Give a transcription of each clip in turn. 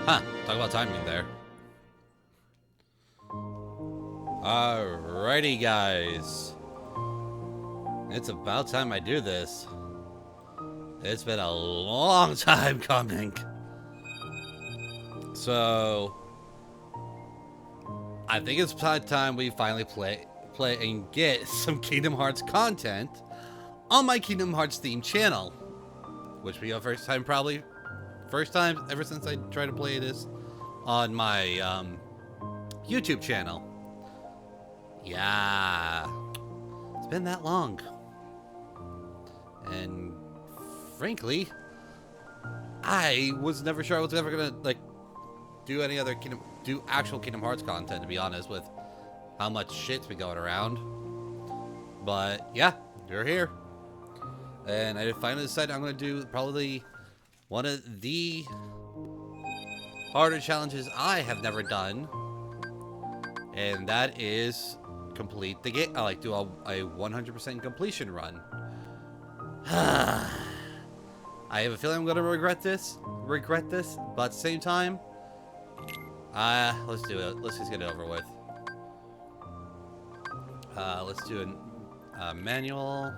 Huh, talk about timing there. Alrighty, guys. It's about time I do this. It's been a long time coming. So, I think it's time we finally play and get some Kingdom Hearts content on my Kingdom Hearts themed channel. Which will be our first time ever since I tried to play this on my YouTube channel. Yeah, it's been that long. And frankly, I was never sure I was ever gonna do any other actual Kingdom Hearts content, to be honest, with how much shit's been going around. But yeah, you're here. And I finally decided I'm gonna do probably one of the harder challenges I have never done. And that is complete the game. I do a 100% completion run. I have a feeling I'm gonna regret this, but at the same time, let's do it. Let's just get it over with. Let's do a manual.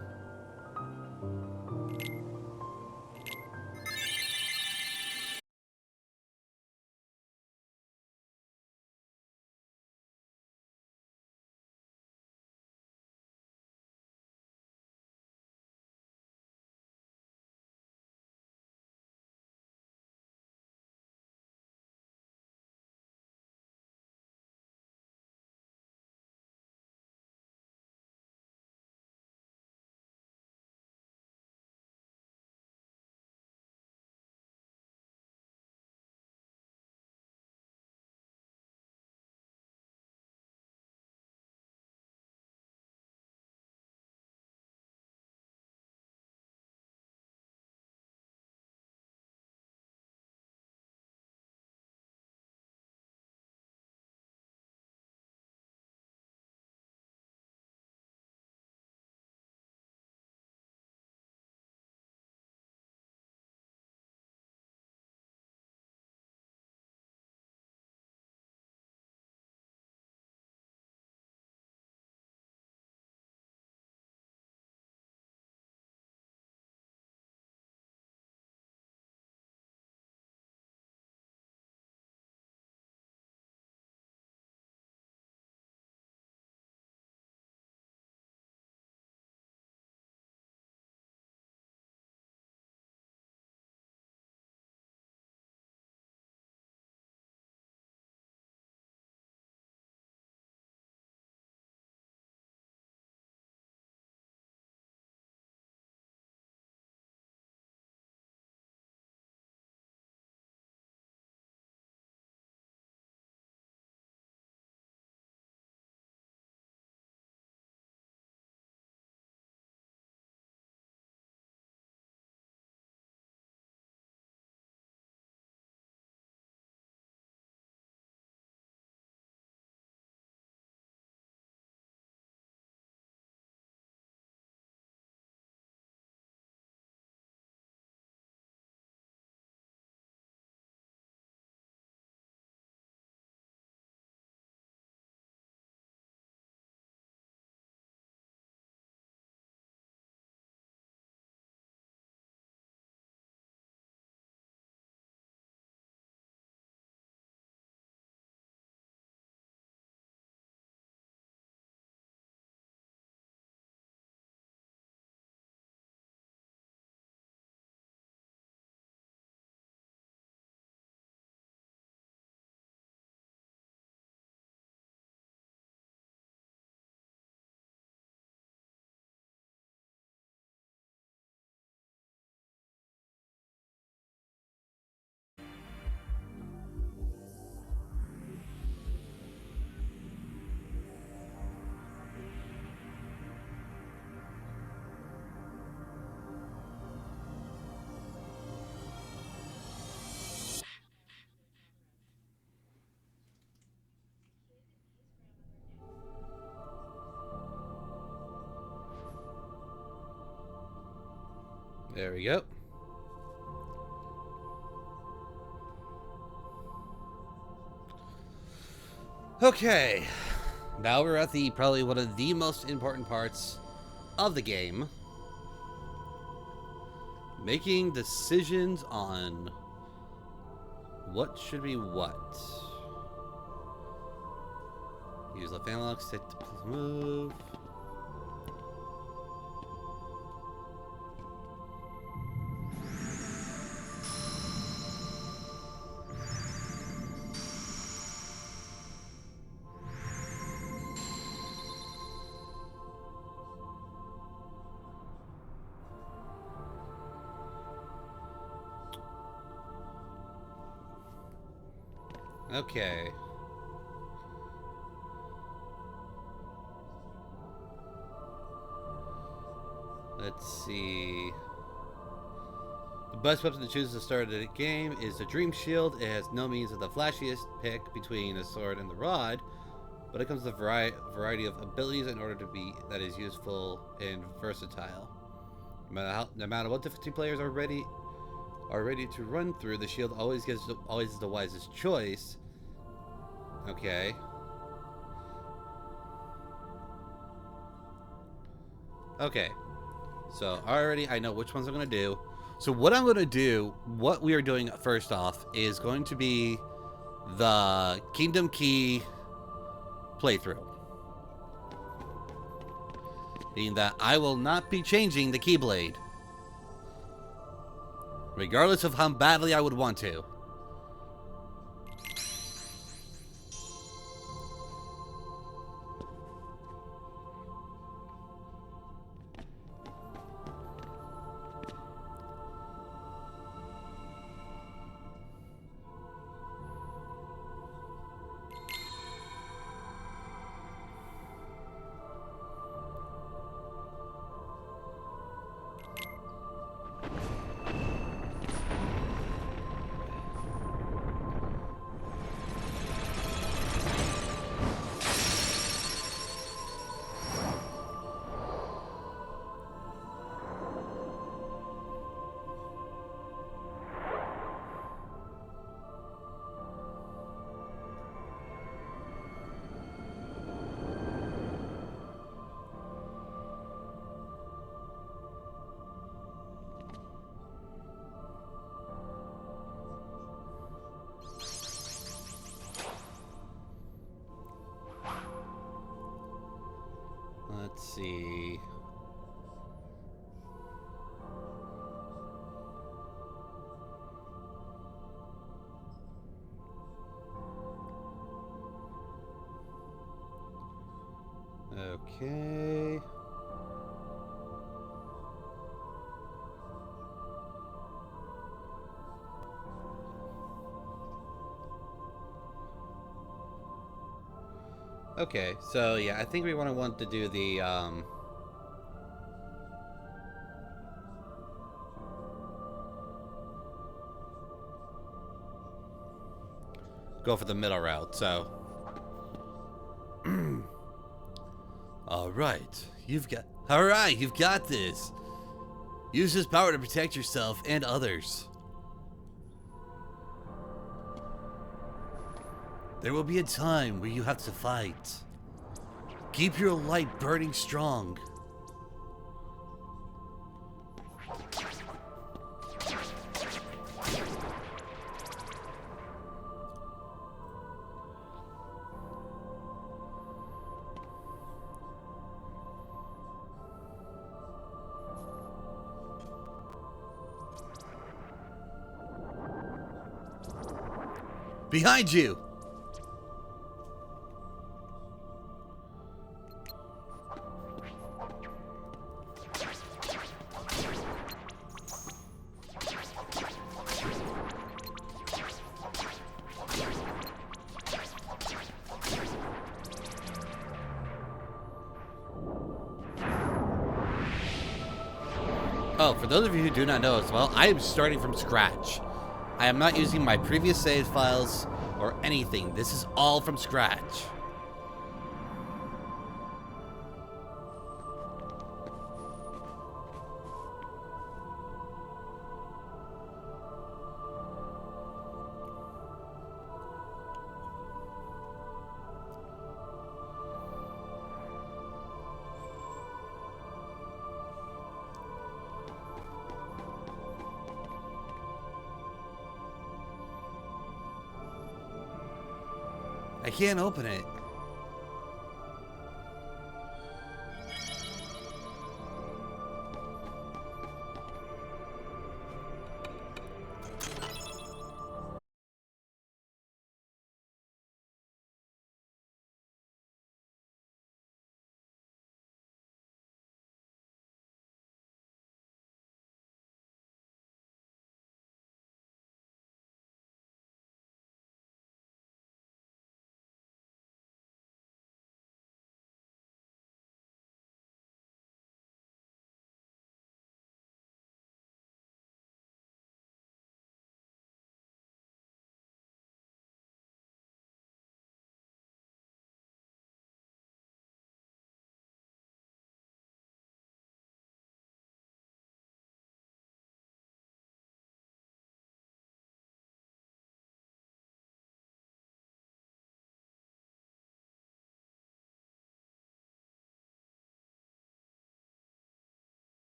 There we go. Okay. Now we're at the probably one of the most important parts of the game. Making decisions on what should be what. Use left analog stick to move. Okay. Let's see. The best weapon to choose at the start of the game is the Dream Shield. It has no means of the flashiest pick between the sword and the rod, but it comes with a variety of abilities in order to be that is useful and versatile. No matter what difficulty players are ready to run through, the shield always is the wisest choice. Okay. Okay. So already I know which ones I'm going to do. So what I'm going to do, what we are doing first off, is going to be the Kingdom Key playthrough. Being that I will not be changing the Keyblade. Regardless of how badly I would want to. Let's see. Okay. Okay, so yeah, I think we want to do the go for the middle route. So all right, you've got this. Use this power to protect yourself and others. There will be a time where you have to fight. Keep your light burning strong. Behind you! Oh, for those of you who do not know as well, I am starting from scratch. I am not using my previous save files or anything. This is all from scratch. I can't open it.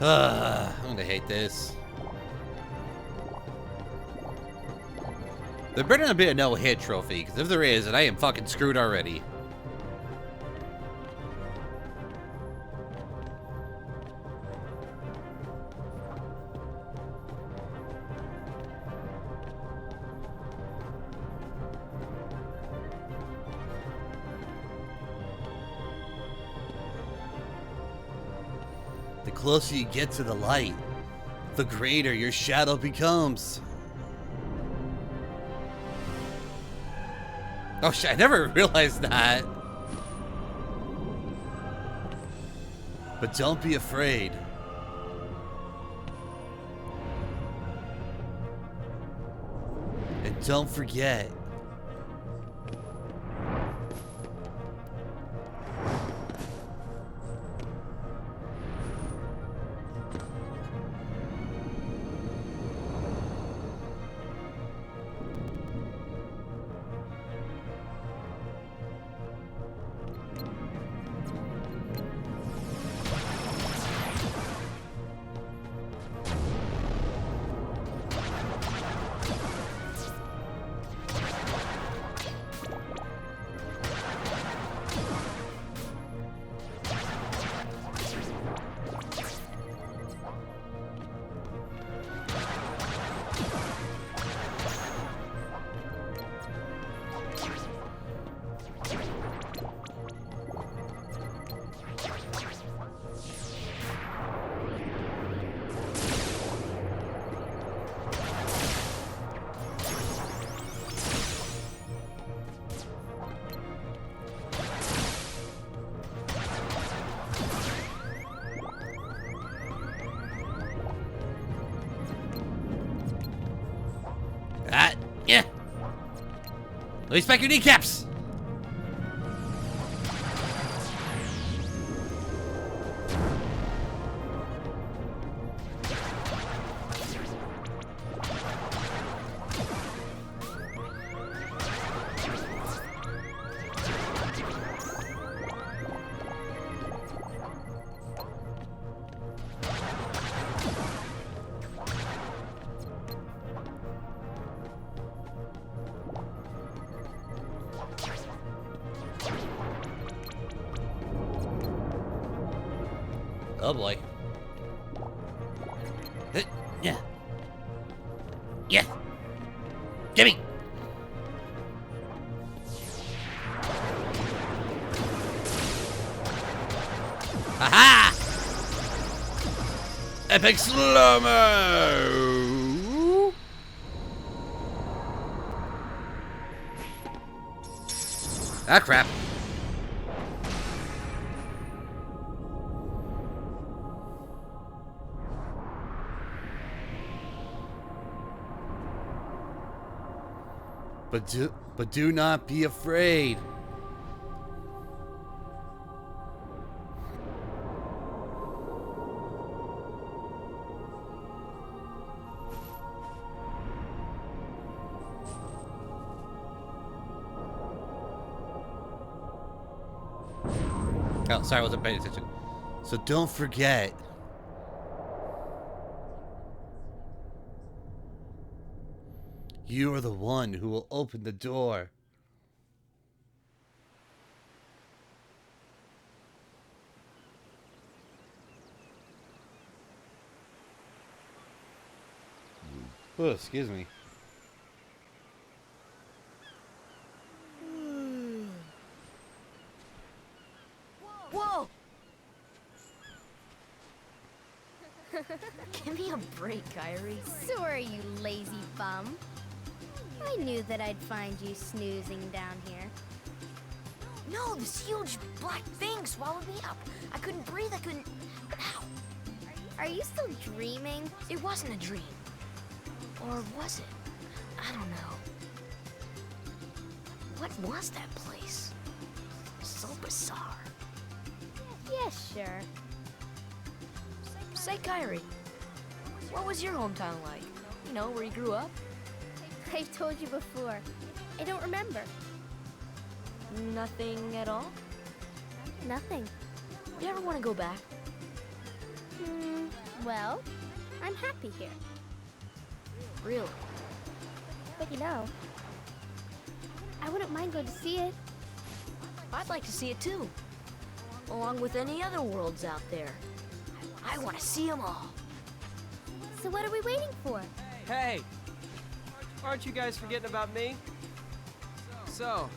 I'm gonna hate this. There better not be a no-hit trophy, because if there is, then I am fucking screwed already. The closer you get to the light, the greater your shadow becomes. Oh shit, I never realized that. But don't be afraid. And don't forget. Let me spike your kneecaps! Oh boy. Yeah. Yeah. Gimme. Aha! Epic slow-mo! Ah, crap. But do not be afraid. Oh, sorry, I wasn't paying attention. So don't forget. You are the one who will open the door. Oh, excuse me. Whoa! Give me a break, Kyrie. Sorry, you lazy bum. I knew that I'd find you snoozing down here. No, this huge black thing swallowed me up. I couldn't breathe, I couldn't... Ow! Are you still dreaming? It wasn't a dream. Or was it? I don't know. What was that place? So bizarre. Yeah, sure. Say, Kyrie, what was your hometown like? You know, where you grew up? I've told you before. I don't remember. Nothing at all? Nothing. You ever want to go back? Well, I'm happy here. Really? But you know, I wouldn't mind going to see it. I'd like to see it too. Along with any other worlds out there. I want to see them all. So what are we waiting for? Hey! Aren't you guys forgetting about me? So,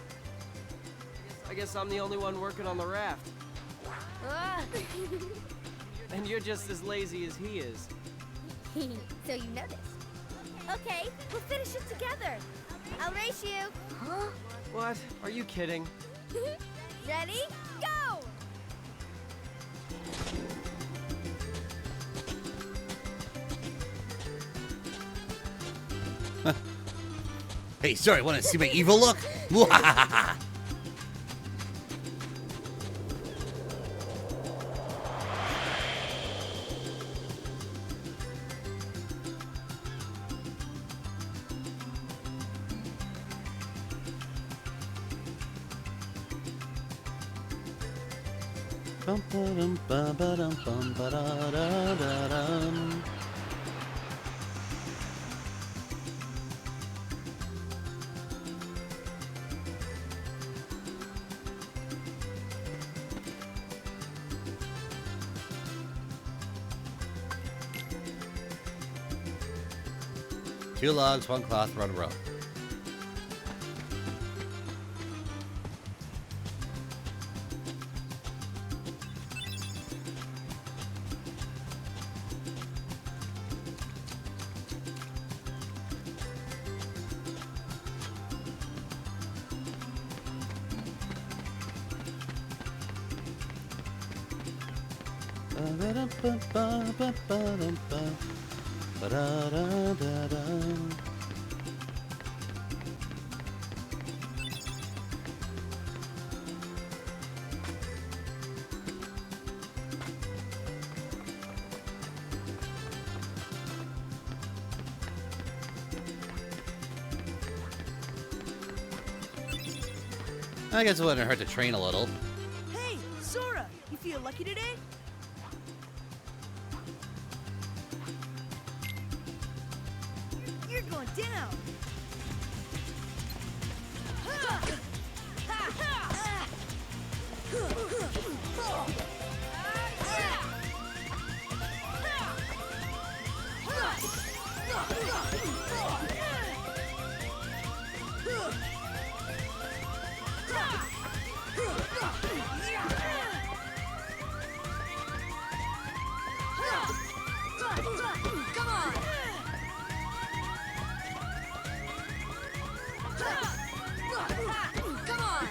I guess I'm the only one working on the raft. Ah! And you're just as lazy as he is. So you noticed. Okay, we'll finish it together. I'll race you. Huh? What? Are you kidding? Ready? Go! Hey, sorry, want to see my evil look? Two logs, one cloth, run a rope. I guess it wouldn't hurt to train a little. Hey, Sora, you feel lucky today? You're going down. Come on. Come on.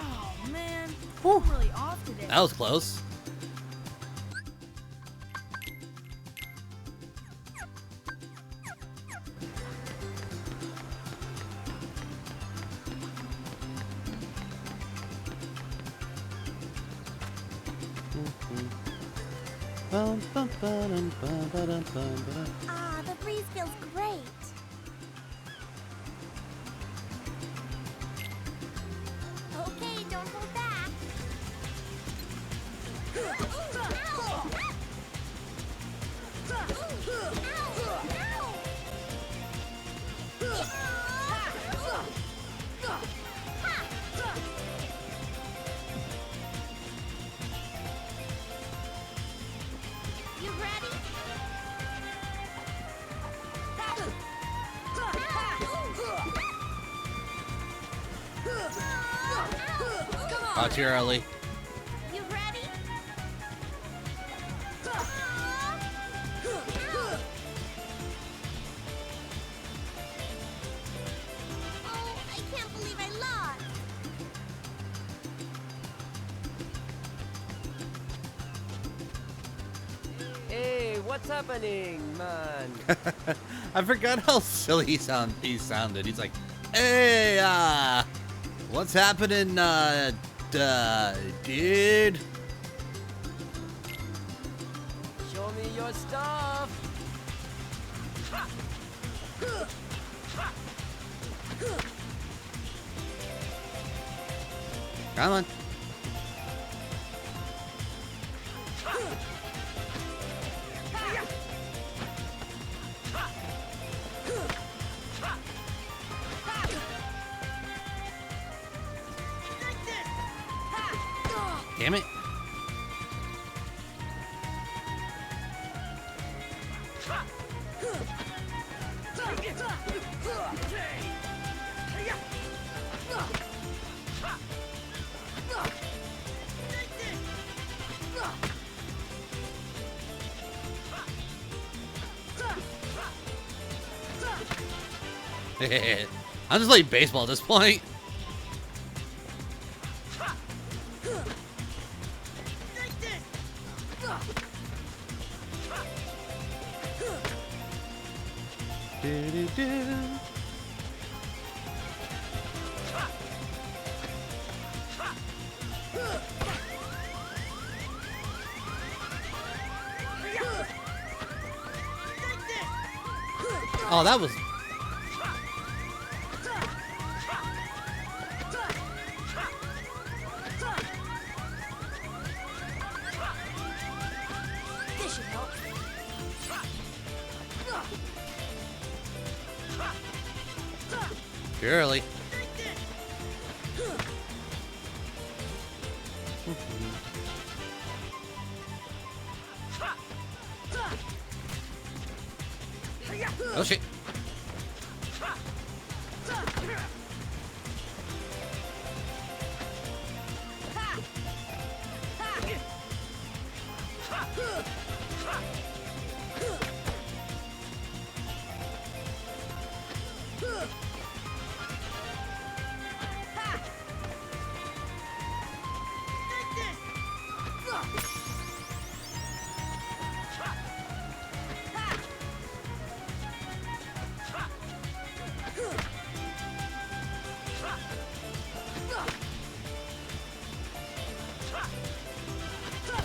Oh man, I'm really off today. That was close. Ah, the breeze feels great. Okay, don't hold back. You ready? Oh, too early. You ready? Oh, I can't believe I lost. Hey, what's happening, man? I forgot how silly he sounded. He's like, "Hey, what's happening, dude?" Show me your stuff. Come on. Damn it. I'm just playing baseball at this point. Oh, that was... This should help. Too early. Oh shit.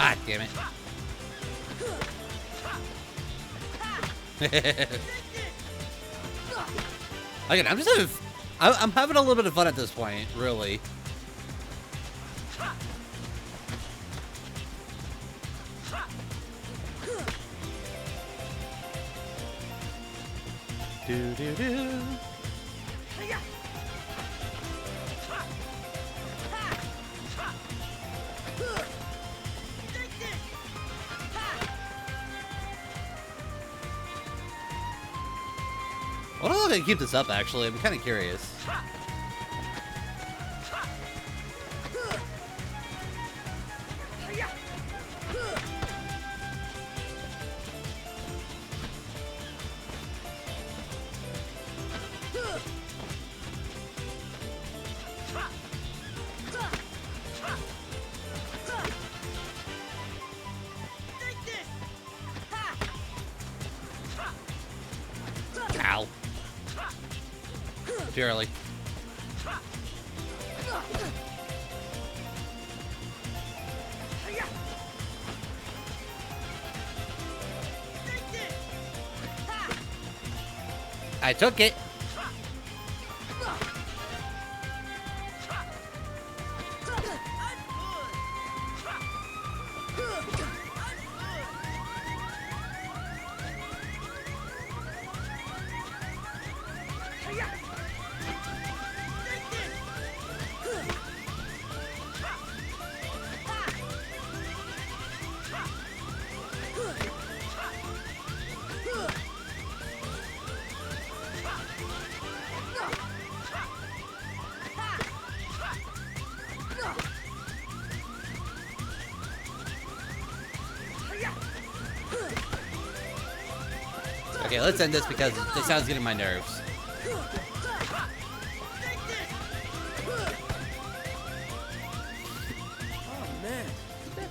God damn it. Again, I'm having a little bit of fun at this point, really. Do do do. I don't know if I can keep this up, actually. I'm kind of curious. Ow. Too early. I took it. Okay, let's end this because this sounds getting my nerves. Oh man, that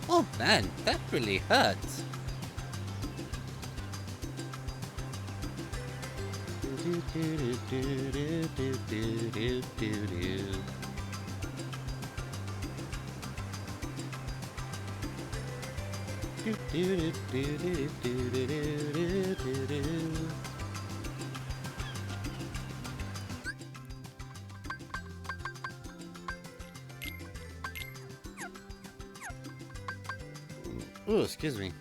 Oh man, that really hurt. really hurts. Ooh, excuse me.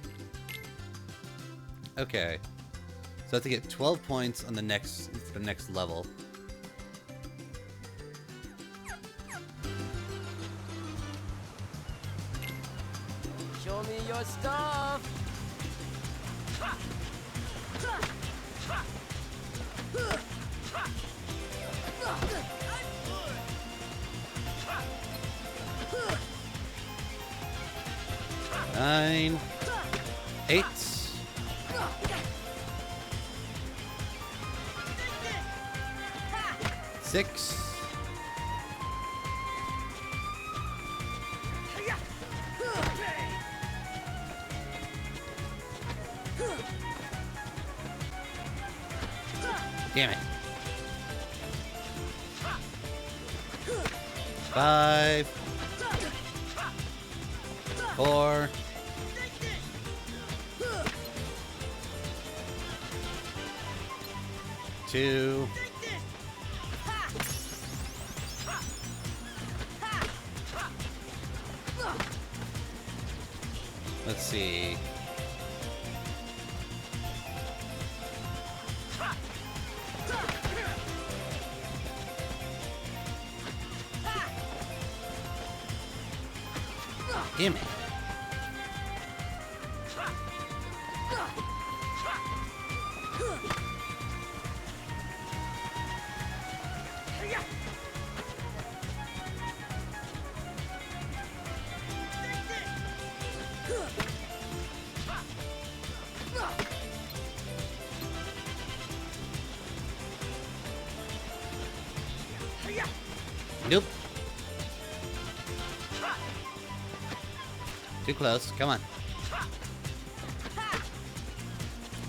Okay. So I have to get 12 points on the next level. Show me your stuff. Nine, 8. Six. Damn it. 5. 4. 2. Let's see. Damn it. Nope. Too close. Come on.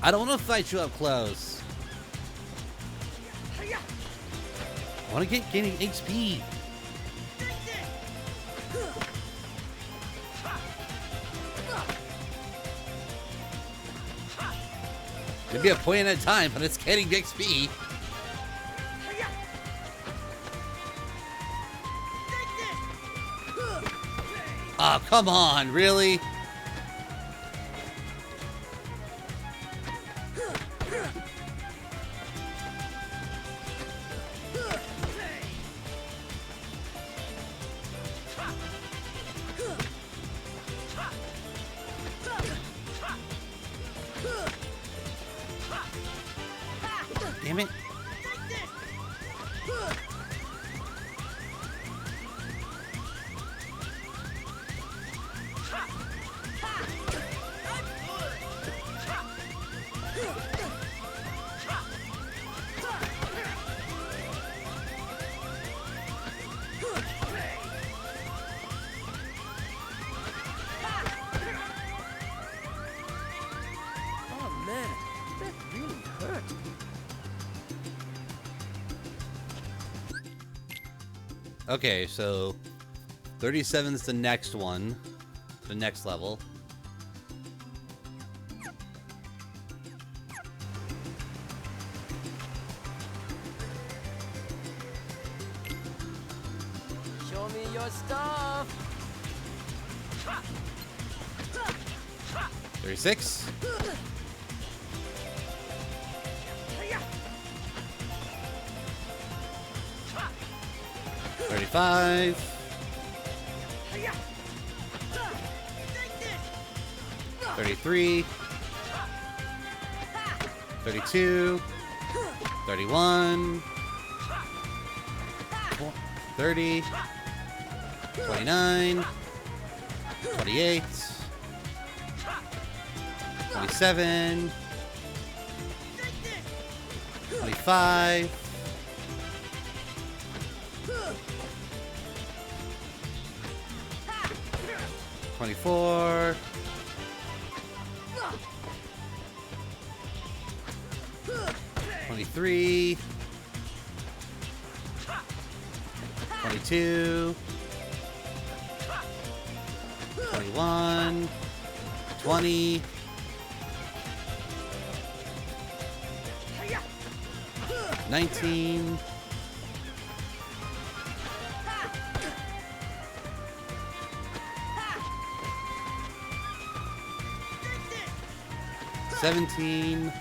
I don't want to fight you up close. I want to get getting XP. Maybe a point at a time, but it's getting XP. Oh, come on, really? Damn it. Oh man, that really hurt. Okay, so 37 is the next one, the next level. Show me your stuff. 36. 35. 33. 32. 31. 30. 29. 28. 27. 25. 24. 23. 22. 21. 20. 19. 17.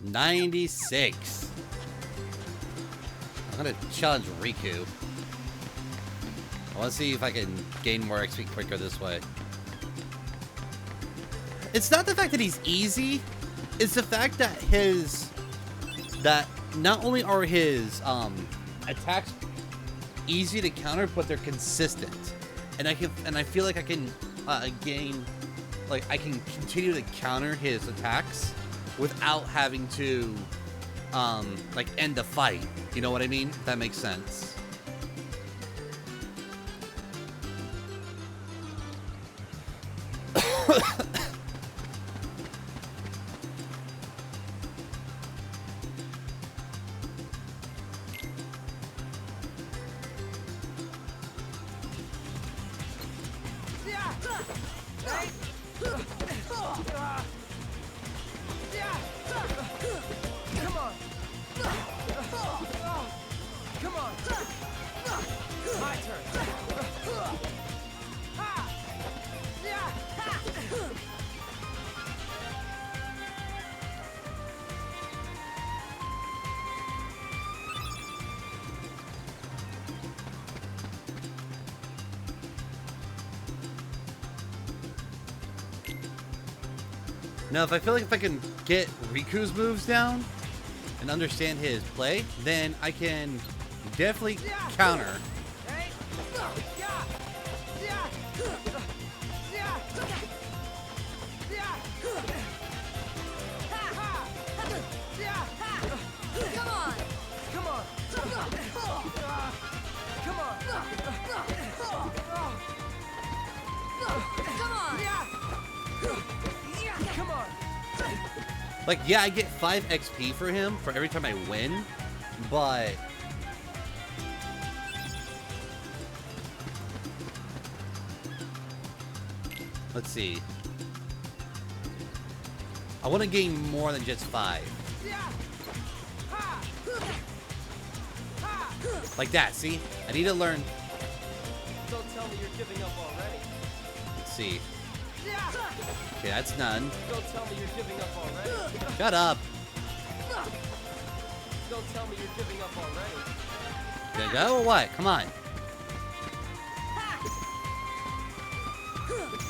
96. I'm gonna challenge Riku. I want to see if I can gain more XP quicker this way. It's not the fact that he's easy. It's the fact that that not only are his attacks easy to counter, but they're consistent. And I feel like I can gain, like I can continue to counter his attacks without having to like end the fight. You know what I mean? If that makes sense. Now, if I feel like if I can get Riku's moves down and understand his play, then I can definitely counter. Like, yeah, I get 5 XP for him for every time I win, but let's see. I want to gain more than just 5. Like that, see? I need to learn. Don't tell me you're giving up already. Let's see. Okay, that's none. Don't tell me you're giving up already. Shut up. Don't tell me you're giving up already. Gonna go or what? Come on.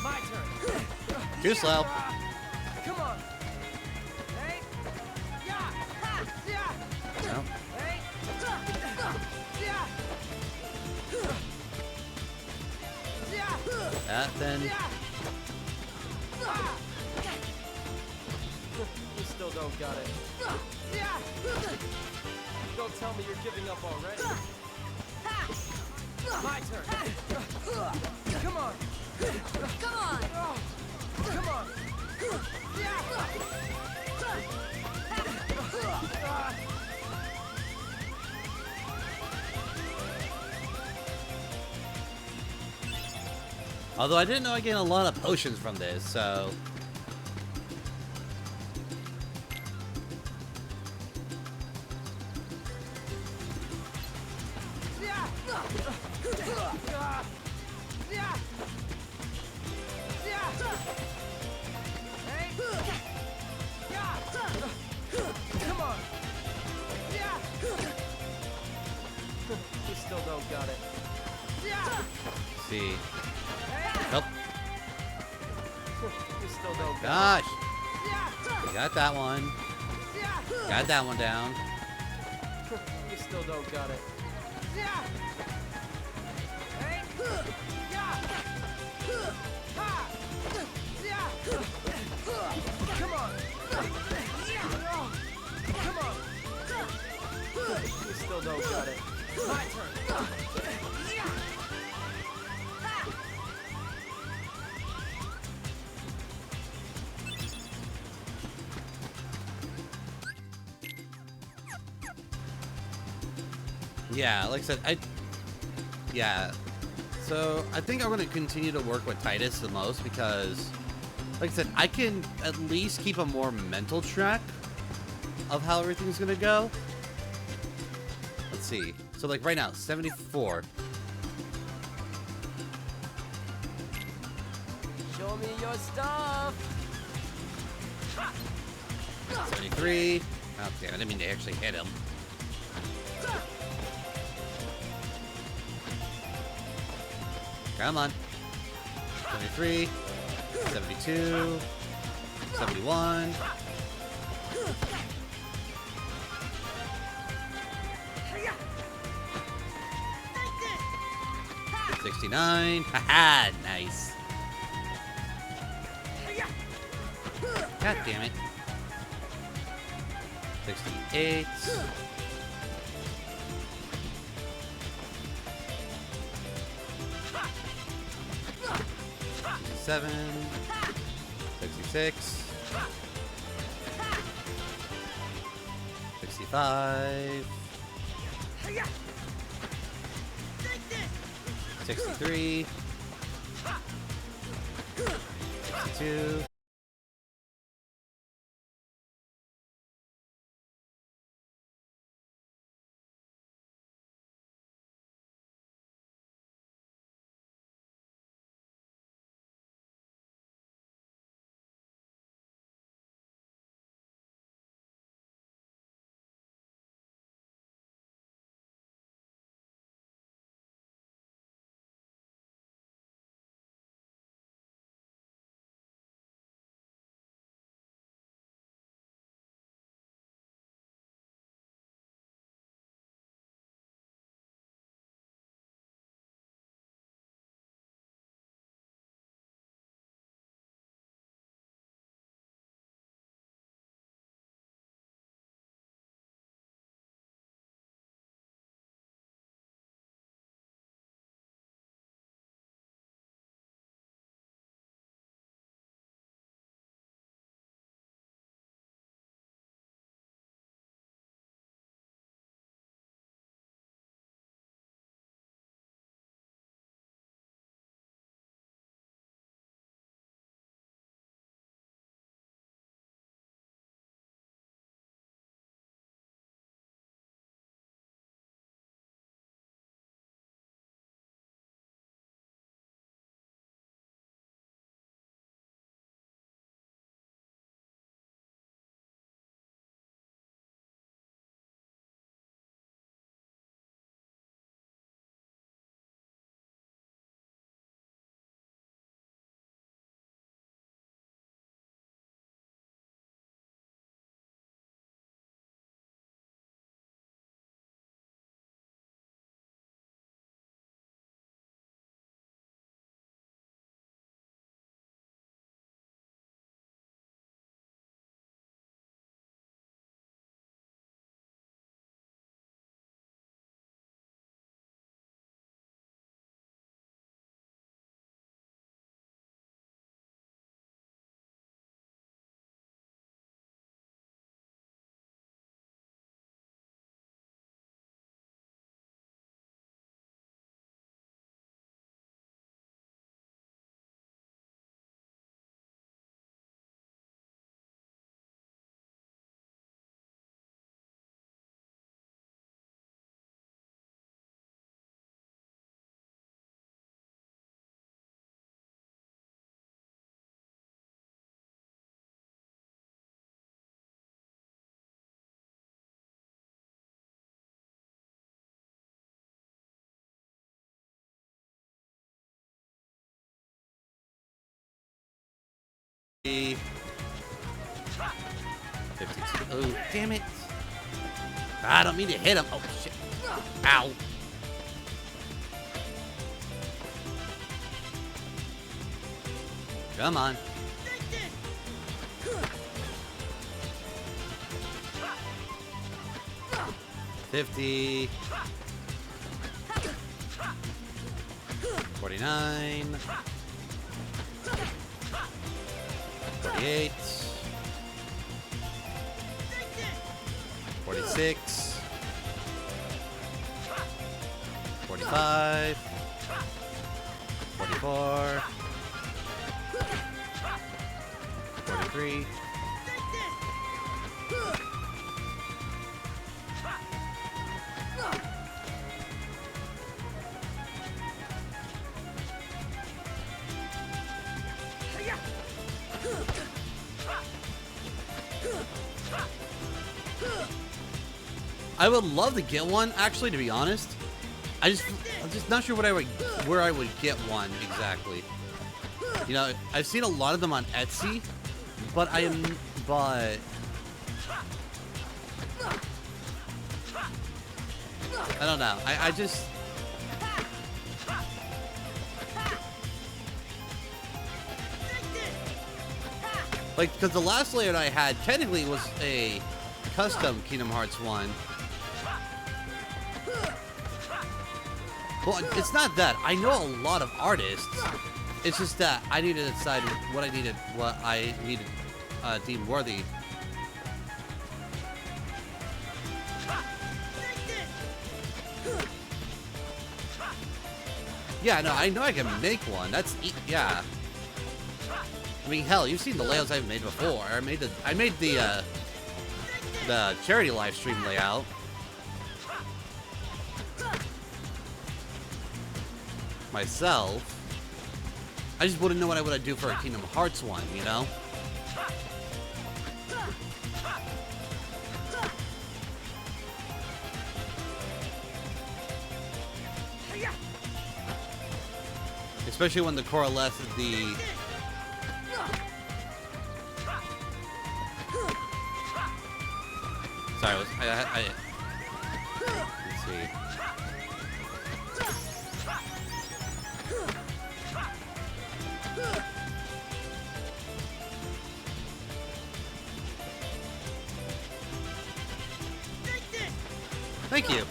My turn. Too slow. Come on. Hey. No. Hey. That then. You still don't got it. Don't tell me you're giving up already. My turn. Come on. Come on! Come on. Although I didn't know I get a lot of potions from this, so. Come on. You still don't got it. Let's see. Nope. You still don't got Gosh. We got that one. Got that one down. it. You still don't got it. Come on. Come on. You still don't got it. My turn. Yeah, like I said, yeah. So I think I'm gonna continue to work with Titus the most because, like I said, I can at least keep a more mental track of how everything's gonna go. Let's see. So like right now, 74. Show me your stuff. 73. Oh, damn, I didn't mean to actually hit him. Come on. 73, 72, 71. 69. Haha, nice. God damn it. 68. 67. 66. 65. 63. 62. $52. Oh, damn it. I don't mean to hit him. Oh, shit. Ow. Come on. $50. 49. 48. 46. 45. 44. 43. 46. I would love to get one, actually, to be honest. I'm just not sure where I would get one exactly. You know, I've seen a lot of them on Etsy, but I don't know. I just... Like, because the last layout I had technically was a custom Kingdom Hearts one. Well, it's not that. I know a lot of artists. It's just that I needed to decide what I needed deemed worthy. Yeah, no, I know I can make one. That's yeah. I mean, hell, you've seen the layouts I've made before. I made the charity live stream layout. Myself. I just wouldn't know what I would do for a Kingdom Hearts one, you know? Especially when the coalesces the... Sorry, let's see. Thank you.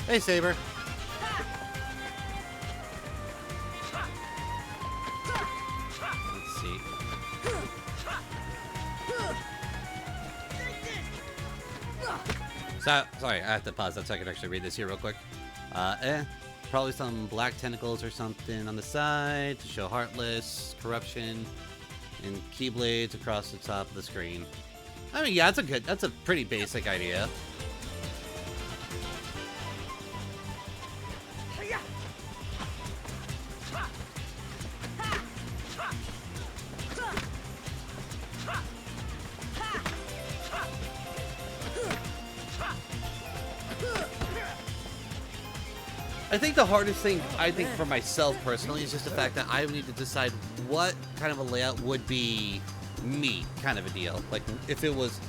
Hey, Saber. Let's see. So, sorry, I have to pause that so I can actually read this here real quick. Probably some black tentacles or something on the side to show Heartless, corruption, and keyblades across the top of the screen. I mean, yeah, that's a pretty basic idea. I think the hardest thing, for myself personally, is just the fact that I need to decide what kind of a layout would be me, kind of a deal. Like, if it was...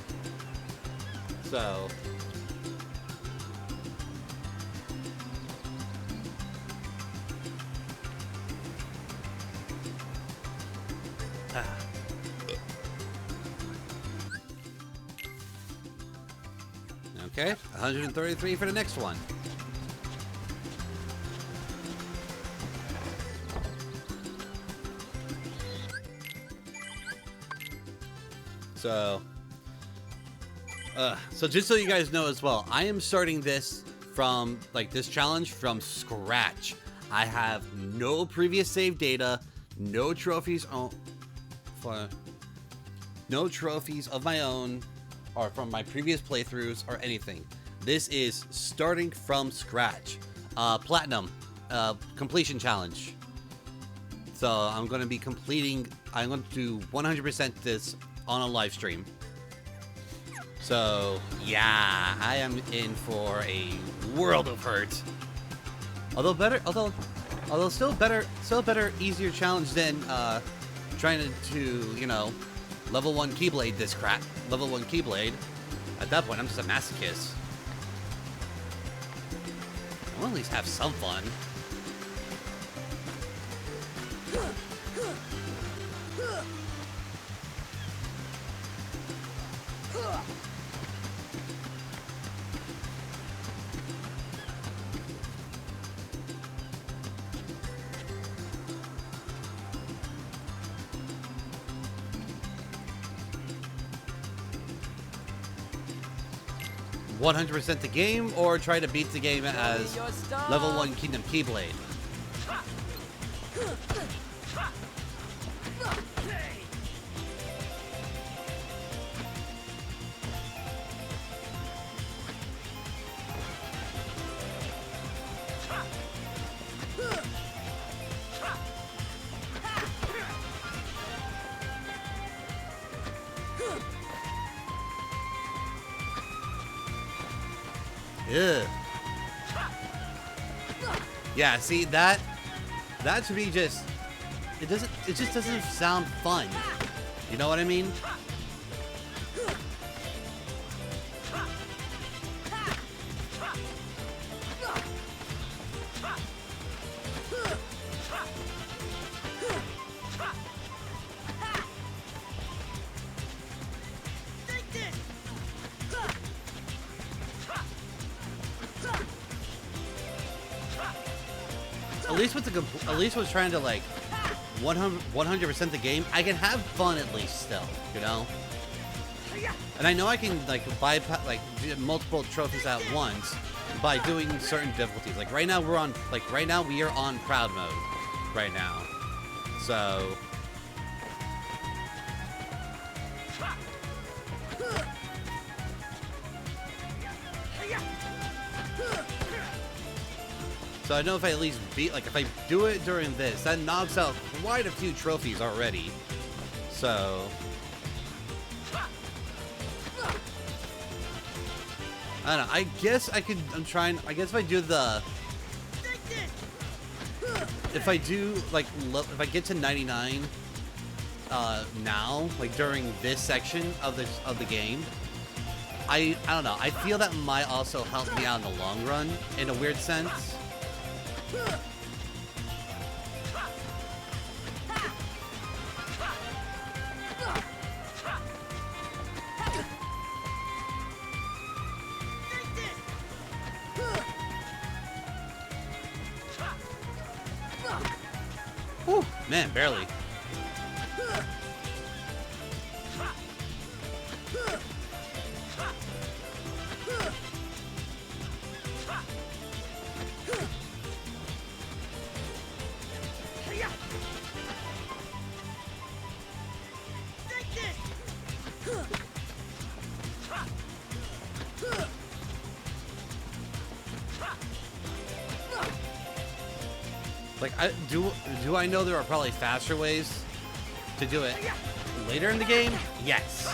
So... Okay, 133 for the next one. So just so you guys know as well, I am starting this from, like, this challenge from scratch. I have no previous save data, no trophies no trophies of my own or from my previous playthroughs or anything. This is starting from scratch. Platinum, completion challenge. So I'm going to be I'm going to do 100% this on a live stream. So yeah, I am in for a world of hurt. Although still better, easier challenge than trying to, you know, level 1 Keyblade this crap. Level 1 Keyblade. At that point, I'm just a masochist. I want to at least have some fun. 100% the game or try to beat the game as Your stuff. level 1 Kingdom Keyblade. Ugh. Yeah, see that to me just it just doesn't sound fun. You know what I mean? At least with trying to like 100% the game, I can have fun at least still, you know. And I know I can like bypass like do multiple trophies at once by doing certain difficulties. Like right now we are on proud mode right now, so. So I know if I at least beat, like if I do it during this, that knocks out quite a few trophies already. So. I don't know, I guess I could, I guess if I do the. If I do, like, if I get to 99 now, like during this section of the game, I don't know, I feel that might also help me out in the long run, in a weird sense. Whew, man, barely. Like, do I know there are probably faster ways to do it later in the game? Yes.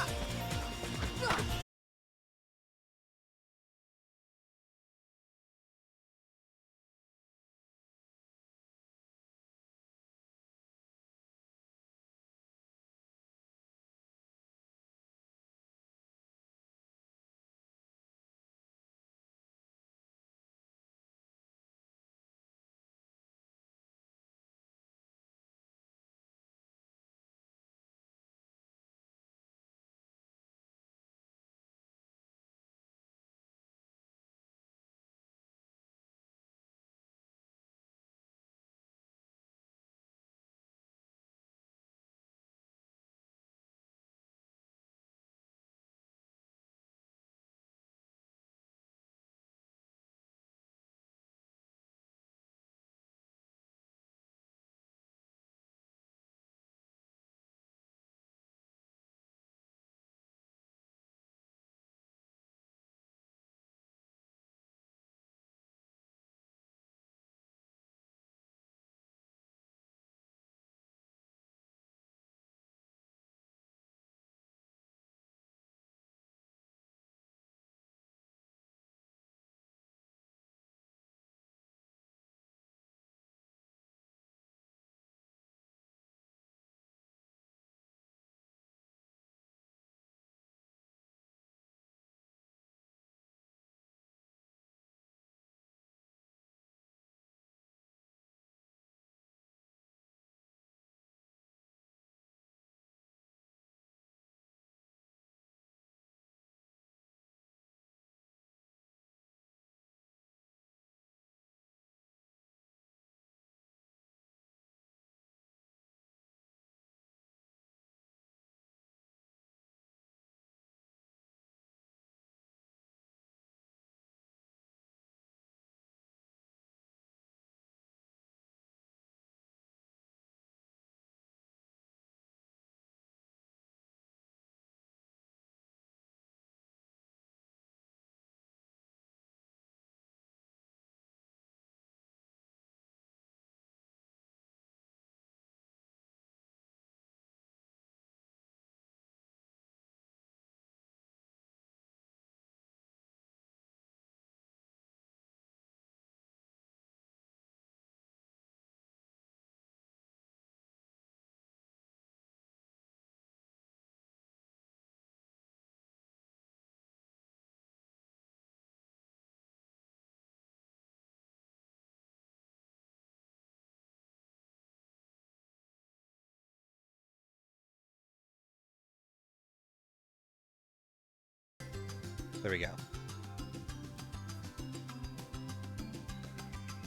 There we go.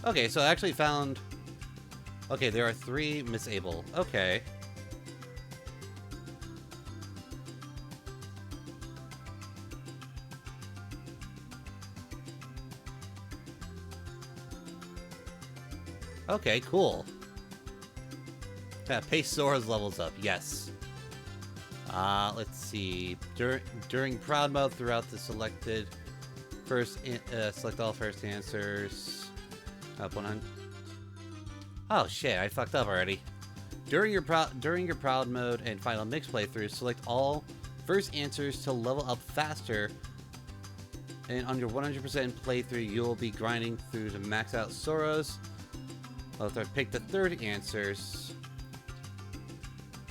Okay, so I actually found... Okay, there are 3 Miss Able. Okay. Okay, cool. Yeah, pace Sora's levels up, yes. Let's see. During Proud Mode, throughout the selected select all first answers. Up 100. Oh shit, I fucked up already. During your Proud Mode and Final Mix playthrough, select all first answers to level up faster. And on your 100% playthrough, you will be grinding through to max out Sora's. Pick the third answers.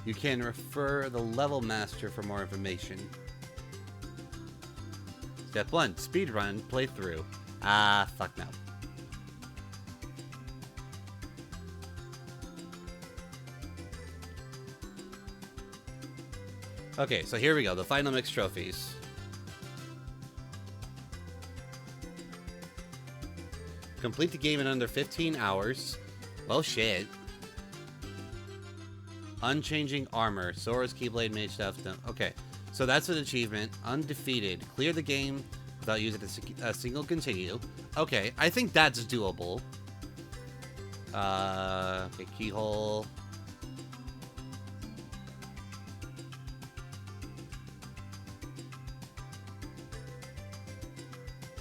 You can refer the level master for more information. Step 1, speedrun playthrough. Ah, fuck no. Okay, so here we go, the Final Mix trophies. Complete the game in under 15 hours. Well, shit. Unchanging armor. Sora's Keyblade mage stuff. Okay, so that's an achievement. Undefeated. Clear the game without using a single continue. Okay, I think that's doable. Okay, keyhole.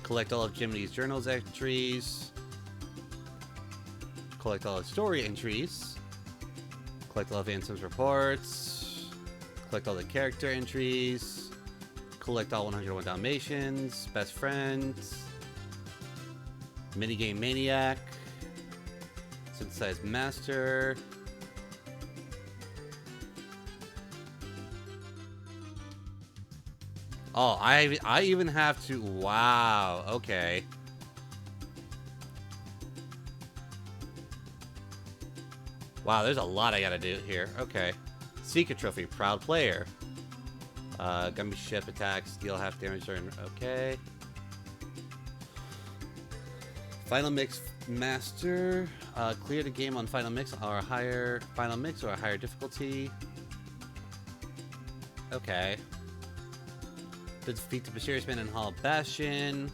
Collect all of Jiminy's journals entries. Collect all of story entries. Collect all of Ansem's reports. Collect all the character entries. Collect all 101 Dalmatians. Best friends. Minigame Maniac. Synthesized Master. Oh, I even have to... Wow, okay. Wow, there's a lot I gotta do here. Okay. Secret Trophy, Proud Player. Gummy Ship attacks, deal half damage during... Okay. Final Mix Master. Clear the game on Final Mix or a higher... Final Mix or a higher difficulty. Okay. Defeat the Mysterious Man in Hall Bastion.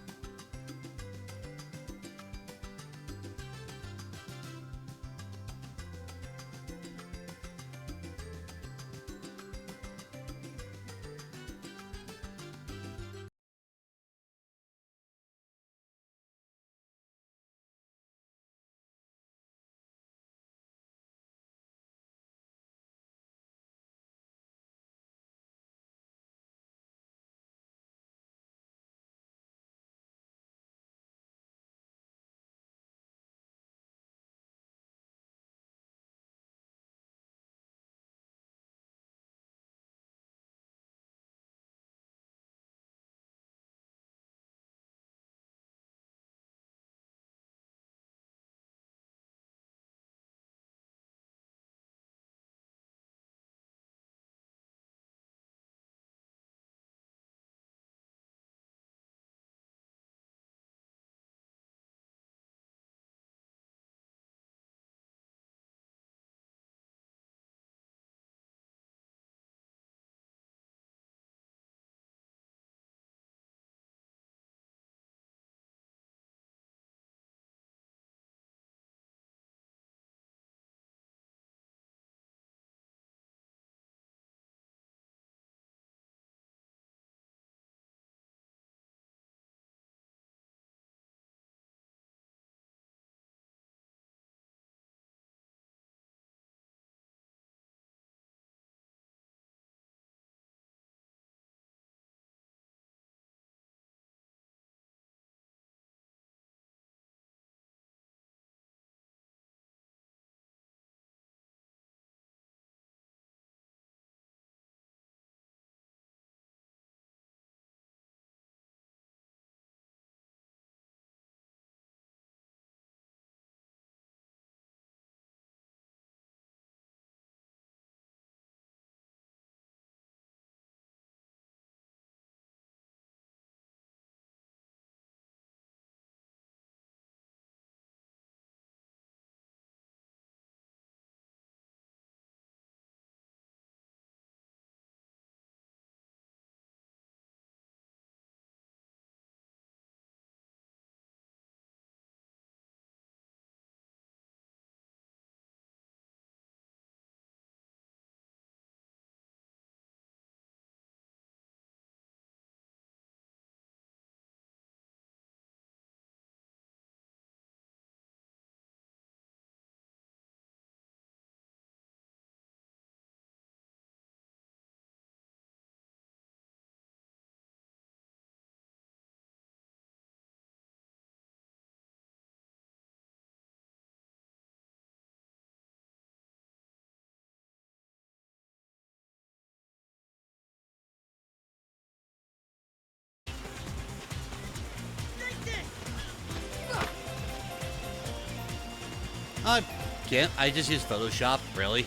I can't. I just use Photoshop, really.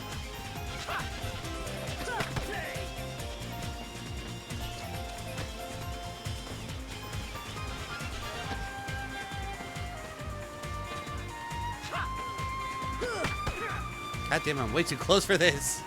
God damn, I'm way too close for this.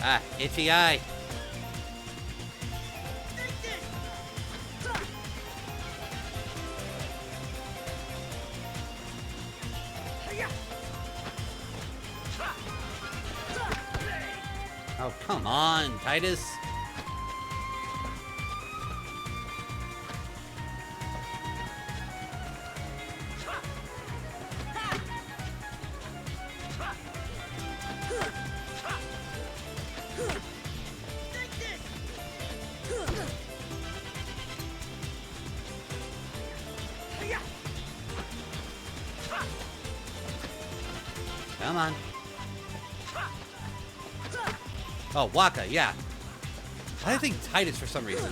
Ah, itchy eye. Oh, come on, Titus. Come on. Oh, Waka, yeah. Why do I think Titus for some reason?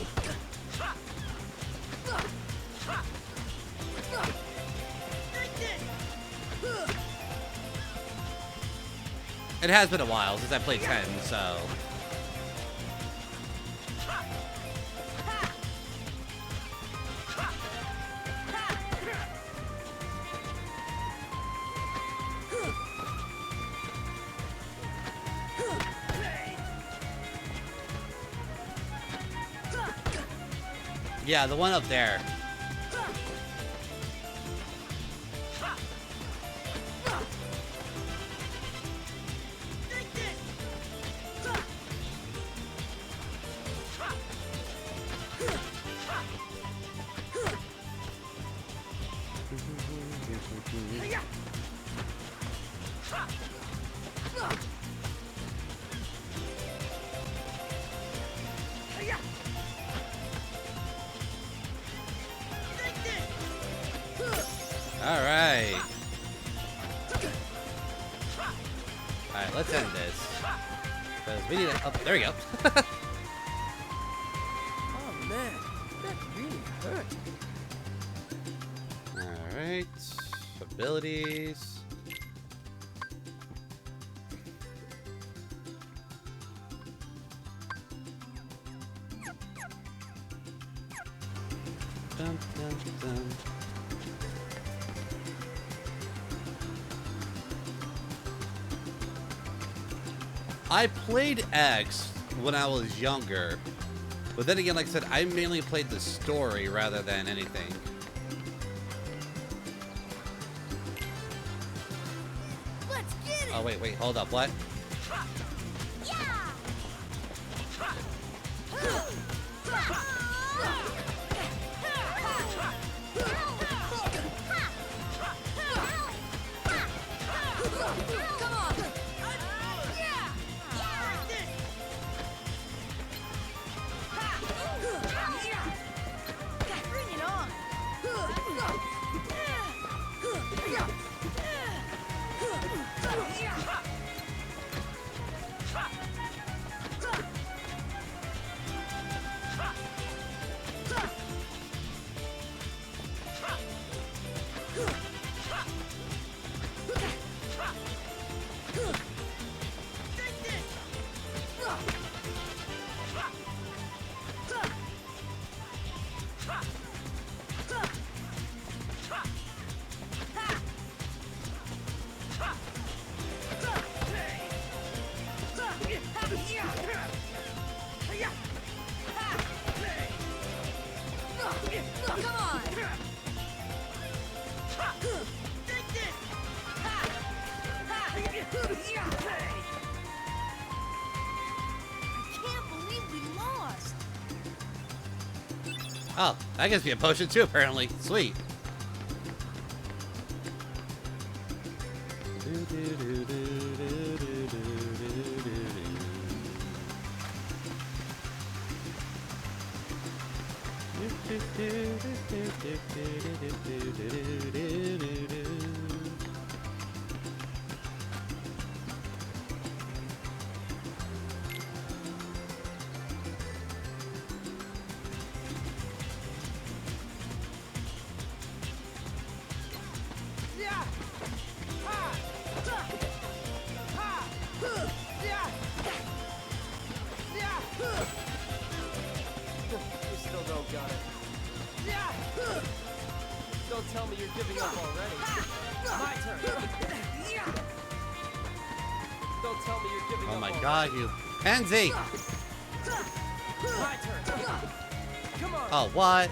It has been a while since I played 10, so... Yeah, the one up there. Alright. Alright, let's end this. Because we need to... Oh, there we go. Oh man, that really hurt. Alright. Abilities. Dun, dun, dun. I played X when I was younger, but then again, like I said, I mainly played the story rather than anything. Let's get it! Oh, wait, hold up, what? Come on! Bring it on! Come on! Can't believe we lost. Oh, that gives me a potion too, apparently. Sweet. You still don't got it. Don't tell me you're giving up already. My turn. Don't tell me you're giving up. Oh my already. god, you pansy! My turn. Come on. Oh, what?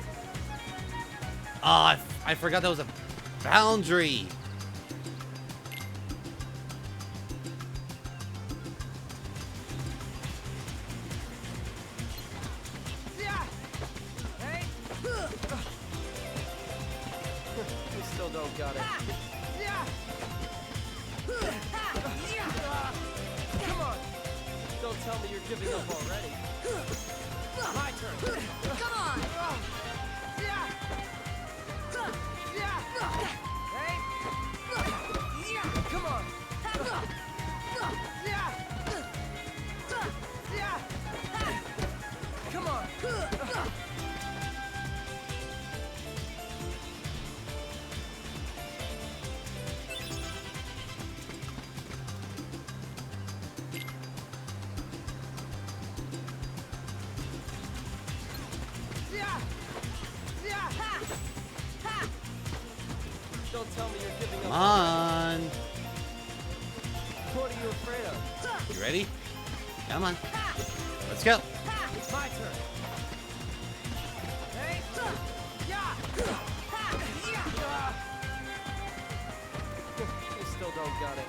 Oh, I forgot that was a boundary. Hey. You still don't got it. Come on. Don't tell me you're giving up already. My turn. Come on. Hey. Come on. Come on. Don't tell me you're giving Come up. on. What are you afraid of? You ready? Come on. Let's go. It's my turn. Hey. You still don't got it.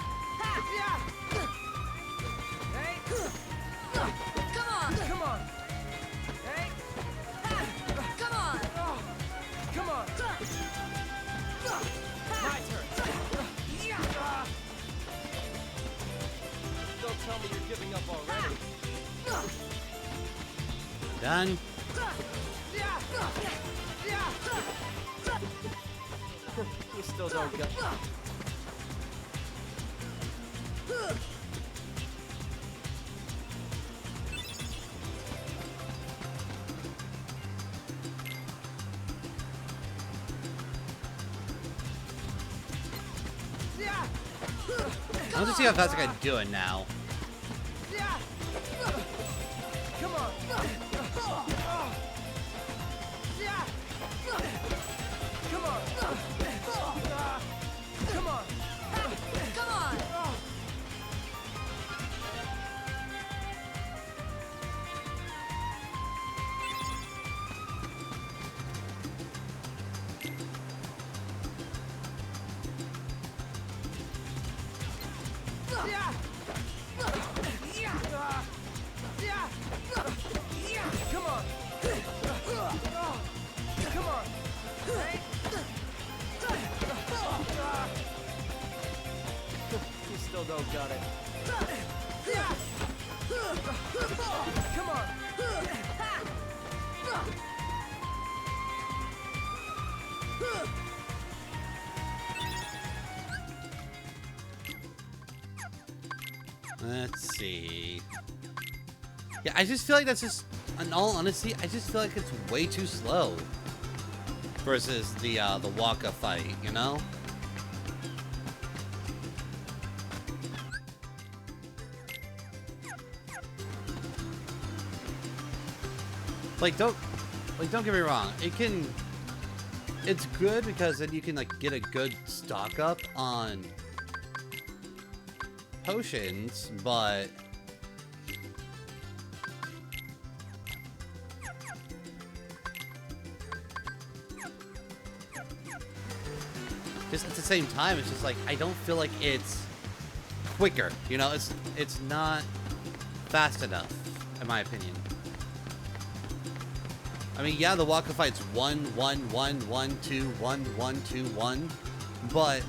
Hey. Come on. Come on. Hey. Come on. Come on. My turn. Don't tell me you're giving up already. Done. You still don't got it. I want to see how fast I can do it now. Come on. Come on. Come on. Come on. Come on. Come on. Hey. You still don't got it. Come on. Let's see. Yeah, I just feel like that's just, in all honesty, I just feel like it's way too slow versus the Waka fight, you know? Don't get me wrong. It's good because then you can like get a good stock up on potions, but just at the same time, it's just like I don't feel like it's quicker. You know, it's not fast enough, in my opinion. I mean, yeah, the Waka fight's 1 1 1 1 2 1 1 2 1, but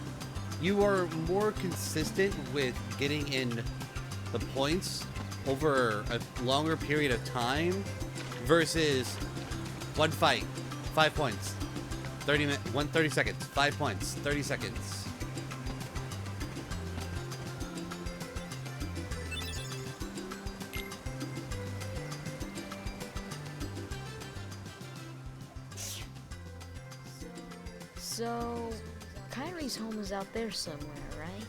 you are more consistent with getting in the points over a longer period of time versus one fight, 5 points, 30 seconds, 5 points, 30 seconds. So, Kyrie's home is out there somewhere, right?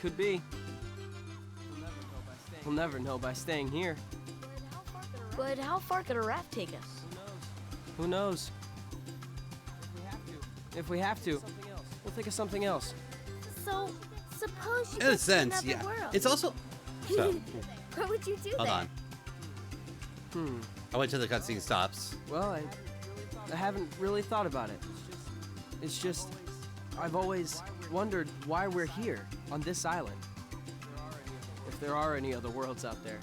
Could be. We'll never know by staying here. But how far could a raft take us? Who knows? If we have to, we'll think of something else. So, suppose you In go a sense, to another yeah. world. It's also. So, What would you do hold there? on. I wait till the cutscene stops. Well, I haven't really thought about it. It's just, I've always wondered why we're here on this island. If there are any other worlds out there,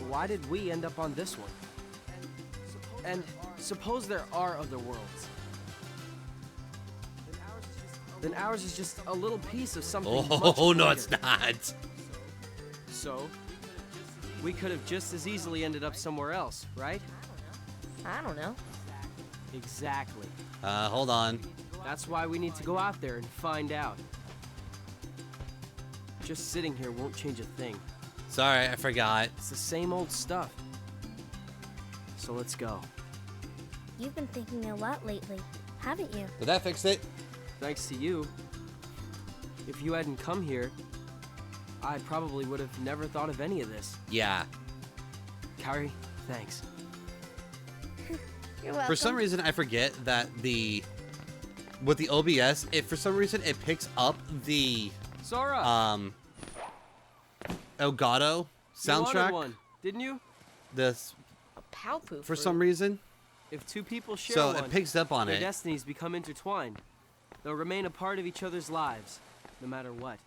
why did we end up on this one? And suppose there are other worlds. Then ours is just a little piece of something much Oh, no, bigger. it's not. So, we could have just as easily ended up somewhere else, right? I don't know. Exactly. Hold on. That's why we need to go out there and find out. Just sitting here won't change a thing. Sorry, I forgot. It's the same old stuff. So let's go. You've been thinking a lot lately, haven't you? Did that fix it? Thanks to you. If you hadn't come here, I probably would have never thought of any of this. Yeah. Kyrie, thanks. You're welcome. For some reason, I forget that with the OBS, for some reason it picks up the Sora! Elgato You wanted soundtrack. one, didn't you? This A Palpu for some reason, If two people share so one, it picks up on their it. destinies become intertwined. They'll remain a part of each other's lives, no matter what.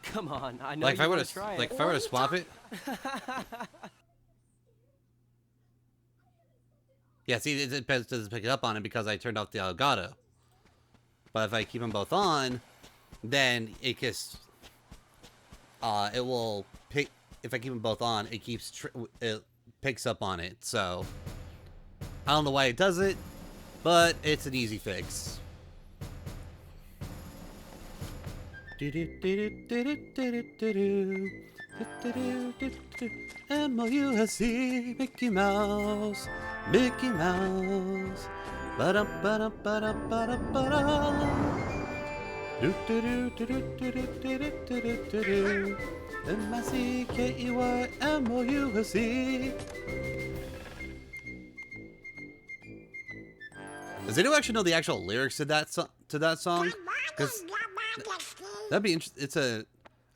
Come on, I know Like if you I were want to to try like it. if I were to swap it. Yeah, see, it doesn't pick it up on it because I turned off the Elgato. But if I keep them both on, then it just it will pick. If I keep them both on, it it picks up on it. So I don't know why it does it, but it's an easy fix. M-O-U-S-E, Mickey Mouse, Mickey Mouse. Ba-dum, ba-dum, ba-dum, ba-dum, ba-dum. Do-do-do-do-do-do-do-do-do-do. M-I-C-K-E-Y-M-O-U-S-E. Does anyone actually know the actual lyrics to that song? Because that'd be interesting.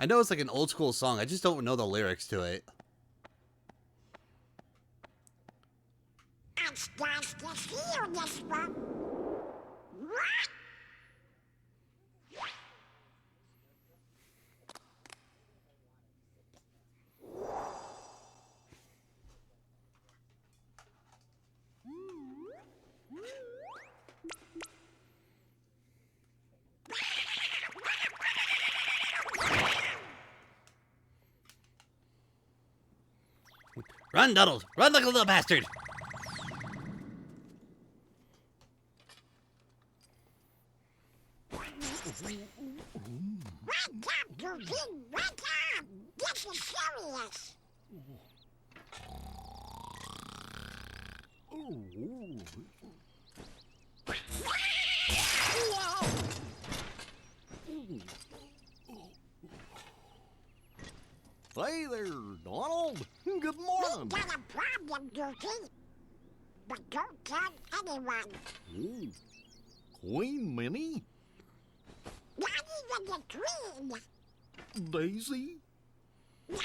I know it's like an old school song. I just don't know the lyrics to it. It's nice to see you this one. What? Run, Duddles! Run like a little bastard! Wake up, Eugene! Wake up! This is serious. Hey there, Donald. Good We morning. got a problem, Eugene. But don't tell anyone. Ooh, Queen Minnie? Not even the Queen. Daisy? No!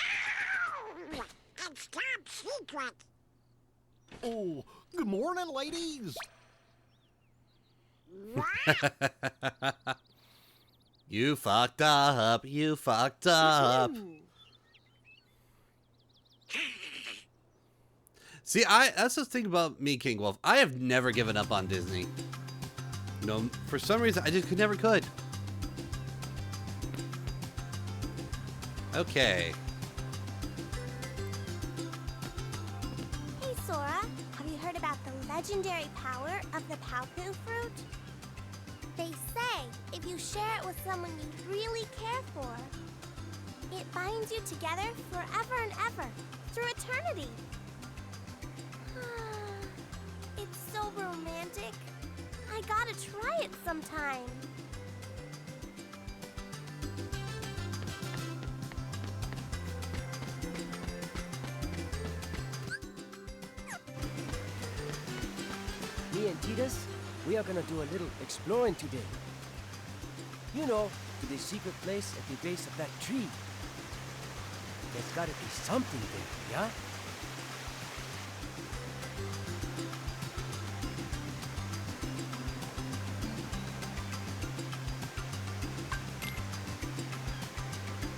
It's top secret. Oh, good morning, ladies. What? You fucked up. You fucked up. See, that's the thing about me, King Wolf. I have never given up on Disney. No, for some reason, I just never could. Okay. Hey, Sora. Have you heard about the legendary power of the Paopu fruit? They say if you share it with someone you really care for, it binds you together forever and ever, through eternity. It's so romantic. I gotta try it sometime. Me and Titus, we are gonna do a little exploring today. You know, to the secret place at the base of that tree. There's gotta be something there, yeah?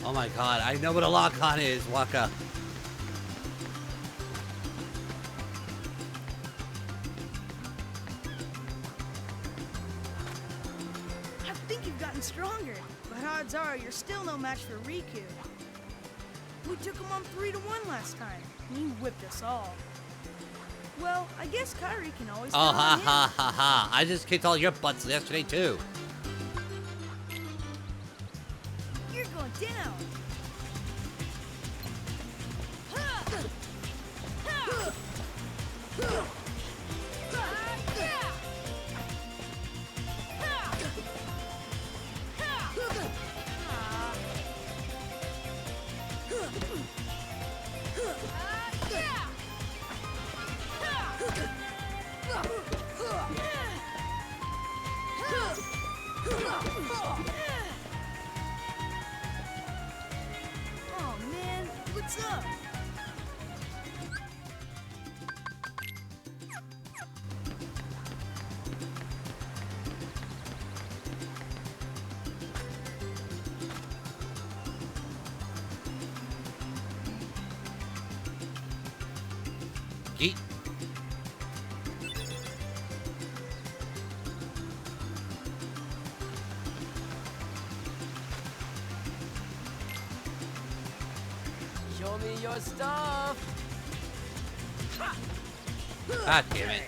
Oh my god, I know what a lock-on is, Waka. I think you've gotten stronger, but odds are you're still no match for Riku. We took him on 3-1 last time, and he whipped us all. Well, I guess Kairi can always Oh, count ha on him. ha ha ha. I just kicked all your butts yesterday, too. You're going down. Oh man, what's up? Yeet. Show me your stuff! God damn it.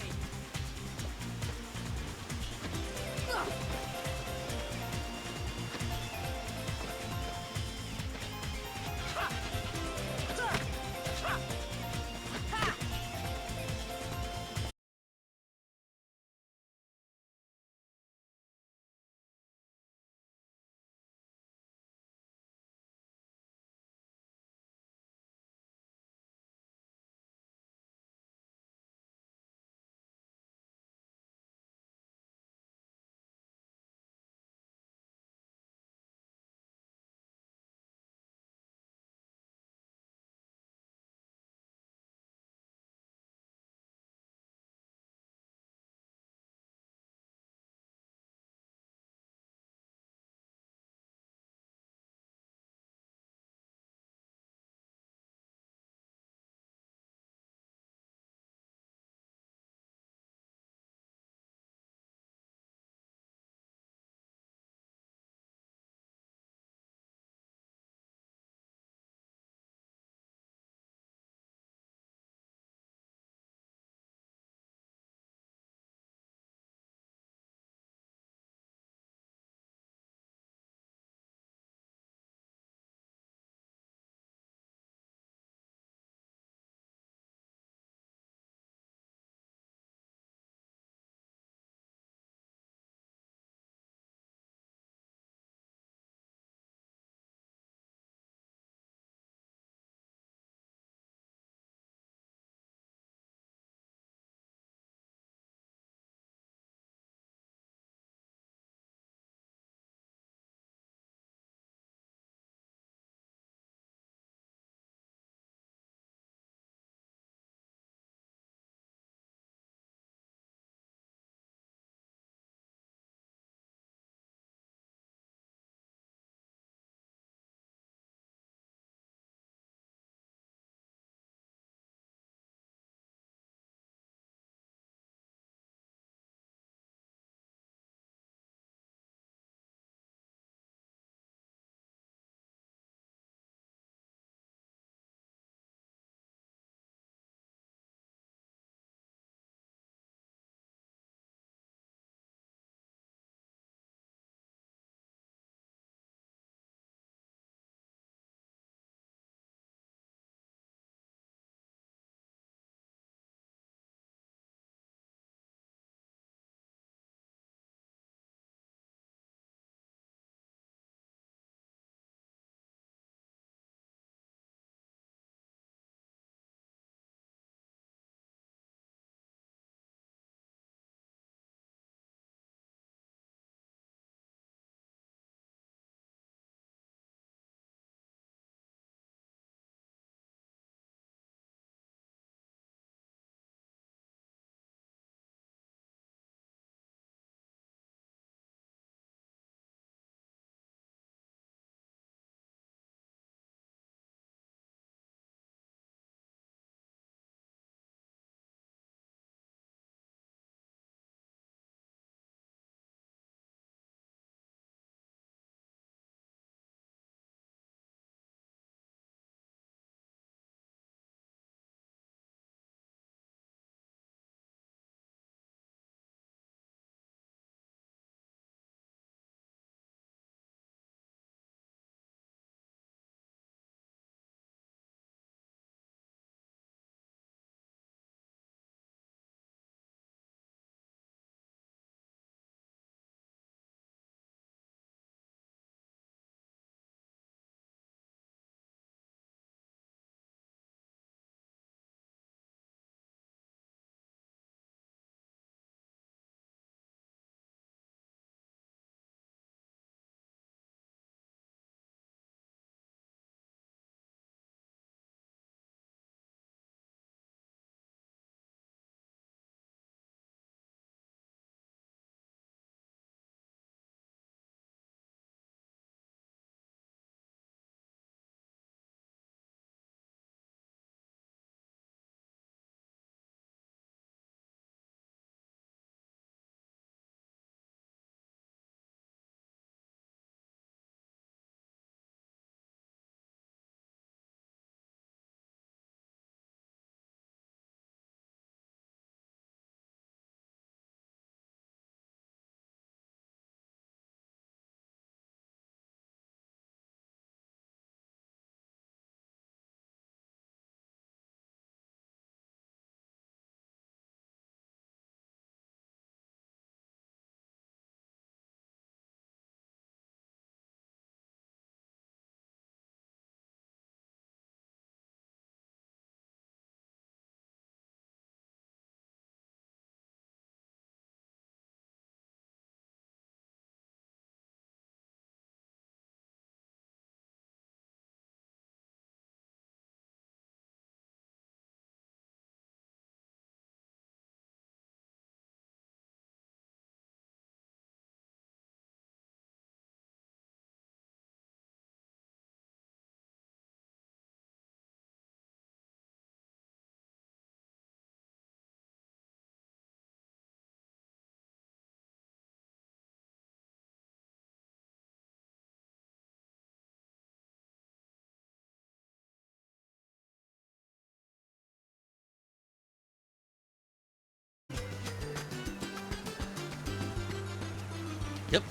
Yep.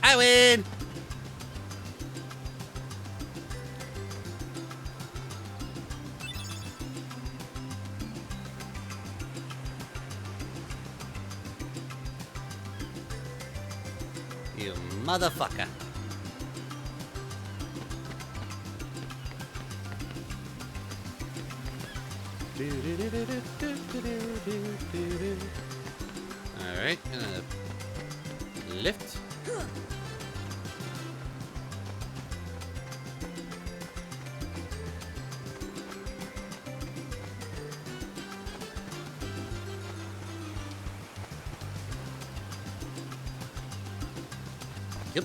I win! You motherfucker. Alright, gonna lift. Yep.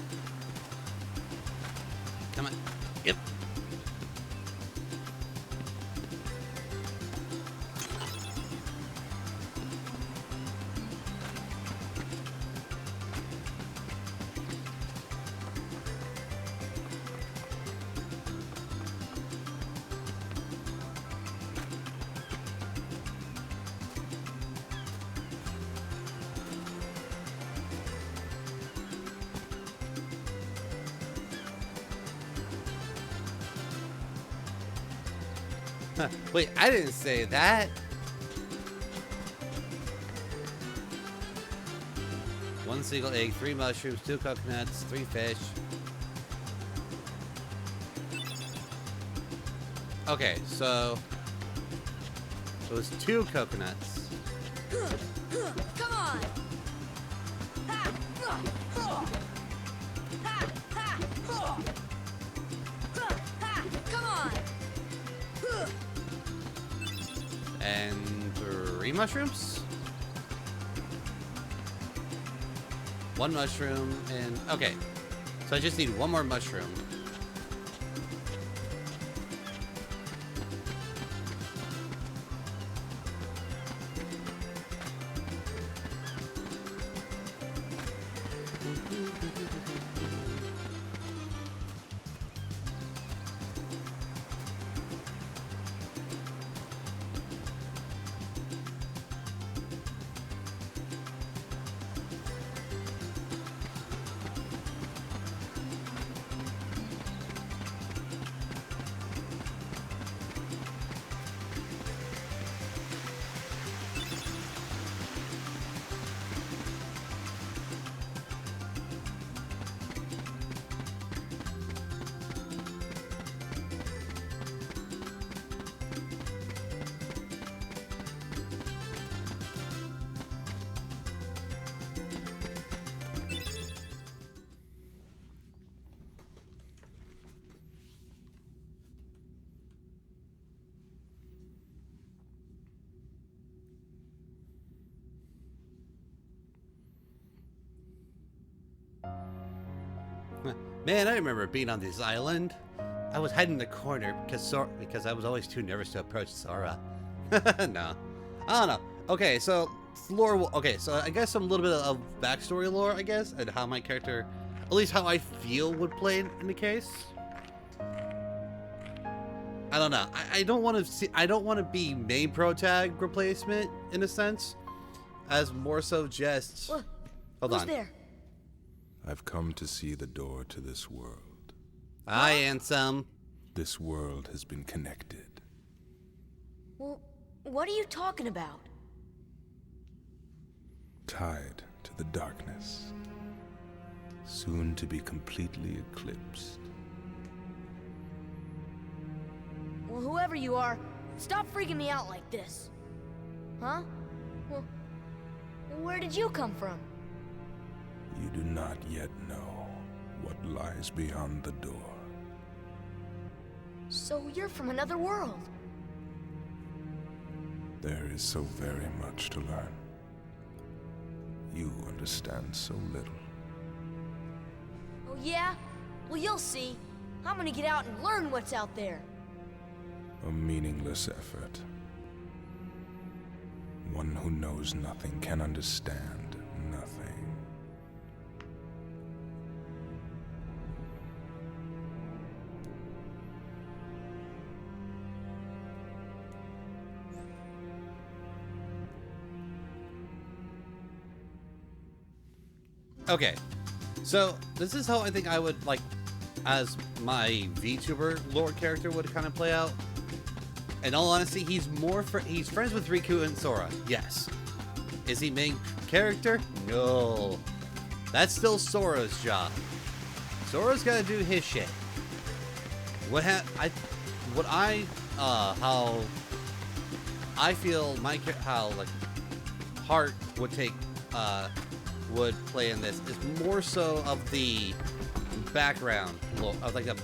Come on. Yep. Wait, I didn't say that. One single egg, 3 mushrooms, 2 coconuts, 3 fish. Okay, so it was 2 coconuts. Come on! Ha! Ha! Ha! Ha! Ha! Come on! And 3 mushrooms? 1 mushroom and okay. So I just need 1 more mushroom. Man, I remember being on this island. I was hiding in the corner because I was always too nervous to approach Sora. No, I don't know. Okay, so lore. Okay, so I guess some little bit of backstory lore, I guess, and how my character, at least how I feel, would play in the case. I don't know. I don't want to see. I don't want to be main protag replacement in a sense, as more so just. What? Hold Who's on. there? I've come to see the door to this world. Hi, Ansem. This world has been connected. Well, what are you talking about? Tied to the darkness. Soon to be completely eclipsed. Well, whoever you are, stop freaking me out like this. Huh? Well, where did you come from? You do not yet know what lies beyond the door. So you're from another world. There is so very much to learn. You understand so little. Oh yeah? Well, you'll see. I'm gonna get out and learn what's out there. A meaningless effort. One who knows nothing can understand nothing. Okay, so this is how I think I would like, as my VTuber lore character would kind of play out. In all honesty, he's friends with Riku and Sora. Yes. Is he main character? No. That's still Sora's job. Sora's got to do his shit. How I feel how like Heart would would play in this is more so of the background of like a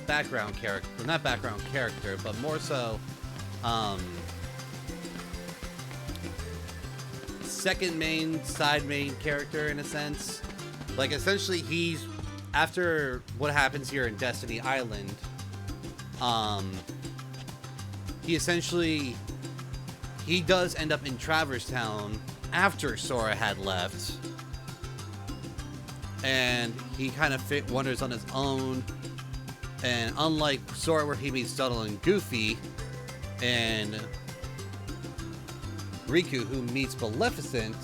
background character, not background character, but more so second main, side main character in a sense. Like essentially he's, after what happens here in Destiny Island, he does end up in Traverse Town after Sora had left, and he kind of wanders on his own. And unlike Sora, where he meets Donald and Goofy, and Riku, who meets Maleficent,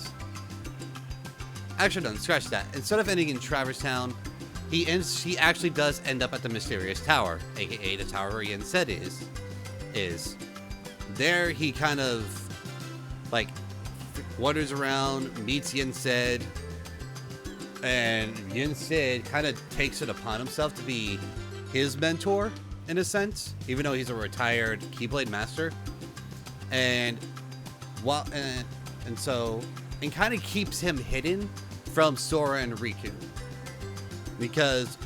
actually, no, scratch that. Instead of ending in Traverse Town, he actually does end up at the Mysterious Tower, aka the tower where Yen Sid is. There he kind of like wanders around, meets Yen Sid, and Yen Sid kind of takes it upon himself to be his mentor in a sense, even though he's a retired Keyblade master, and kind of keeps him hidden from Sora and Riku, because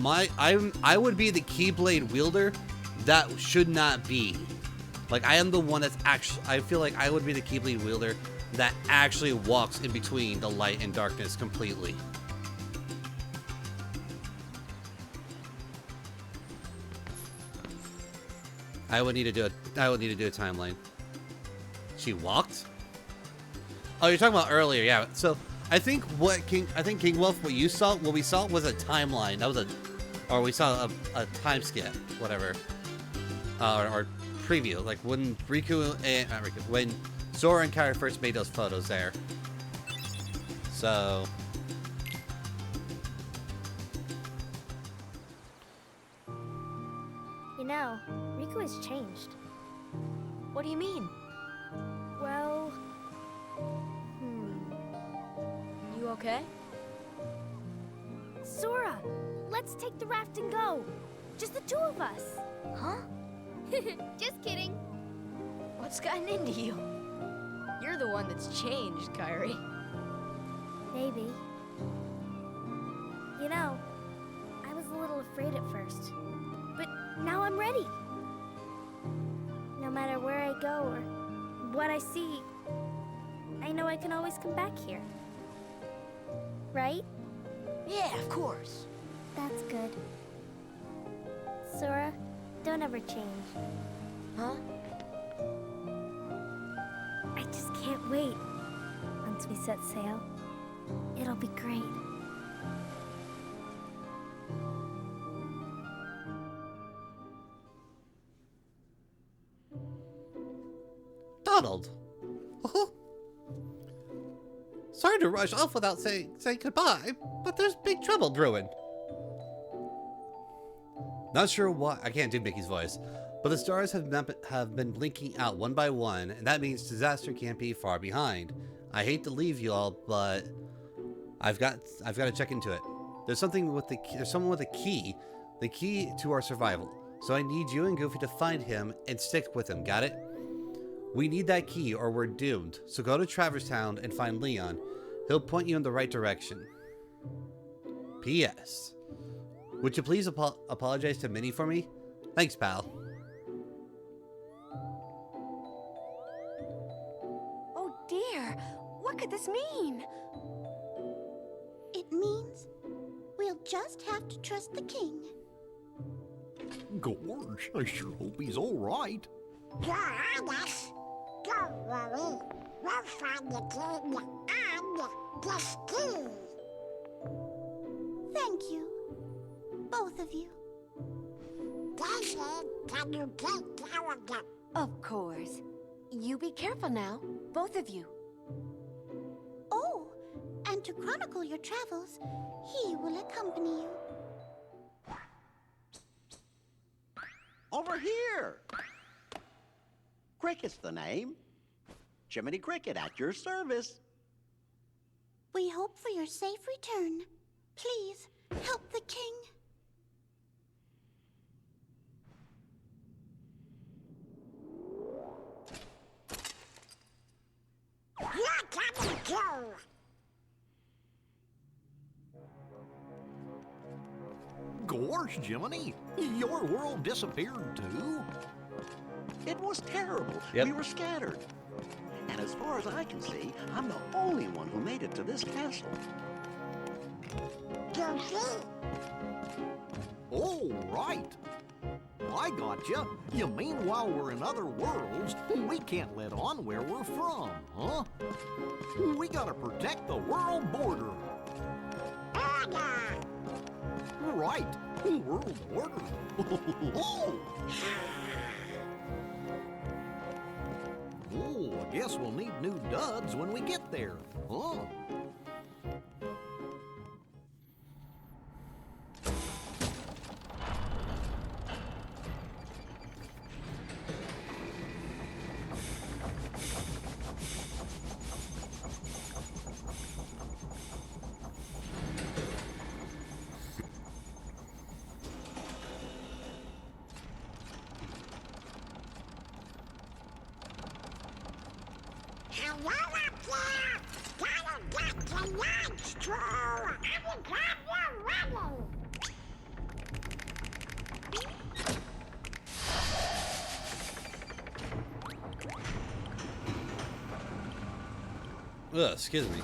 I would be the Keyblade wielder that should not be. Like, I am the one that's actually, I feel like I would be the Keyblade wielder that actually walks in between the light and darkness completely. I would need to do a timeline. She walked? Oh, you're talking about earlier, yeah. So I think King Wolf, what we saw was a timeline. That was or we saw a time skip, whatever, or preview, like when when Sora and Kairi first made those photos there. So You know, Riku has changed. What do you mean? Well, You okay? Sora, let's take the raft and go. Just the two of us. Huh? Just kidding. What's gotten into you? You're the one that's changed, Kairi. Maybe. You know, I was a little afraid at first, but now I'm ready. No matter where I go or what I see, I know I can always come back here. Right? Yeah, of course. That's good. Sora, don't ever change. Huh? I just can't wait. Once we set sail, it'll be great. Donald. Sorry to rush off without saying goodbye, but there's big trouble brewing. Not sure why, I can't do Mickey's voice, but the stars have been blinking out one by one, and that means disaster can't be far behind. I hate to leave you all, but I've got to check into it. There's someone with a key, the key to our survival. So I need you and Goofy to find him and stick with him. Got it? We need that key or we're doomed. So go to Traverse Town and find Leon. He'll point you in the right direction. P.S. Would you please apologize to Minnie for me? Thanks, pal. Oh dear, what could this mean? It means we'll just have to trust the king. Gosh, I sure hope he's all right. You're on us. Don't worry. We'll find the king and this key. Thank you. Both of you. Daisy, can you take care of them? Of course. You be careful now, both of you. Oh, And to chronicle your travels, he will accompany you. Over here! Cricket's the name. Jiminy Cricket at your service. We hope for your safe return. Please, help the king. You're coming too. Gosh, Jiminy, your world disappeared too? It was terrible. Yep. We were scattered. And as far as I can see, I'm the only one who made it to this castle. Goofy. Oh, right. I gotcha. You mean while we're in other worlds, we can't let on where we're from, huh? We gotta protect the world border. Order. Right. World border. Oh, I guess we'll need new duds when we get there, huh? Hello up there. Gotta get to lunch, True. I'm glad you're ready. Ugh, excuse me.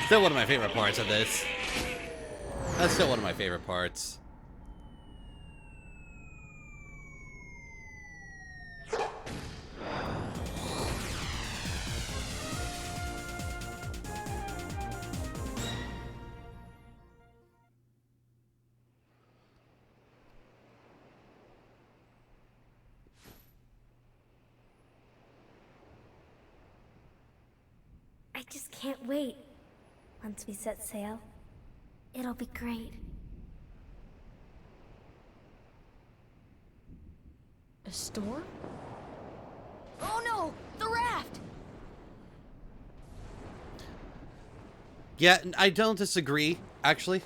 Still one of my favorite parts of this. That's still one of my favorite parts. I just can't wait. Once we set sail, it'll be great. A storm? Oh no! The raft! Yeah, I don't disagree, actually.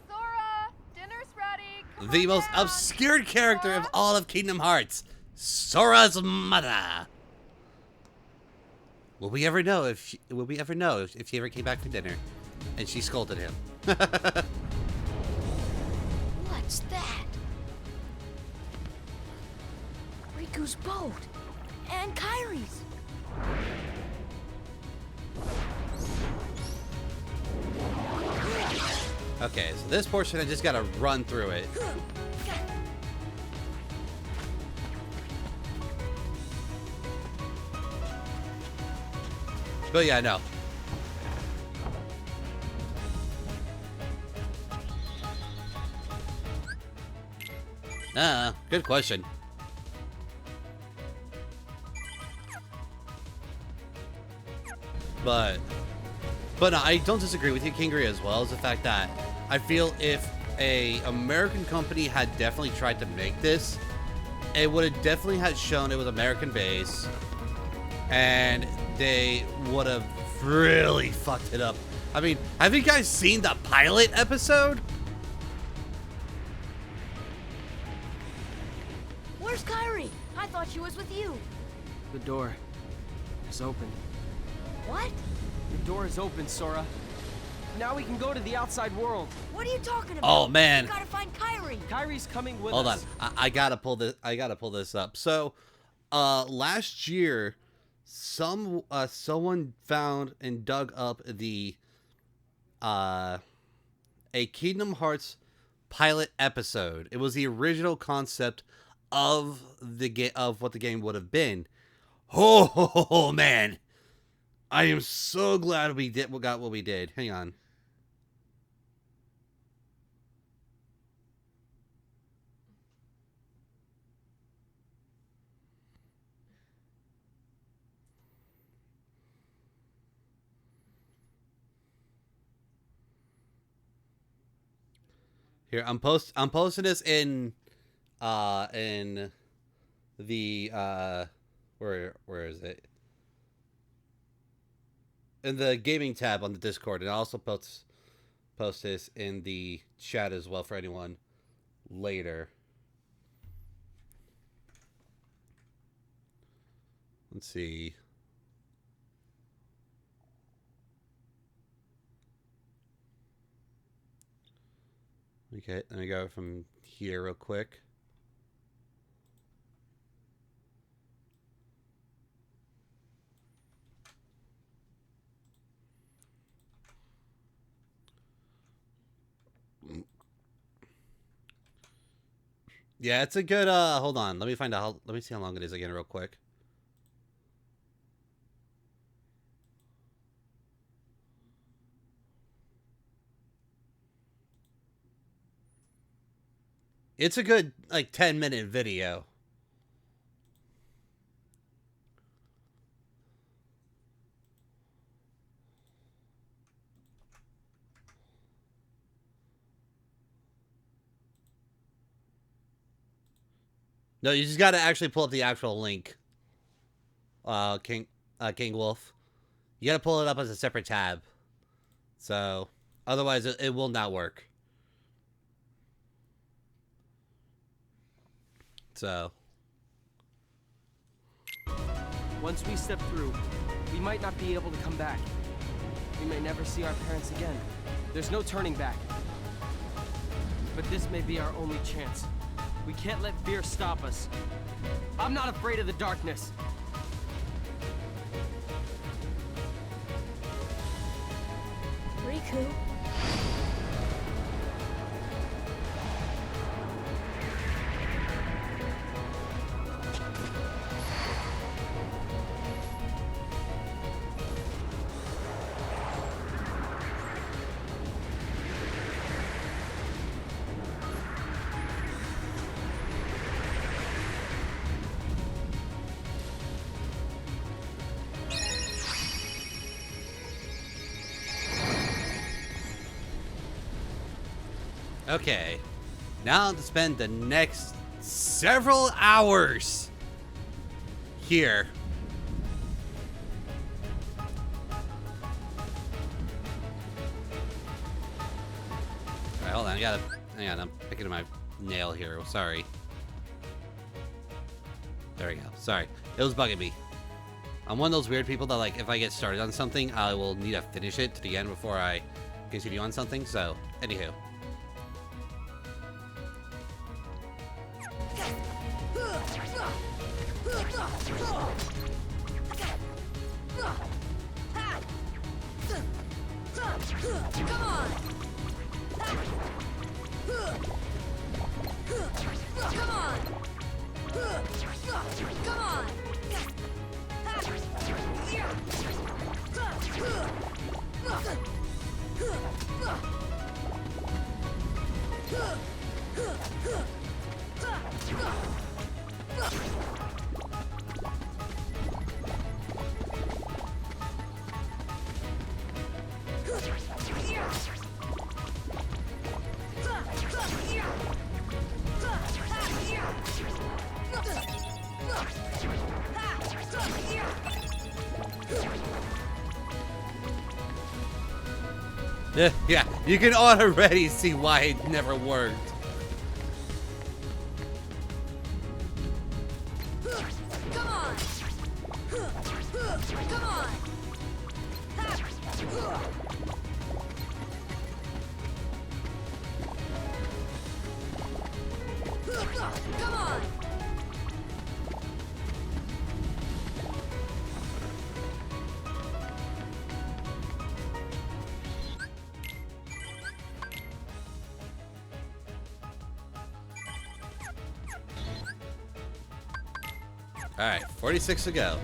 Sora, dinner's ready. Come The on most down. obscure character of Sora? all of Kingdom Hearts, Sora's mother. Will we ever know if she ever came back for dinner and she scolded him? What's that? Riku's boat! And Kairi's! Okay, so this portion I just gotta run through it. But yeah, no. Good question. But no, I don't disagree with you, Kingery, as well as the fact that I feel if a American company had definitely tried to make this, it would have definitely had shown it was American base, and they would have really fucked it up. I mean, have you guys seen the pilot episode? Where's Kairi? I thought she was with you. The door is open. What? The door is open, Sora. Now we can go to the outside world. What are you talking about? Oh man. We gotta find Kairi. Kairi's coming with Hold on. us. I gotta pull this up. So last year someone found and dug up the a Kingdom Hearts pilot episode. It was the original concept of what the game would have been. Oh man, I am so glad we got what we did. Hang on. Here, I'm posting this in the where is it? In the gaming tab on the Discord, and I also post this in the chat as well for anyone later. Let's see. Okay, let me go from here real quick. Yeah, it's a good hold on. Let me find out let me see how long it is again real quick. It's a good, like, 10-minute video. No, you just got to actually pull up the actual link. King Wolf. You got to pull it up as a separate tab. So, otherwise it will not work. So, once we step through, we might not be able to come back. We may never see our parents again. There's no turning back. But this may be our only chance. We can't let fear stop us. I'm not afraid of the darkness. Riku. okay. Now to spend the next several hours here. Alright, hold on. Hang on. I'm picking my nail here. Sorry. There we go. Sorry. It was bugging me. I'm one of those weird people that, like, if I get started on something, I will need to finish it to the end before I continue on something. So, anywho. Yeah, you can already see why it never worked. Alright, 46 to go.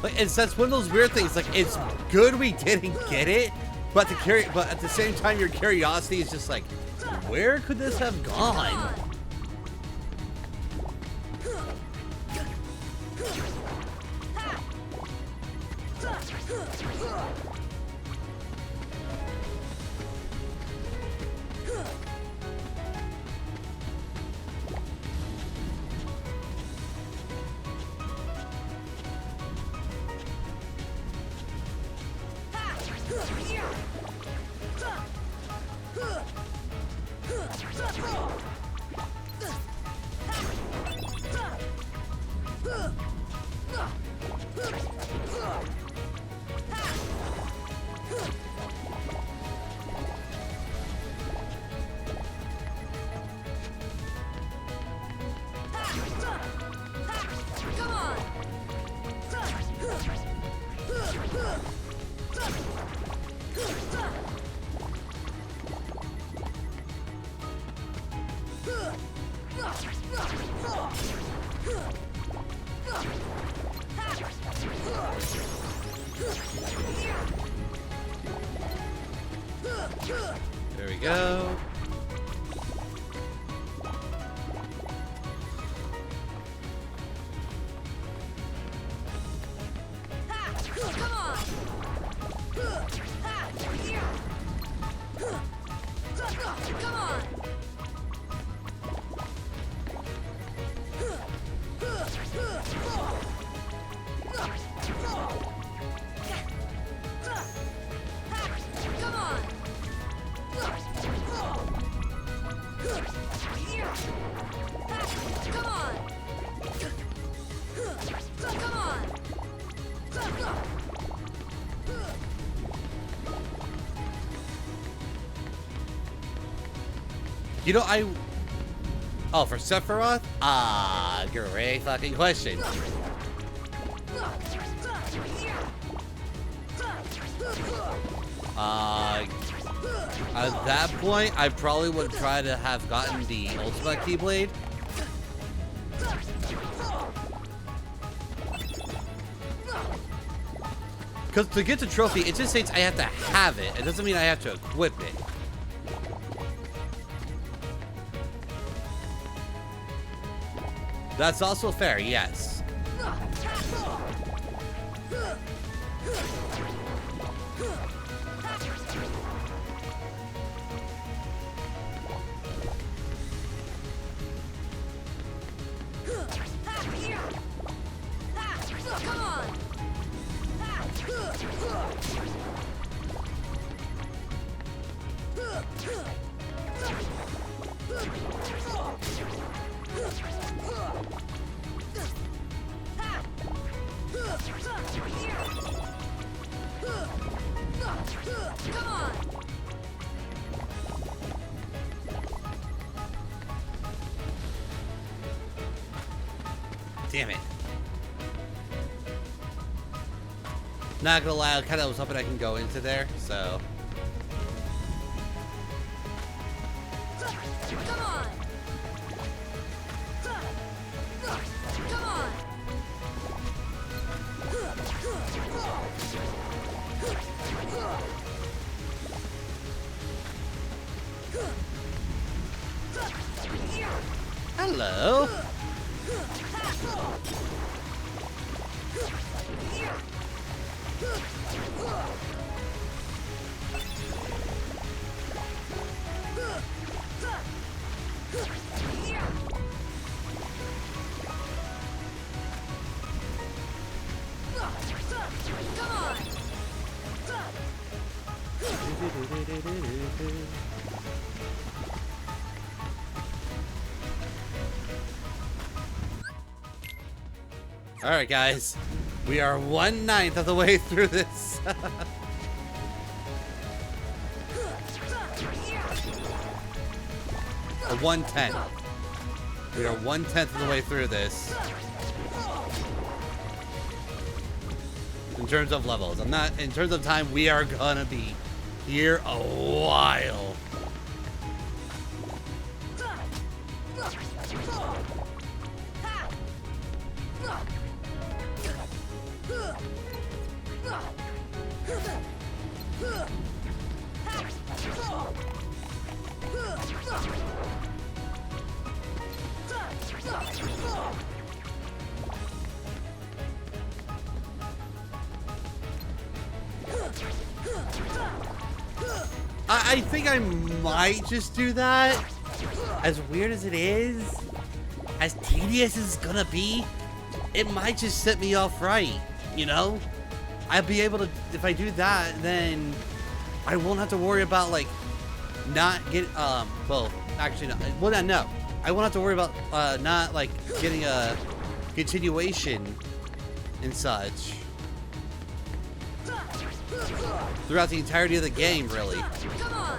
Like, it's that's one of those weird things. Like, it's good we didn't get it, but at the same time, your curiosity is just like, where could this have gone? There we go. You know, oh, for Sephiroth? Ah, great fucking question. At that point, I probably would try to have gotten the Ultimate Keyblade. Because to get the trophy, it just states I have to have it. It doesn't mean I have to equip it. That's also fair, yes. Damn it. Not gonna lie, I kind of was hoping I can go into there, so. Hello. All right, guys, we are 1/9 of the way through this. 1/10. We are 1/10 of the way through this. In terms of levels, I'm not. In terms of time, we are gonna be here a while. I think I might just do that. As weird as it is, as tedious as it's gonna be, it might just set me off right, you know? I'll be able to, if I do that, then I won't have to worry about, like, not get, well, actually, no, well, no, I won't have to worry about, not, like, getting a continuation and such throughout the entirety of the game, really. Come on.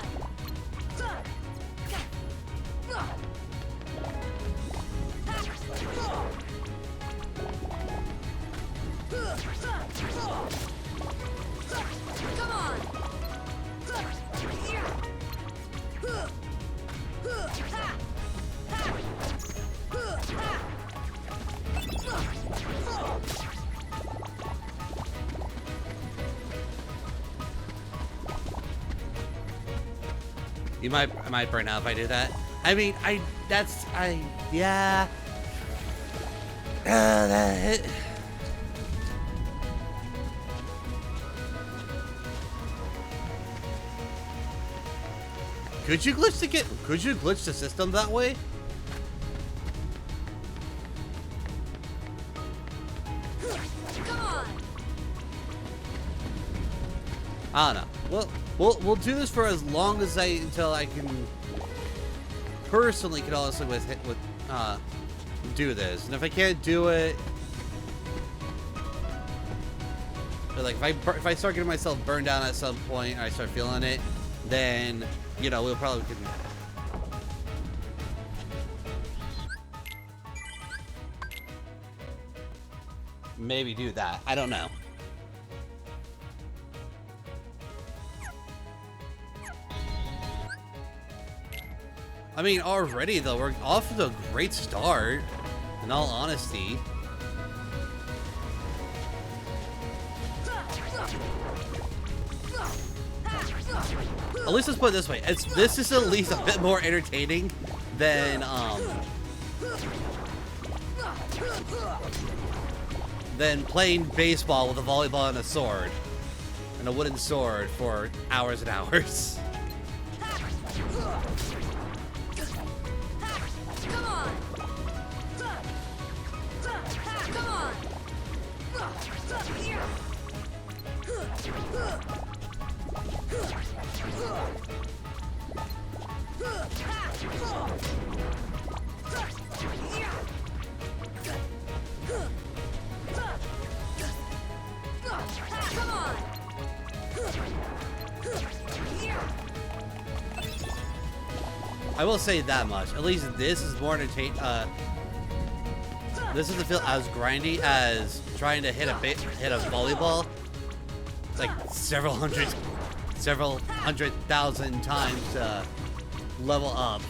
I might burn out if I do that. I mean, yeah. Could you glitch the system that way? Come on. I don't know. Well, we'll do this for as long as until I can personally can also do this. And if I can't do it, or like if I start getting myself burned down at some point, or I start feeling it, then you know we'll probably can. Maybe do that. I don't know. I mean, already though, we're off to a great start, in all honesty. At least let's put it this way. This is at least a bit more entertaining than playing baseball with a volleyball and a sword. And a wooden sword for hours and hours. I will say that much. At least this is more entertaining. This doesn't feel as grindy as trying to hit a volleyball like several hundred thousand times to level up.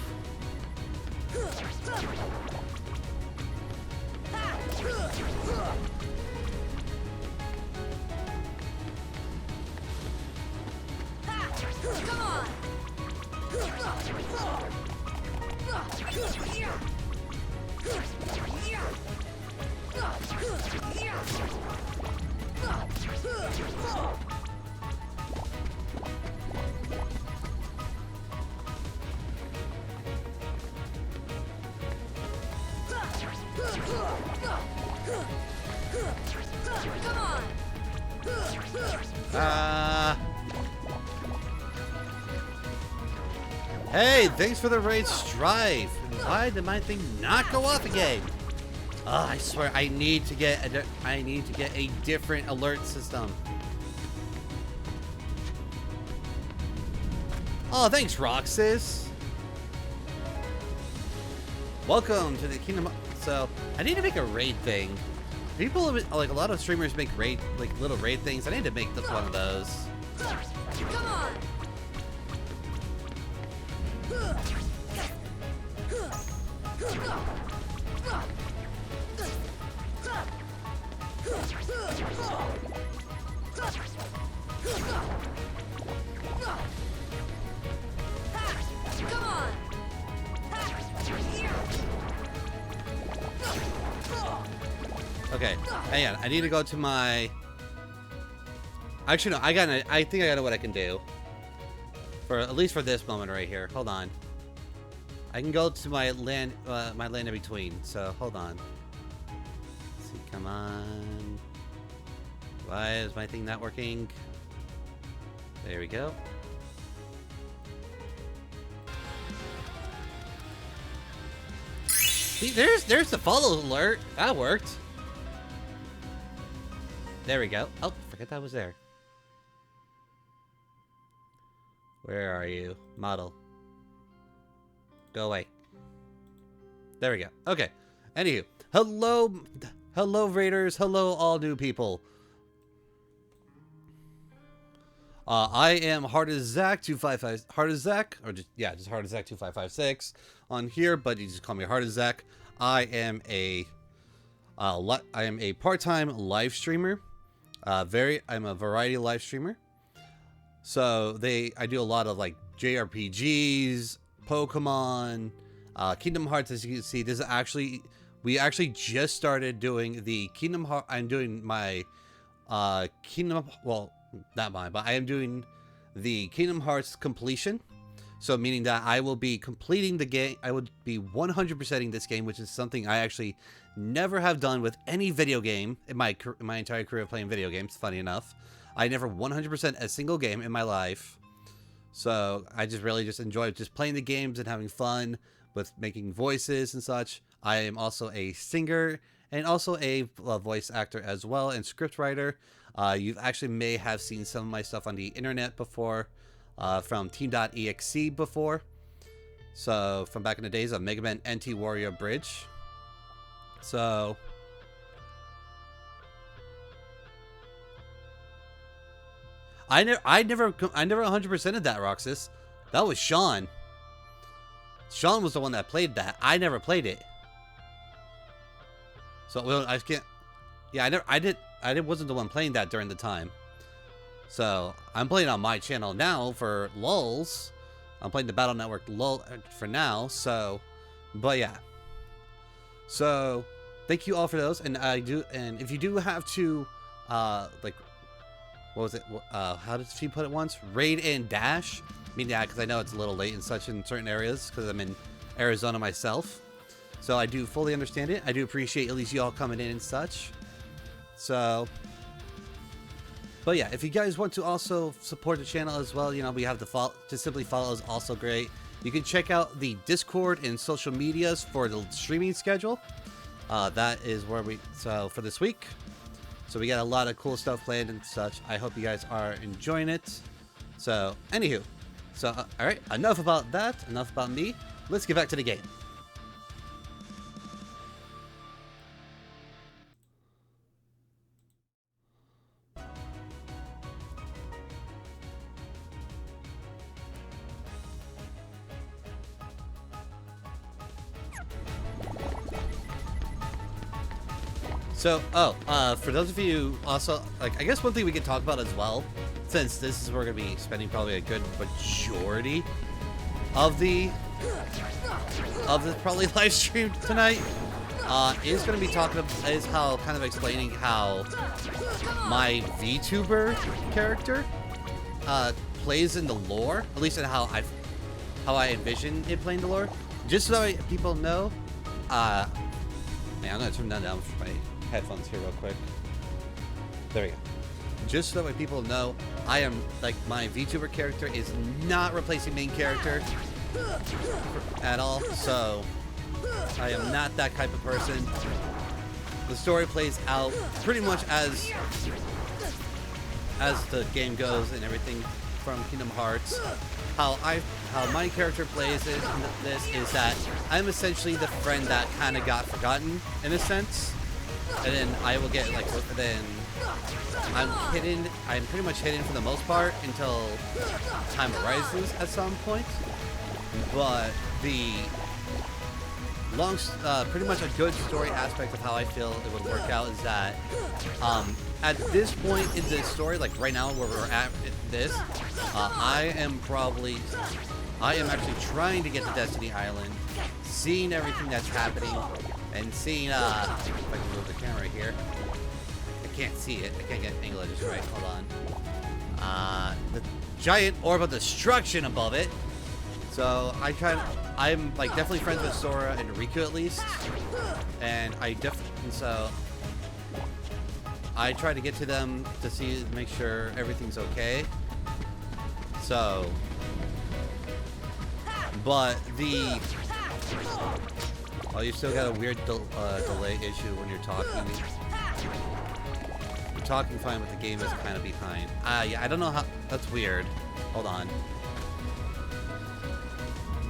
Come on. Hey, thanks for the raid strive. Why did my thing not go off again? Oh, I swear I need to get a different alert system. Oh, thanks, Roxas. Welcome to the Kingdom. So I need to make a raid thing. People like a lot of streamers make raid little raid things. I need to make this one of those. Come on. Come on. Okay, hang on. I need to go to my. Actually, no. I think I got what I can do. For at least for this moment right here. Hold on. I can go to my land in between. So hold on. Let's see, come on. Why is my thing not working? There we go. See, there's the follow alert. That worked. There we go. Oh, forget that was there. Where are you? Model. Go away. There we go. Okay. Anywho. Hello. Hello, Raiders. Hello, all new people. I am HeartaZac 255. HeartaZac, or just HeartaZac 2556 on here, but you just call me HeartaZac. I am a part-time live streamer. I'm a variety live streamer. So I do a lot of like JRPGs, Pokemon, Kingdom Hearts. As you can see, we actually just started doing the Kingdom Hearts. I'm doing my not mine, but I am doing the Kingdom Hearts completion. So meaning that I will be completing the game. I would be 100%ing this game, which is something I actually never have done with any video game in my entire career of playing video games. Funny enough, I never 100% a single game in my life. So I just really enjoy just playing the games and having fun with making voices and such. I am also a singer and also a voice actor as well, and script writer. You actually may have seen some of my stuff on the internet before, from Team.exe before. So from back in the days of Mega Man NT Warrior Bridge. So I never 100%ed that, Roxas. That was Sean. Sean was the one that played that. I never played it. So I can't. Yeah, I wasn't the one playing that during the time. So I'm playing on my channel now for lulz. I'm playing the Battle Network lull for now. So, but yeah. So thank you all for those, and if you do have to, like, what was it? How did she put it once? Raid and dash. I mean, yeah, because I know it's a little late and such in certain areas because I'm in Arizona myself. So I do fully understand it. I do appreciate at least you all coming in and such. So, but yeah, if you guys want to also support the channel as well, we have to simply follow is also great. You can check out the Discord and social medias for the streaming schedule. That is where for this week. So we got a lot of cool stuff planned and such. I hope you guys are enjoying it. So, anywho. So, alright, enough about that. Enough about me. Let's get back to the game. So, for those of you also, like, I guess one thing we could talk about as well, since this is where we're going to be spending probably a good majority of the probably live stream tonight, is going to be explaining how my VTuber character plays in the lore, at least in how I envision it playing the lore, just so that people know. Man, I'm going to turn that down for my headphones here real quick. There we go. Just so that way people know I am, like, my VTuber character is not replacing main character at all, so I am not that type of person. The story plays out pretty much as the game goes and everything from Kingdom Hearts. How my character plays in this is that I'm essentially the friend that kind of got forgotten in a sense, and then I will get like then I'm pretty much hidden for the most part until time arises at some point. But the pretty much a good story aspect of how I feel it would work out is that at this point in the story, like right now where we're at this, I am actually trying to get to Destiny Island, seeing everything that's happening, and seeing if I can move the camera here. I can't see it. I can't get an angle of just right. Hold on. The giant orb of destruction above it. So I'm like definitely friends with Sora and Riku at least, and so I try to get to them to make sure everything's okay. So, but you still got a weird delay issue when you're talking. You're talking fine, but the game is kind of behind. Yeah, I don't know how. That's weird. Hold on.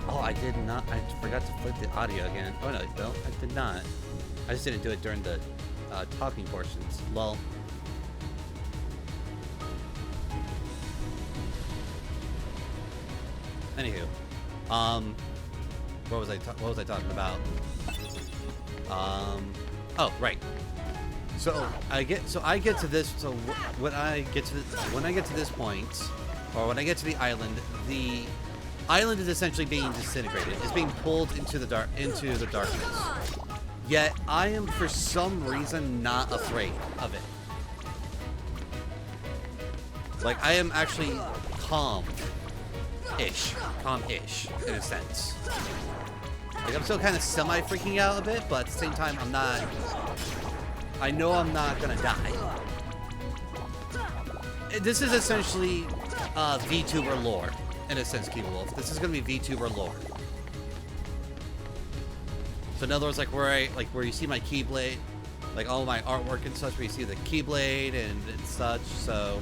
Oh, I did not. I forgot to flip the audio again. Oh no, I did not. I just didn't do it during the talking portions. Lol. Anywho, what was I talking about? Oh right. So I get to this. So when I get to this point, or when I get to the island is essentially being disintegrated. It's being pulled into the darkness. Yet I am for some reason not afraid of it. Like I am actually calm-ish in a sense. Like I'm still kind of semi-freaking out a bit, but at the same time I'm not. I know I'm not gonna die. This is essentially VTuber lore. In a sense, Key Wolf. This is gonna be VTuber lore. So in other words, like where you see my Keyblade, like all my artwork and such, where you see the Keyblade and such. So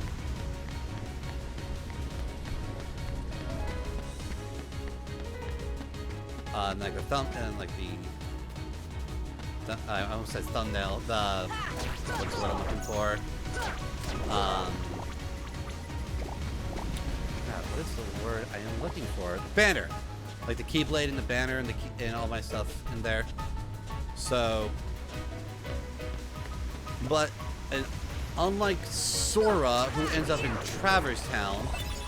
and like the thumb and like I almost said thumbnail. What's what I'm looking for? What is the word I am looking for? Banner, like the Keyblade and the banner and and all my stuff in there. So, but unlike Sora, who ends up in Traverse Town,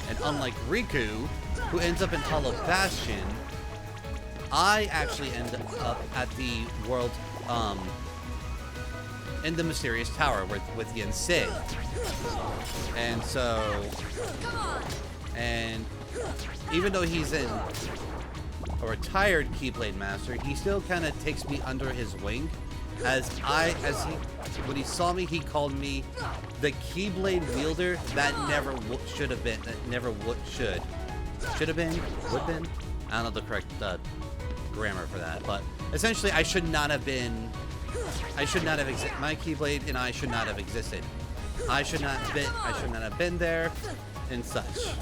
and unlike Riku, who ends up in Hollow Bastion, I actually end up at the world, in the Mysterious Tower with Yin Sid. And so. And even though he's a retired Keyblade Master, he still kind of takes me under his wing. When he saw me, he called me the Keyblade wielder that never should have been. That never should have been, would been. I don't know the correct grammar for that, but essentially, I should not have been. I should not have existed. My Keyblade and I should not have existed. I should not have been there. And such.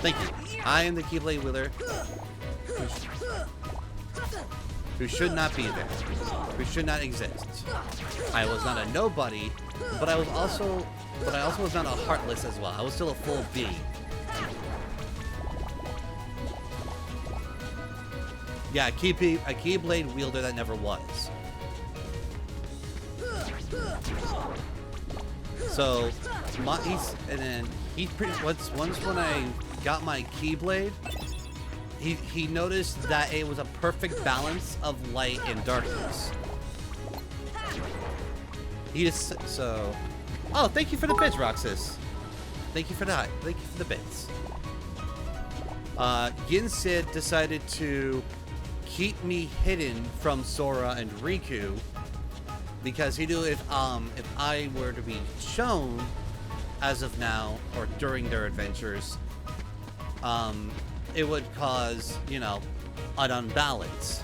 Thank you. I am the Keyblade wielder who should not be there, who should not exist. I was not a nobody, but I also was not a heartless as well. I was still a full being. Yeah, a Keyblade wielder that never was. So, once when I got my Keyblade, he noticed that it was a perfect balance of light and darkness. Oh, thank you for the bits, Roxas. Thank you for that. Thank you for the bits. Yin Sid decided to keep me hidden from Sora and Riku, because he knew if I were to be shown, as of now, or during their adventures, it would cause, you know, an unbalance.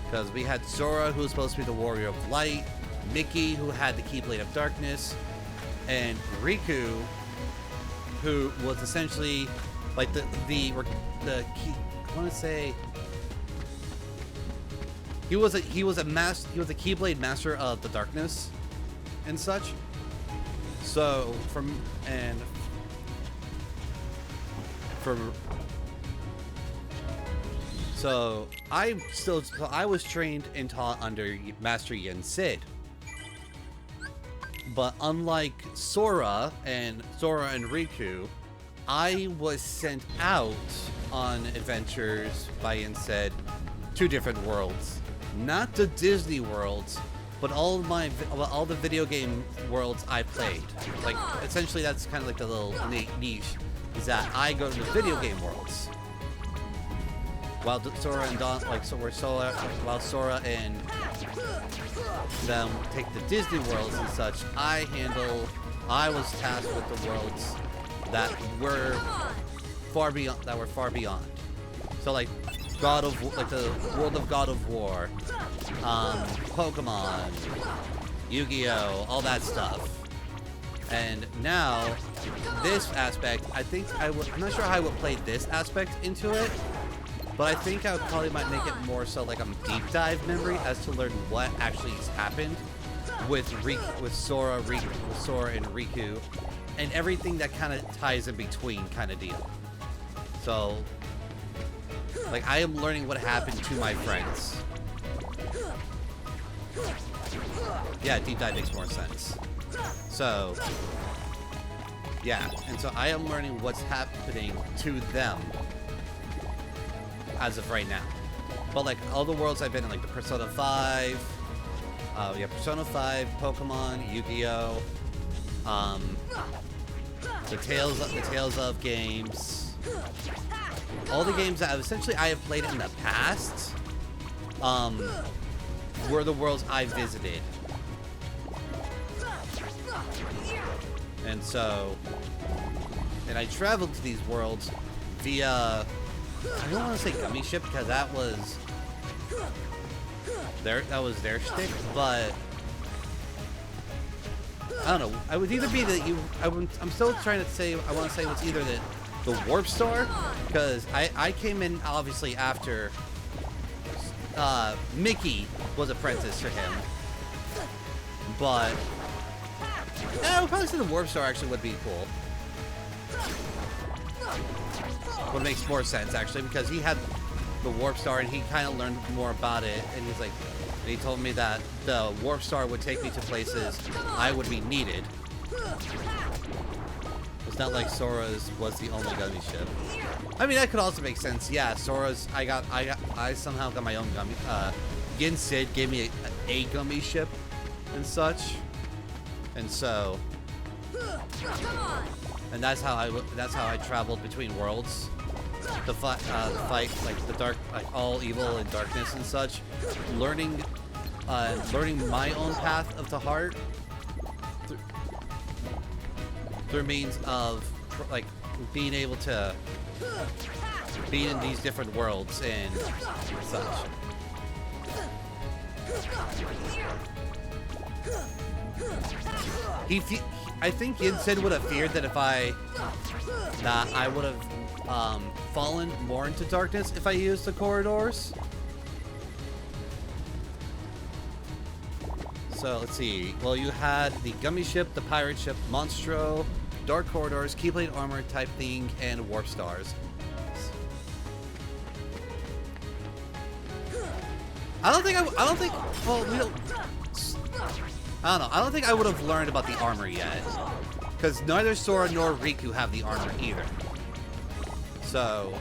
Because we had Sora, who was supposed to be the Warrior of Light, Mickey, who had the Keyblade of Darkness, and Riku, who was essentially like the key, I want to say he was a Keyblade master of the darkness and such. So I was trained and taught under Master Yen Sid. But unlike Sora and Riku, I was sent out on adventures by Yen Sid to different worlds. Not the Disney worlds, but all the video game worlds I played. Like, essentially that's kind of like the little niche, is that I go to the video game worlds. While Sora and Sora and them take the Disney worlds and such, I was tasked with the worlds that were far beyond. So like the world of God of War, Pokemon, Yu-Gi-Oh, all that stuff. And now this aspect, I'm not sure how I would play this aspect into it, but I think I probably might make it more so like a deep dive memory as to learn what actually has happened with Sora and Riku, and everything that kind of ties in between kind of deal. So, like, I am learning what happened to my friends. Yeah, deep dive makes more sense. So, yeah, and so I am learning what's happening to them as of right now. But like all the worlds I've been in, like the Persona 5, Persona 5, Pokemon, Yu-Gi-Oh, the Tales of games, all the games that I have played in the past, were the worlds I visited. And I traveled to these worlds via, I don't want to say gummy ship because that was their shtick, but I don't know. I would either be I'm still trying to say, I want to say it's either the Warp Star, because I came in obviously after Mickey was apprenticed to him, but I would probably say the Warp Star actually would be cool. What makes more sense actually, because he had the Warp Star and he kind of learned more about it, and he told me that the Warp Star would take me to places I would be needed. It's not like Sora's was the only gummy ship. I mean, that could also make sense. Yeah, Sora's, I somehow got my own gummy. Yen Sid gave me a gummy ship and such, and so, and that's how I traveled between worlds to fight like the dark, like all evil and darkness and such. Learning my own path of the heart through means of like being able to be in these different worlds and such. I think Yen Sid would have feared that I would have fallen more into darkness if I used the corridors. So let's see. Well, you had the gummy ship, the pirate ship, Monstro, dark corridors, Keyblade armor type thing, and warp stars. I don't think. Well, we don't. I don't know. I don't think I would have learned about the armor yet, because neither Sora nor Riku have the armor either. So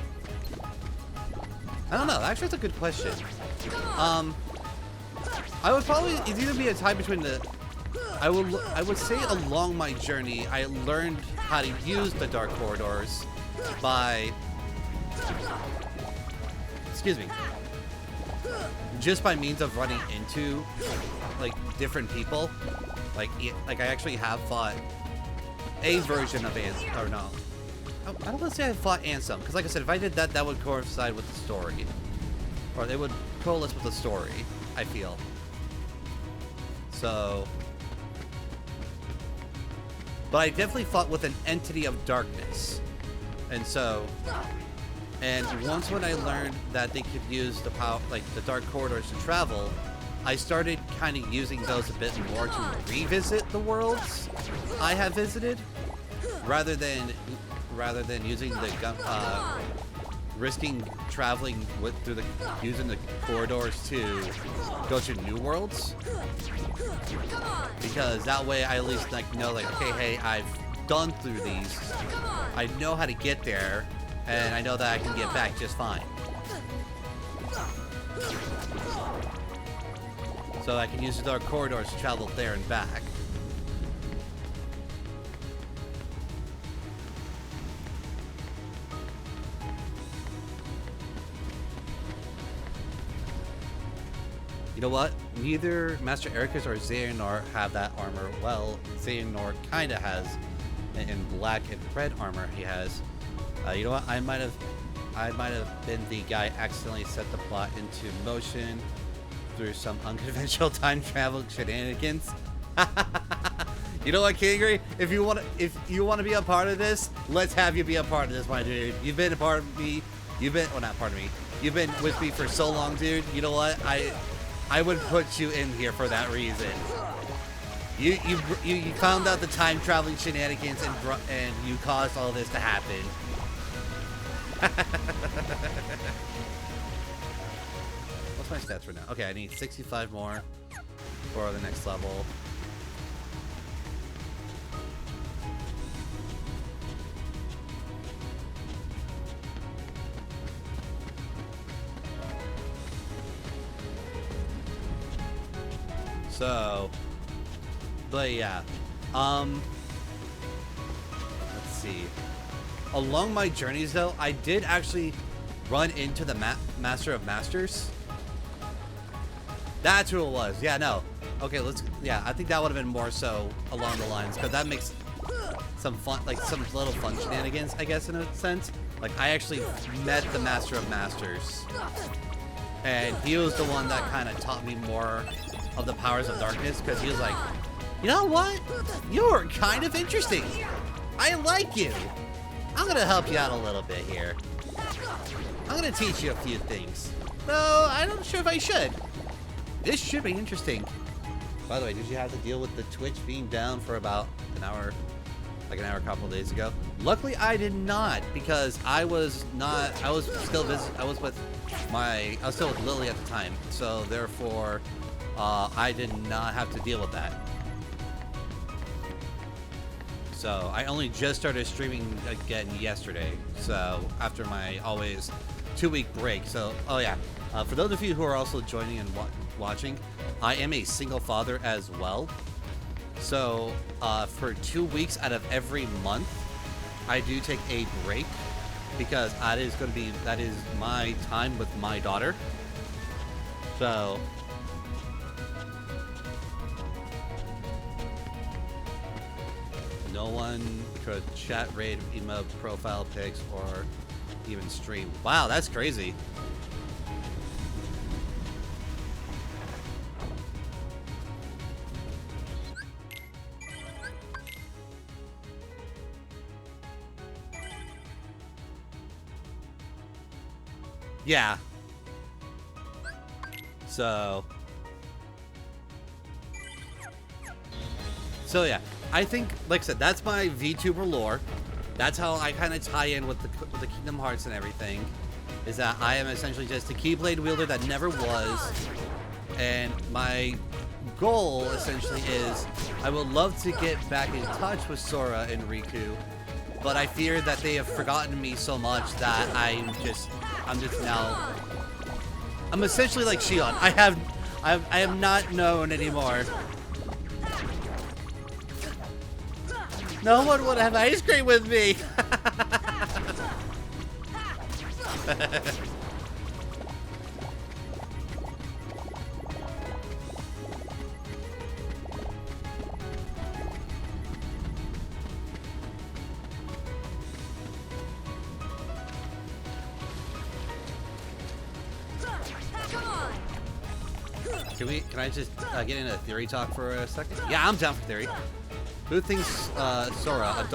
I don't know. Actually, that's a good question. I would probably either be a tie between the. I would say along my journey, I learned how to use the dark corridors by. Excuse me. Just by means of running into like different people, like I actually have fought a version of Ansem, or no. I don't want to say I fought Ansem, because like I said, if I did that, that would coincide with the story. Or they would coalesce with the story, I feel. So... But I definitely fought with an entity of darkness. And so... And once when I learned that they could use the power, like the dark corridors to travel, I started kind of using those a bit more to revisit the worlds I have visited, rather than using the risking traveling using the corridors to go to new worlds, because that way I at least like know like, okay, hey, I've gone through these, I know how to get there, and I know that I can get back just fine. So I can use the dark corridors to travel there and back. You know what? Neither Master Ericus or Xehanort have that armor. Well, Xehanort kinda has in black and red armor he has. You know what? I might have been the guy accidentally set the plot into motion through some unconventional time travel shenanigans. You know what, Kingry? If you want to be a part of this, let's have you be a part of this, my dude. You've been a part of me. You've been, well, not part of me. You've been with me for so long, dude. You know what? I would put you in here for that reason. You found out the time traveling shenanigans and you caused all this to happen. What's my stats for now? Okay, I need 65 more for the next level. So, but yeah, let's see. Along my journeys, though, I did actually run into the Master of Masters. That's who it was. Yeah, no. Okay, yeah, I think that would have been more so along the lines, because that makes some fun, like some little fun shenanigans, I guess, in a sense. Like, I actually met the Master of Masters, and he was the one that kind of taught me more of the powers of darkness, because he was like, you know what? You're kind of interesting. I like you. I'm gonna help you out a little bit here. I'm gonna teach you a few things. Though, I'm not sure if I should. This should be interesting. By the way, did you have to deal with the Twitch being down for about an hour? Like an hour a couple of days ago? Luckily, I did not, because I was still with Lily at the time. So therefore, I did not have to deal with that. So I only just started streaming again yesterday. So after my always 2-week break. So, oh yeah, for those of you who are also joining and watching, I am a single father as well. So for 2 weeks out of every month, I do take a break, because that is my time with my daughter. So no one could chat, raid, emote, profile pics, or even stream. Wow, that's crazy. Yeah. So yeah, I think, like I said, that's my VTuber lore. That's how I kind of tie in with the Kingdom Hearts and everything, is that I am essentially just a Keyblade wielder that never was, and my goal essentially is I would love to get back in touch with Sora and Riku, but I fear that they have forgotten me so much that I'm essentially like Shion. I am not known anymore. No one would have ice cream with me. Can I just get into theory talk for a second? Yeah, I'm down for theory. Who thinks Sora?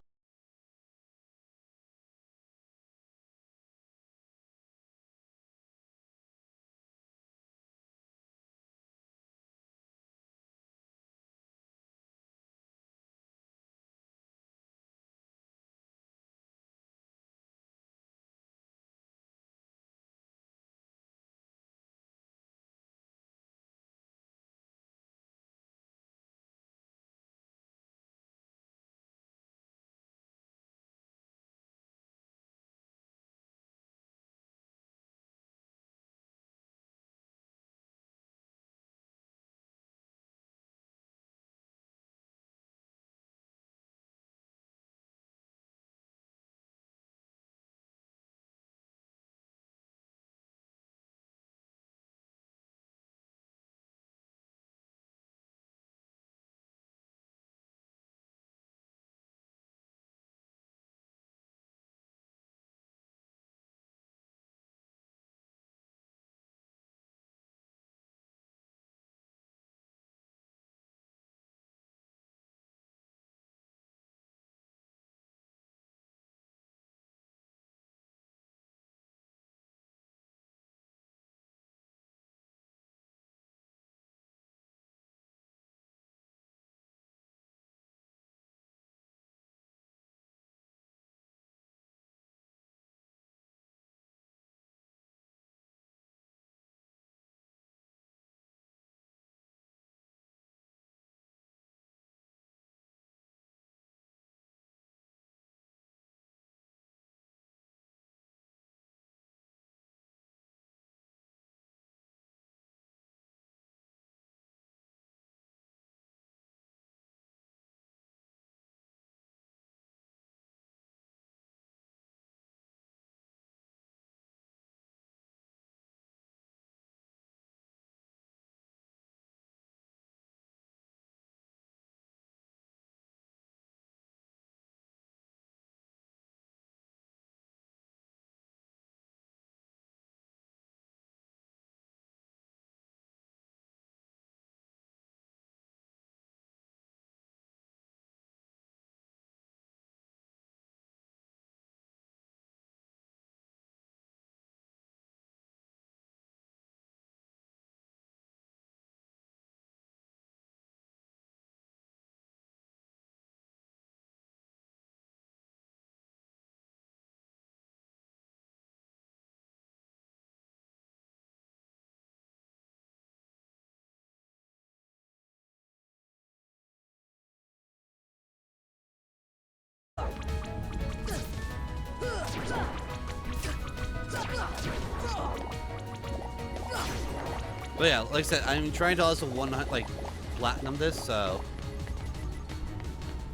But yeah, like I said, I'm trying to also platinum this, so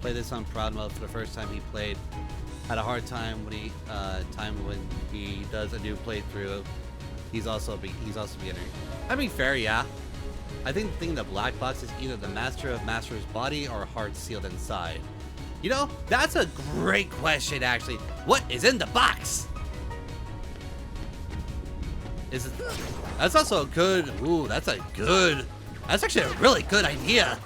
play this on proud mode for the first time he played. Had a hard time when he does a new playthrough. He's also beginner. I mean, fair, yeah. I think the thing in the black box is either the master of Master's body or heart sealed inside. You know, that's a great question, actually. What is in the box? Is it? That's also a good. Ooh, that's actually a really good idea.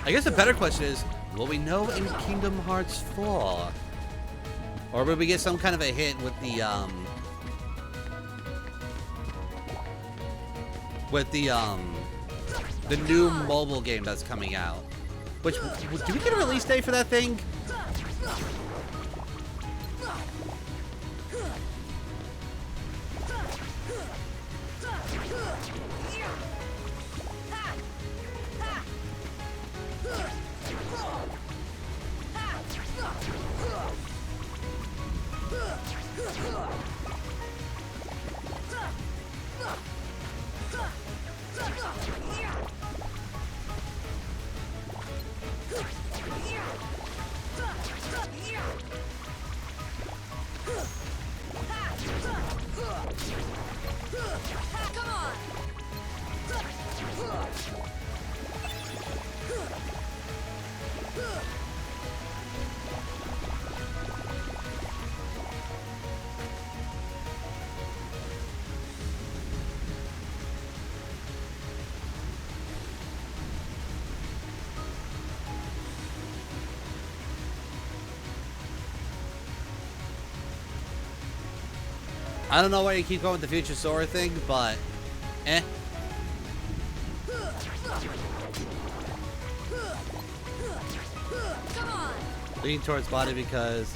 I guess the better question is, will we know in Kingdom Hearts 4? Or will we get some kind of a hint with the new mobile game that's coming out? Which, do we get a release date for that thing? I don't know why you keep going with the Future Sora thing, but eh. Leaning towards body because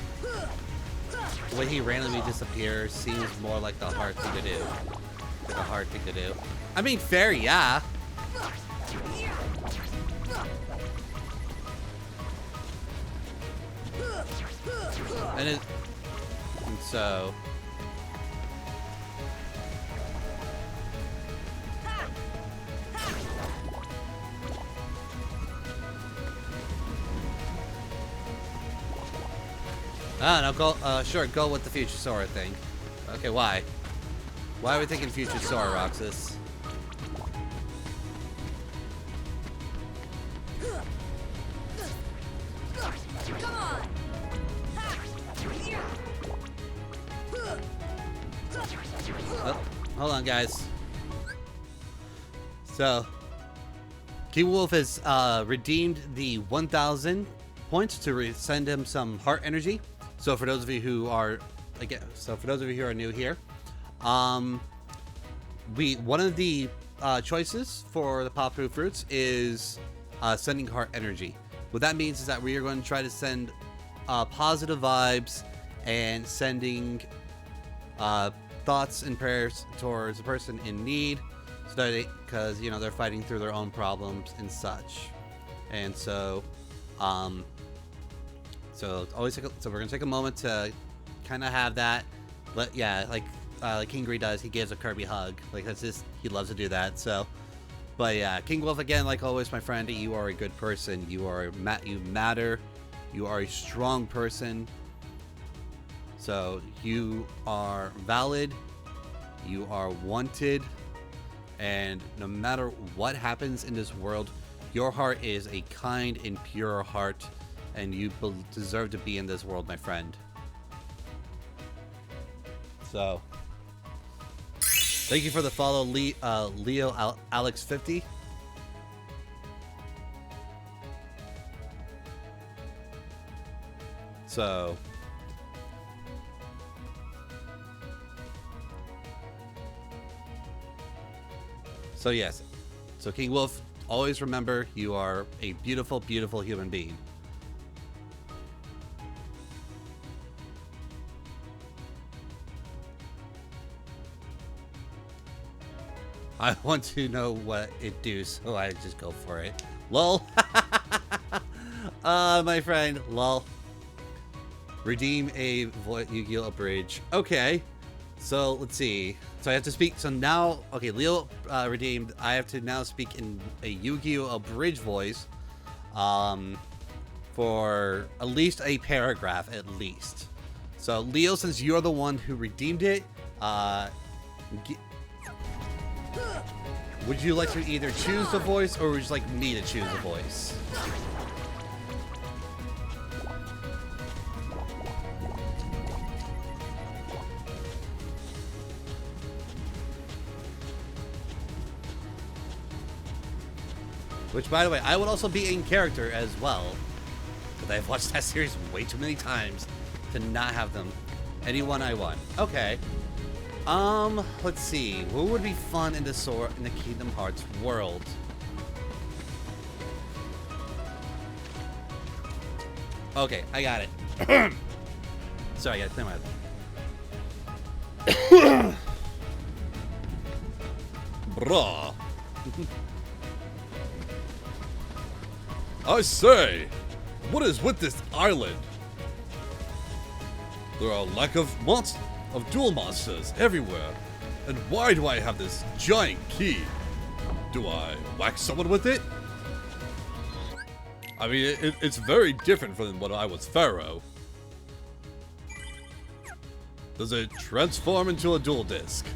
the way he randomly disappears seems more like the hard thing to do. The hard thing to do. I mean, fair, yeah. And so I don't know, go, sure, go with the Future Sora thing. Okay, why? Why are we thinking Future Sora, Roxas? Oh, hold on, guys. So, King Wolf has redeemed the 1,000 points to send him some heart energy. So for those of you who are new here, one of the choices for the Papu fruits is sending heart energy. What that means is that we are going to try to send positive vibes and sending thoughts and prayers towards a person in need, so that because you know they're fighting through their own problems and such, and so so always so we're gonna take a moment to kind of have that. Like King Gree does, he gives a Kirby hug. Like that's just, he loves to do that. So, but yeah, King Wolf again, like always, my friend, you are a good person. You matter. You are a strong person. So you are valid. You are wanted, and no matter what happens in this world, your heart is a kind and pure heart. And you deserve to be in this world, my friend. So, thank you for the follow, Leo Alex 50. So, yes. So King Wolf, always remember you are a beautiful, beautiful human being. I want to know what it do, so I just go for it. Lol. My friend, lol. Redeem a Yu-Gi-Oh! Bridge. Okay. So, let's see. So I have to speak. So now, okay, Leo redeemed. I have to now speak in a Yu-Gi-Oh! Bridge voice. For at least a paragraph, at least. So, Leo, since you're the one who redeemed it, would you like to either choose the voice, or would you like me to choose the voice? Which, by the way, I would also be in character as well. But I've watched that series way too many times to not have them. Anyone I want. Okay. Let's see. What would be fun in the Kingdom Hearts world? Okay, I got it. Sorry, I gotta clear my Bruh. I say, what is with this island? There are a lack of duel monsters everywhere. And why do I have this giant key? Do I whack someone with it? I mean, it's very different from when I was Pharaoh. Does it transform into a dual disc?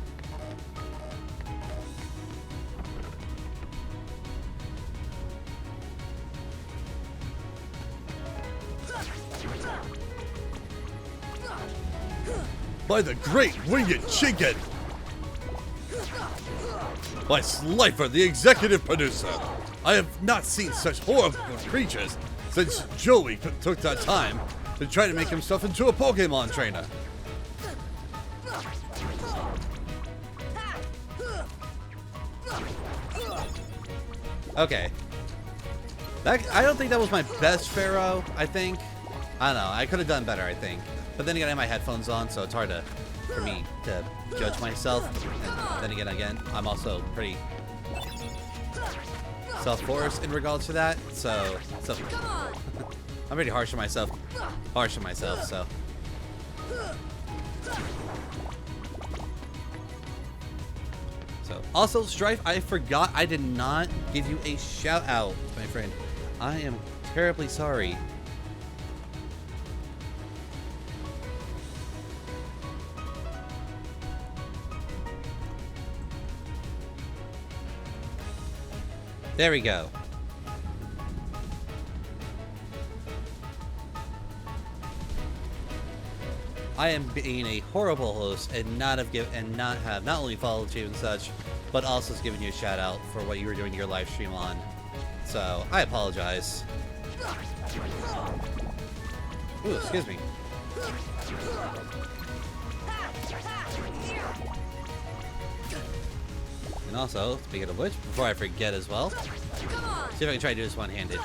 By the great winged chicken! By Slifer, the executive producer! I have not seen such horrible creatures since Joey took that time to try to make himself into a Pokemon trainer. Okay. I don't think that was my best Pharaoh, I think. I don't know. I could have done better, I think. But then again, I have my headphones on, so it's hard for me to judge myself. And then again, I'm also pretty self-forced in regards to that. So I'm pretty harsh on myself. So. Also, Strife, I forgot I did not give you a shout out, my friend. I am terribly sorry. There we go. I am being a horrible host and not have not only followed you and such, but also has given you a shout out for what you were doing your live stream on. So I apologize. Ooh, excuse me. And also, speaking of which, before I forget as well, see if I can try to do this one-handed.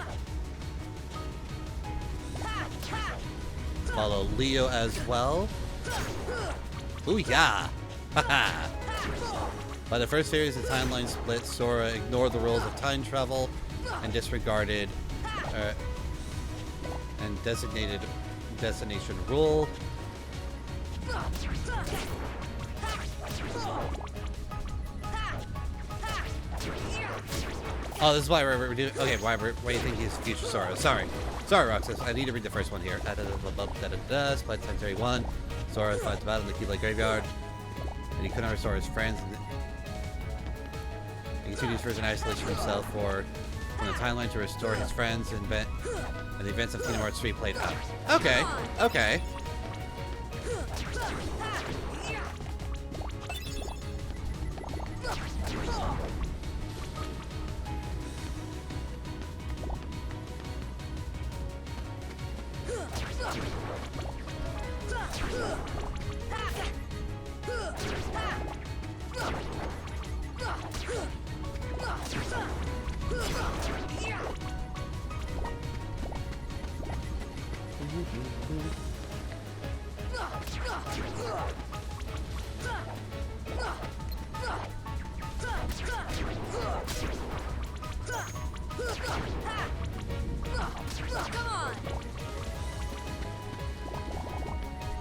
Follow Leo as well. Ooh, yeah! Haha! By the first series, the timeline split. Sora ignored the rules of time travel and disregarded and designated destination rule. Oh, this is why we're doing. Okay, why do you think he's future Sora? Sorry, Roxas. I need to read the first one here. Split time 31. Sora fights battle in the Keyblade Graveyard, and he couldn't restore his friends. He continues for his isolation himself from the timeline to restore his friends and the events of Kingdom Hearts 3 played out. Okay, okay.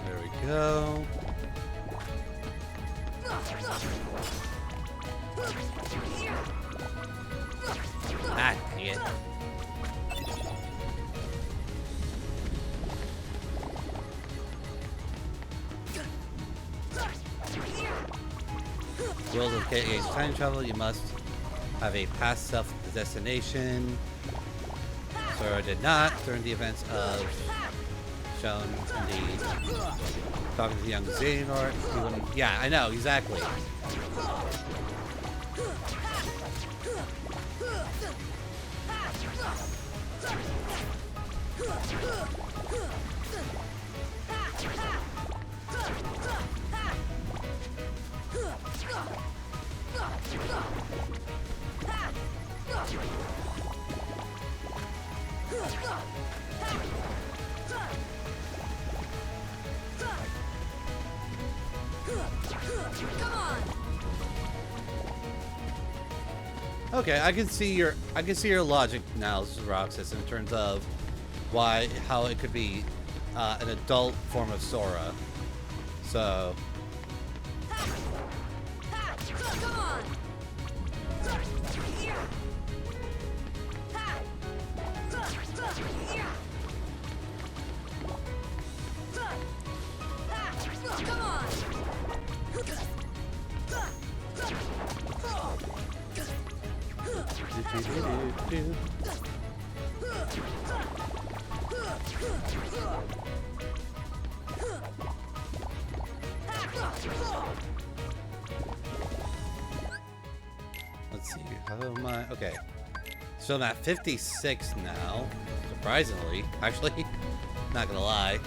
There we go. Ah, dang it. Rules of KA's time travel, you must have a past self destination. Sora did not during the events of shown in the talking to the young Xehanort. He wouldn't. Yeah, I know, exactly. Okay, I can see your logic now, Roxas, in terms of how it could be an adult form of Sora. So. Let's see, how am I? Okay. So I'm at 56 now, surprisingly. Actually, not gonna lie.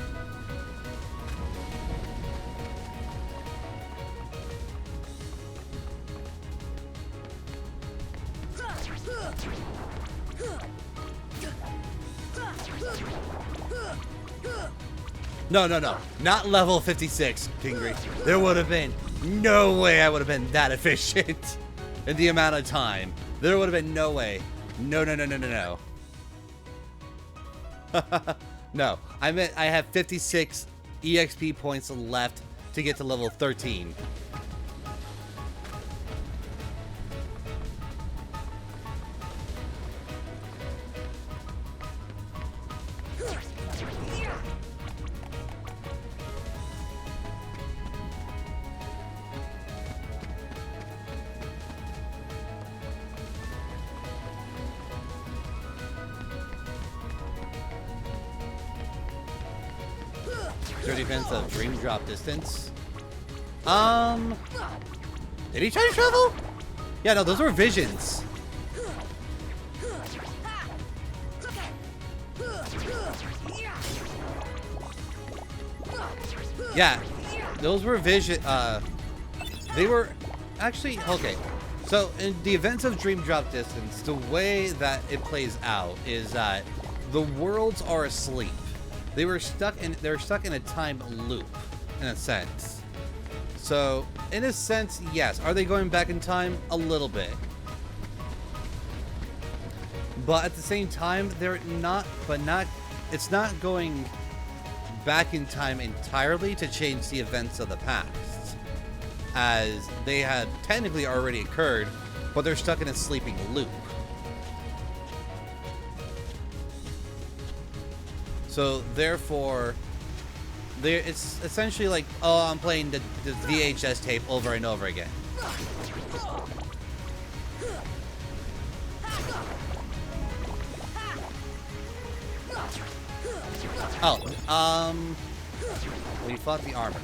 No, no, no. Not level 56, Kingry. There would have been no way I would have been that efficient in the amount of time. There would have been no way. No, no, no, no, no, no. No, I meant I have 56 EXP points left to get to level 13. Defense of Dream Drop Distance. Did he try to travel? Yeah, no, those were visions. Yeah, those were vision. They were actually okay. So in the events of Dream Drop Distance, the way that it plays out is that the worlds are asleep. They're stuck in a time loop, in a sense. So, in a sense, yes. Are they going back in time? A little bit. But at the same time, they're not. It's not going back in time entirely to change the events of the past, as they had technically already occurred, but they're stuck in a sleeping loop. So therefore, it's essentially like, oh, I'm playing the VHS tape over and over again. Oh, we fought the armor.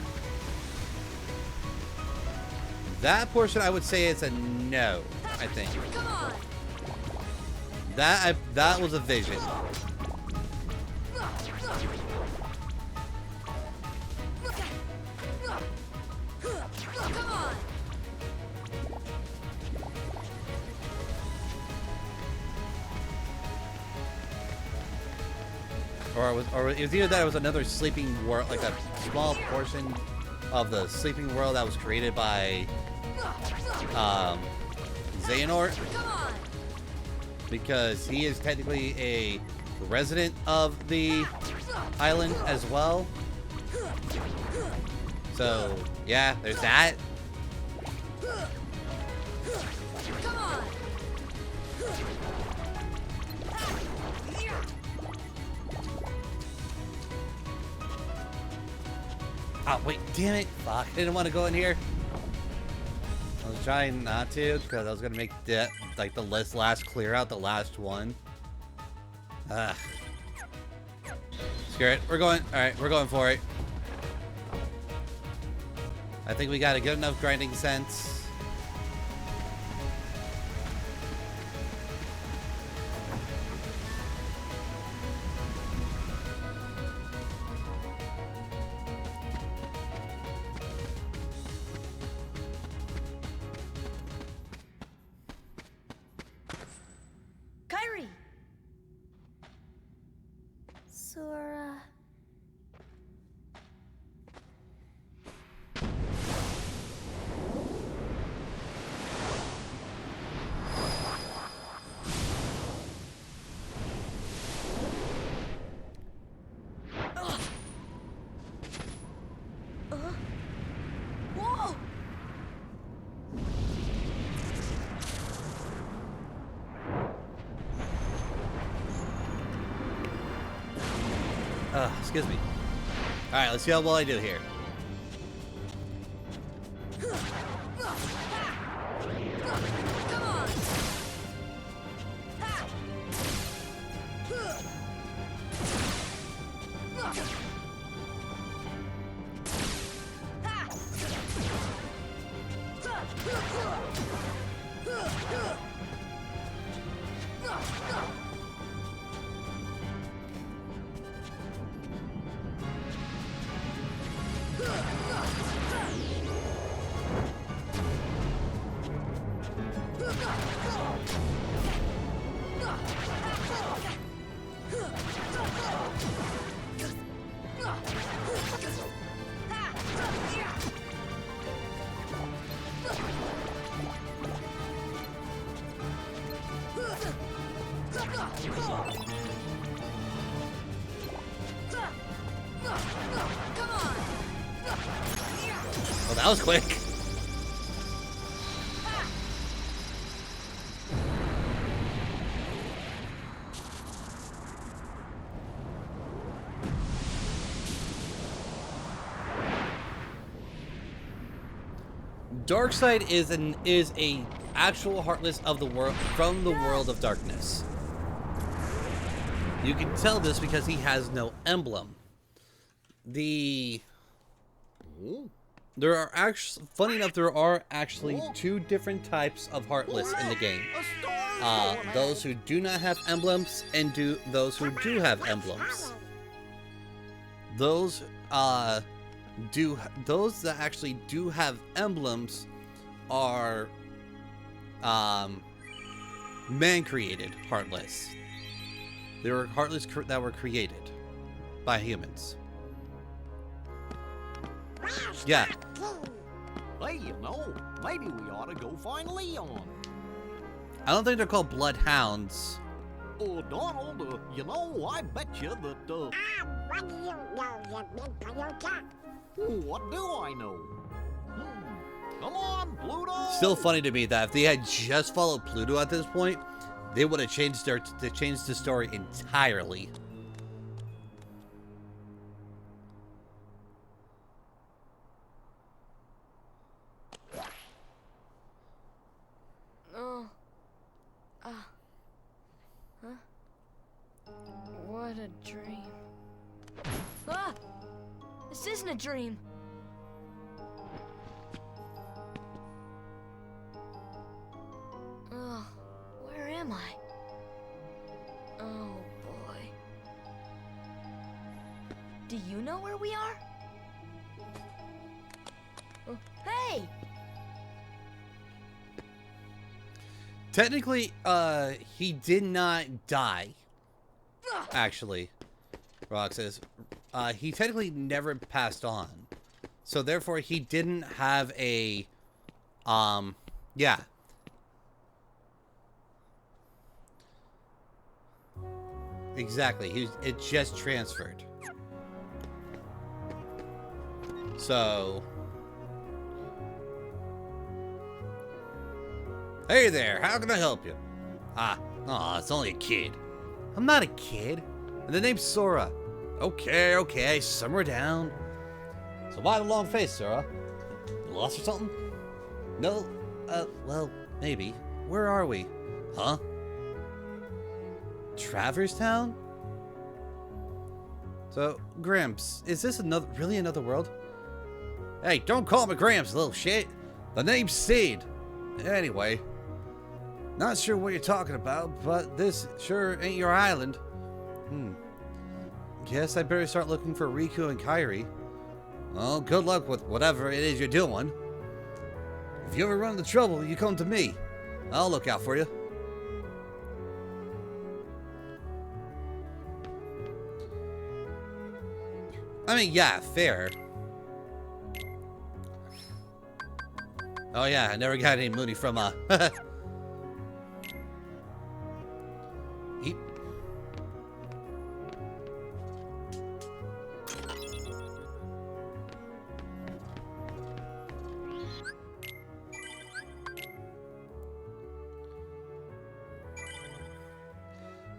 That portion I would say is a no, I think. That was a vision. Or it was either that it was another sleeping world, like a small portion of the sleeping world that was created by Xehanort, because he is technically a resident of the island as well. So yeah, there's that. Oh, wait, damn it. Fuck, I didn't want to go in here. I was trying not to, because I was going to make the last clear out, the last one. Screw it. We're going. Alright, we're going for it. I think we got a good enough grinding sense. Sora. Whoa! Excuse me. Alright, let's see how well I do here. Oh, that was quick. Darkseid is a actual Heartless of the world from the world of darkness. You can tell this because he has no emblem. There are actually, funny enough, there are actually two different types of Heartless in the game. Those who do not have emblems and those who do have emblems. Those that actually do have emblems are man-created Heartless. They were Heartless that were created by humans. Yeah. Hey, you know, maybe we ought to go find Leon. I don't think they're called bloodhounds. Oh, Donald, you know, I bet you that, What do you know, you big Toyota? what do I know? Come on, Pluto! Still funny to me that if they had just followed Pluto at this point, they would have changed the story entirely. What a dream. Ah! This isn't a dream. Ugh, where am I? Oh boy. Do you know where we are? Oh, hey! Technically, he did not die. Actually, Rock says, he technically never passed on. So therefore, he didn't have a, yeah. Exactly, it just transferred. So... Hey there, how can I help you? Oh, it's only a kid. I'm not a kid. And the name's Sora. Okay, simmer down. So why the long face, Sora? You lost or something? No? Well, maybe. Where are we? Huh? Traverse Town? So, Gramps, is this really another world? Hey, don't call me Gramps, little shit. The name's Sid. Anyway. Not sure what you're talking about, but this sure ain't your island. Guess I better start looking for Riku and Kairi. Well, good luck with whatever it is you're doing. If you ever run into trouble, you come to me. I'll look out for you. I mean, yeah, fair. Oh yeah, I never got any money from,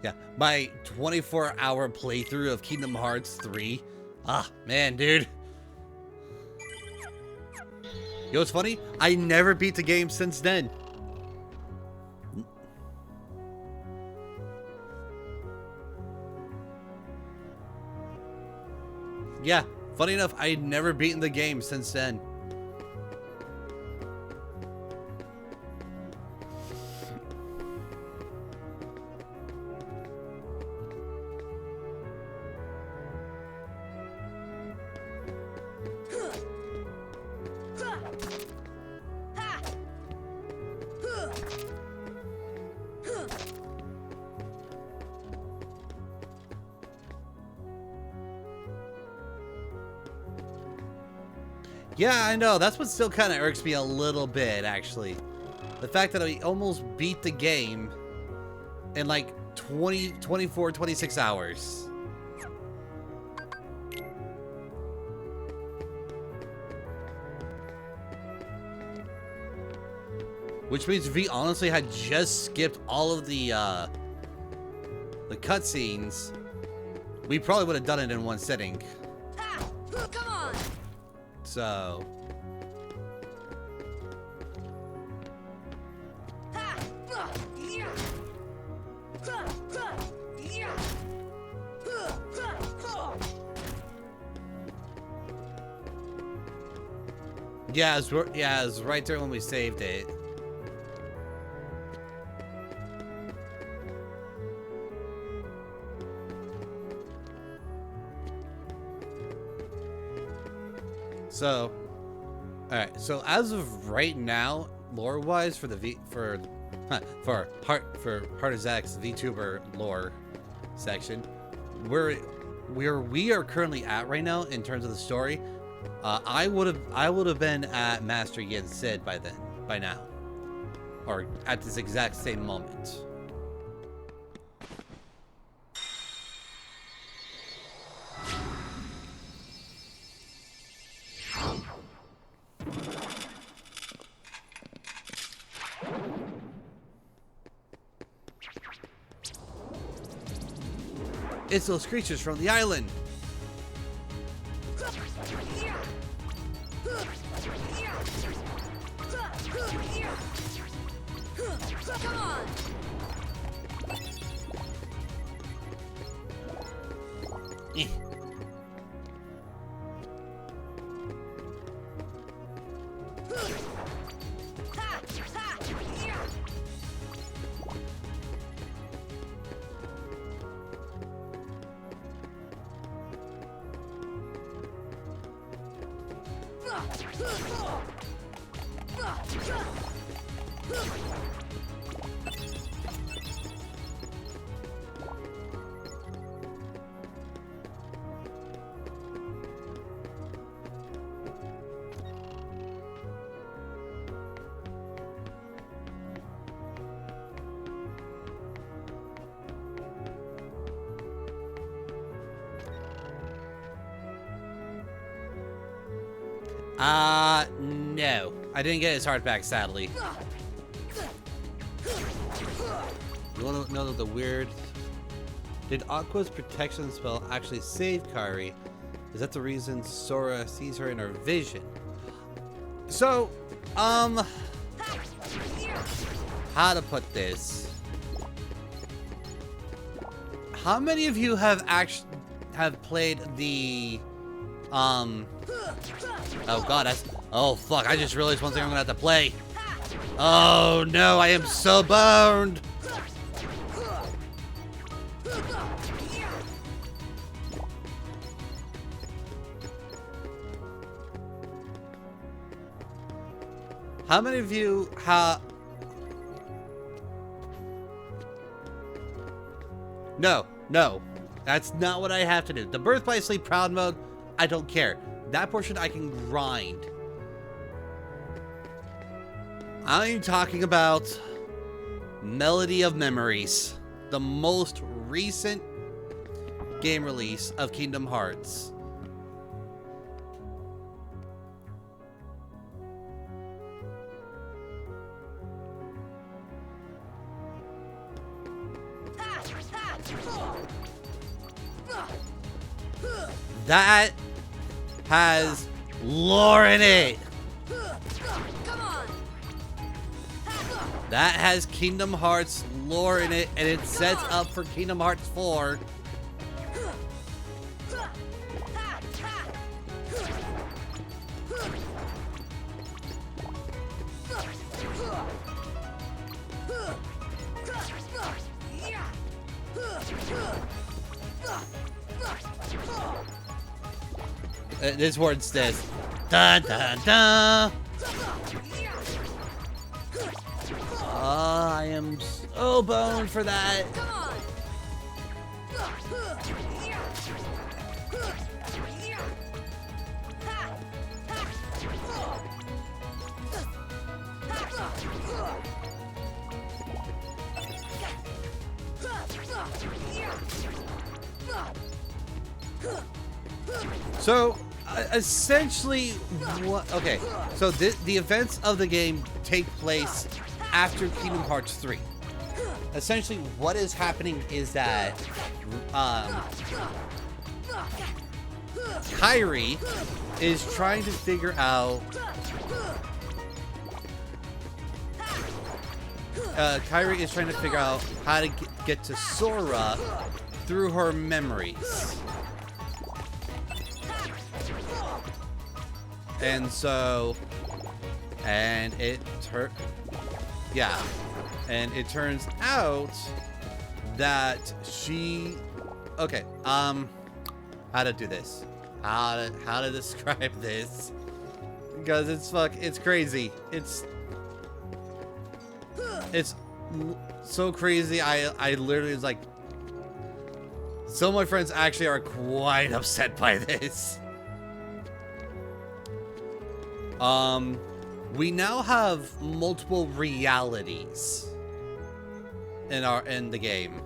Yeah, my 24-hour playthrough of Kingdom Hearts 3. Ah, man, dude. You know what's funny? I never beat the game since then. Yeah, funny enough, I'd never beaten the game since then. Yeah, I know. That's what still kind of irks me a little bit, actually. The fact that I almost beat the game in, like, 24, 26 hours. Which means if we honestly had just skipped all of the cutscenes, we probably would have done it in one sitting. Ha! Come on! So... Ha! Yeah! Yeah, it was right there when we saved it. So, all right. So as of right now, lore-wise, for the HeartaZac's VTuber lore section, where we are currently at right now in terms of the story, I would have been at Master Yin Sid by now, or at this exact same moment. It's those creatures from the island. Come on! Eh. No. I didn't get his heart back, sadly. You wanna know the weird... Did Aqua's protection spell actually save Kairi? Is that the reason Sora sees her in her vision? So, how to put this? How many of you have played the, oh god, oh fuck, I just realized one thing I'm gonna have to play. Oh no, I am so boned! How many of you have... No, that's not what I have to do. The Birthplace Sleep Proud mode, I don't care. That portion I can grind. I'm talking about Melody of Memories, the most recent game release of Kingdom Hearts. That has lore in it. That has Kingdom Hearts lore in it, and it sets up for Kingdom Hearts 4. This word says, dun dun dun. I am so boned for that. So, essentially, what? Okay, so the events of the game take place after Kingdom Hearts 3. Essentially, what is happening is that Kairi is trying to figure out. Kairi is trying to figure out how to get to Sora through her memories. And so, and it turns out that she, okay, how to do this, how to describe this, because it's crazy. It's so crazy. I literally was like, some of my friends actually are quite upset by this. We now have multiple realities in the game.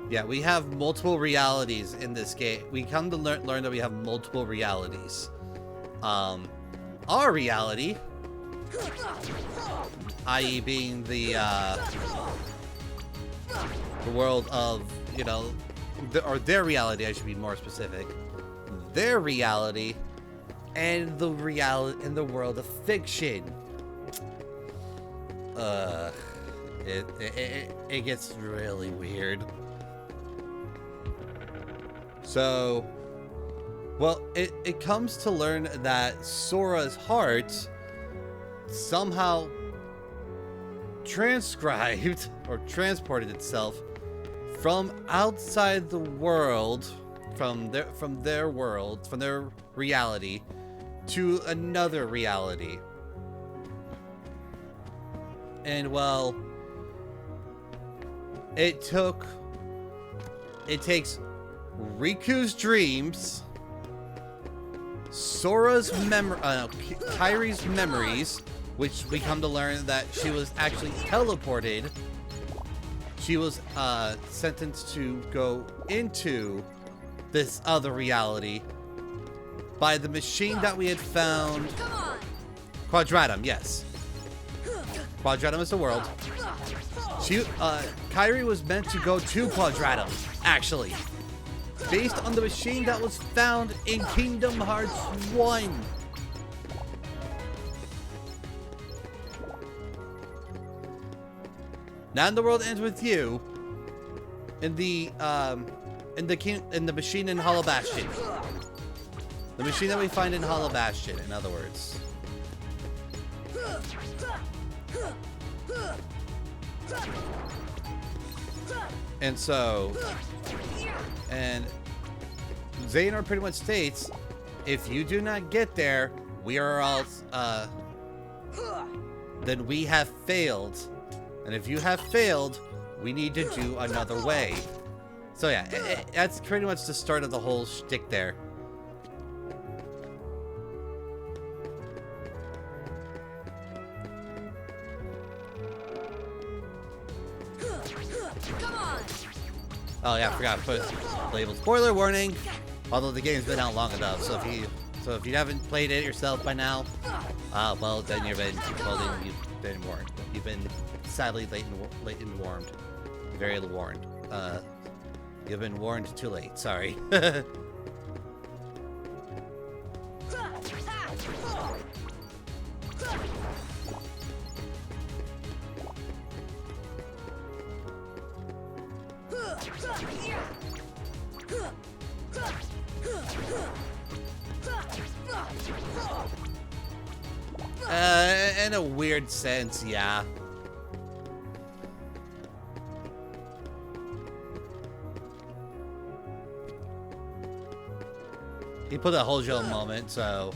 Yeah, we have multiple realities in this game. We come to learn that we have multiple realities. Our reality, i.e. being the world of, you know, or their reality, I should be more specific. Their reality and the reality in the world of fiction. It gets really weird. So, well, it comes to learn that Sora's heart somehow transcribed or transported itself from outside the world, from their world, from their reality, to another reality. And well, it takes Riku's dreams, Sora's Kairi's memories, which we come to learn that she was actually teleported. She was sentenced to go into this other reality by the machine that we had found. Quadratum, yes. Quadratum is the world. Kairi was meant to go to Quadratum, actually, based on the machine that was found in Kingdom Hearts 1. Now the world ends with you in the machine in Hollow Bastion. The machine that we find in Hollow Bastion, in other words. And so, and Xehanort pretty much states, if you do not get there, we are all, then we have failed. And if you have failed, we need to do another way. So yeah, that's pretty much the start of the whole shtick there. Oh yeah, I forgot to put labeled spoiler warning. Although the game's been out long enough, so if you haven't played it yourself by now, well then you've been warned. You've been sadly late and warned. Very warned. You've been warned too late. Sorry. In a weird sense, yeah. He put a whole Joe moment, so.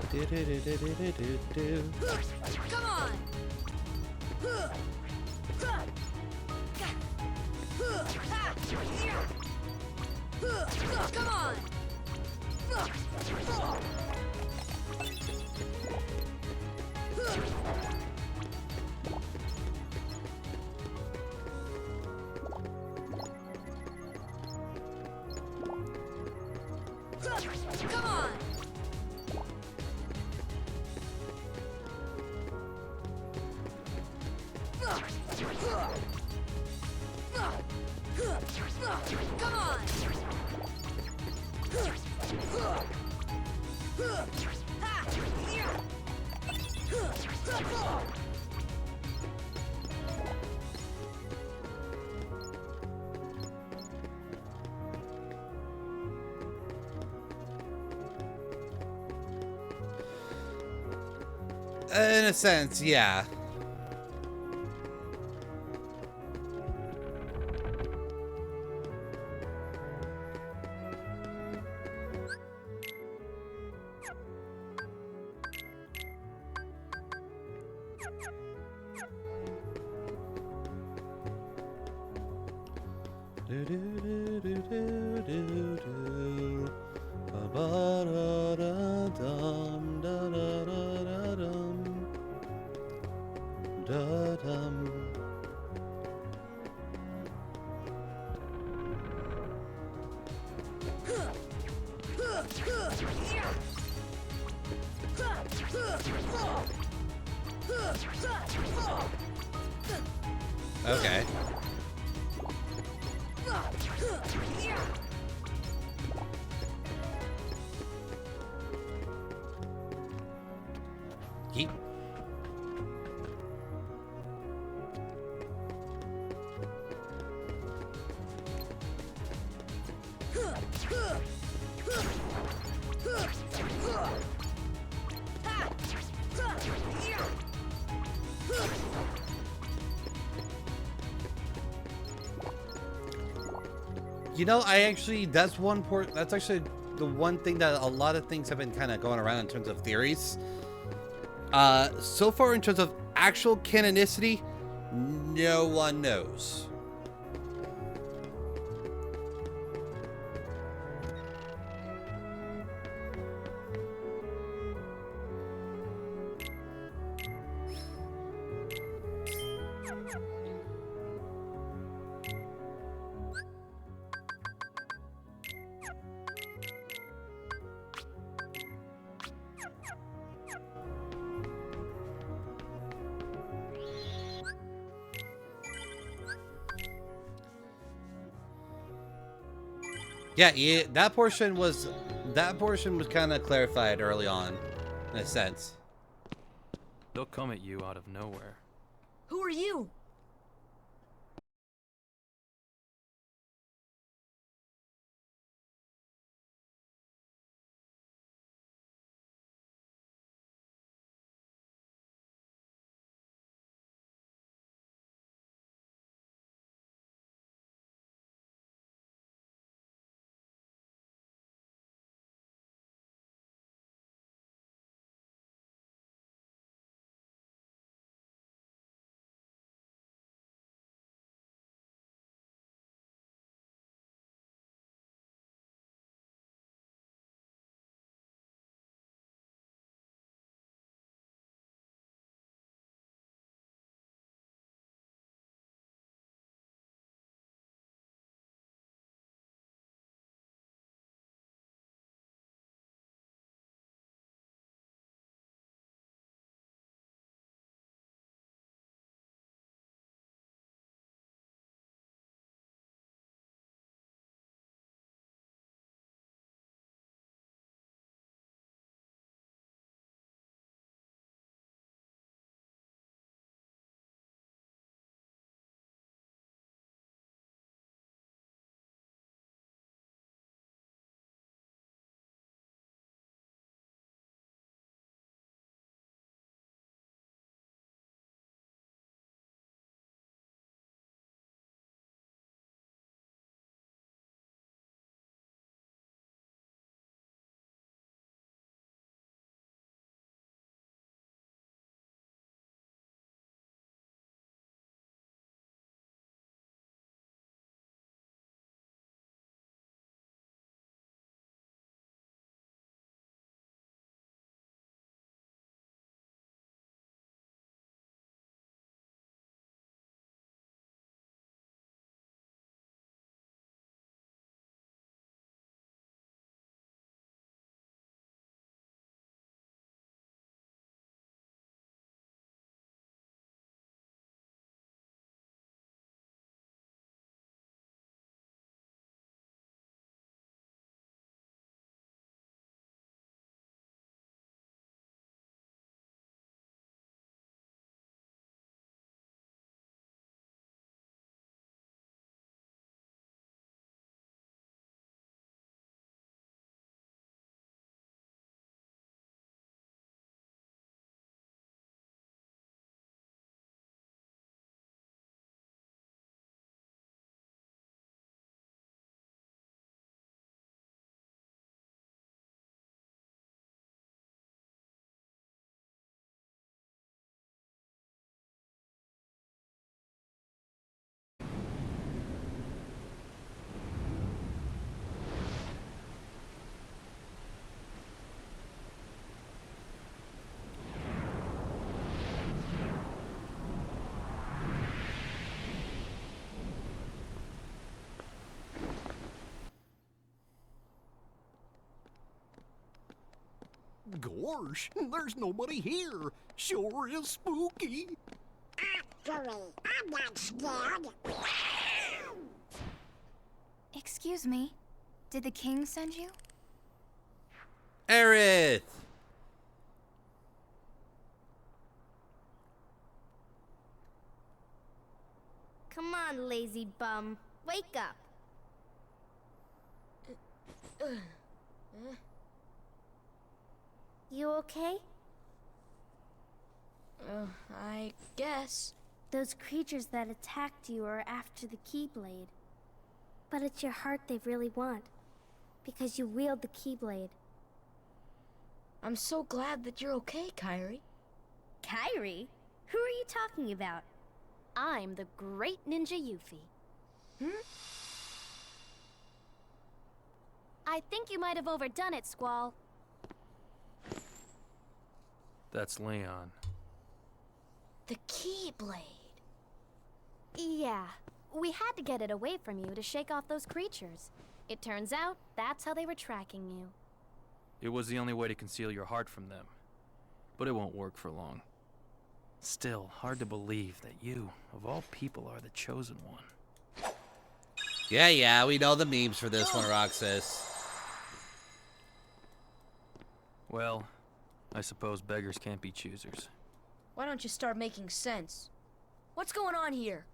Come on! Come on! Come on! Come on! In a sense, yeah. Okay. Keep. You know, that's actually the one thing that a lot of things have been kind of going around in terms of theories. So far in terms of actual canonicity, no one knows. Yeah, that portion was kind of clarified early on, in a sense. They'll come at you out of nowhere. Who are you? Gosh, there's nobody here. Sure is spooky. Actually, I'm not scared. Excuse me. Did the king send you? Aerith! Come on, lazy bum. Wake up. You okay? I guess. Those creatures that attacked you are after the Keyblade. But it's your heart they really want. Because you wield the Keyblade. I'm so glad that you're okay, Kairi. Kairi? Who are you talking about? I'm the great ninja Yuffie. I think you might have overdone it, Squall. That's Leon. The Keyblade. Yeah, we had to get it away from you to shake off those creatures. It turns out that's how they were tracking you. It was the only way to conceal your heart from them. But it won't work for long. Still, hard to believe that you, of all people, are the chosen one. Yeah, we know the memes for this one, Roxas. Well, I suppose beggars can't be choosers. Why don't you start making sense? What's going on here?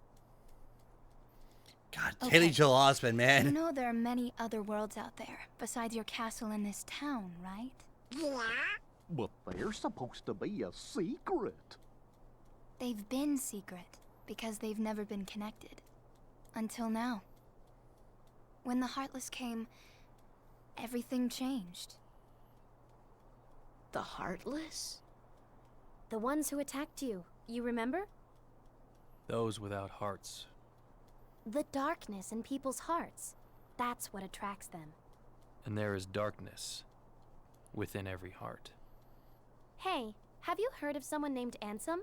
God, Okay. Haley Joel Osment, man. You know there are many other worlds out there, besides your castle in this town, right? Yeah? But they're supposed to be a secret. They've been secret, because they've never been connected. Until now. When the Heartless came, everything changed. The Heartless? The ones who attacked you, you remember? Those without hearts. The darkness in people's hearts. That's what attracts them. And there is darkness within every heart. Hey, have you heard of someone named Ansem?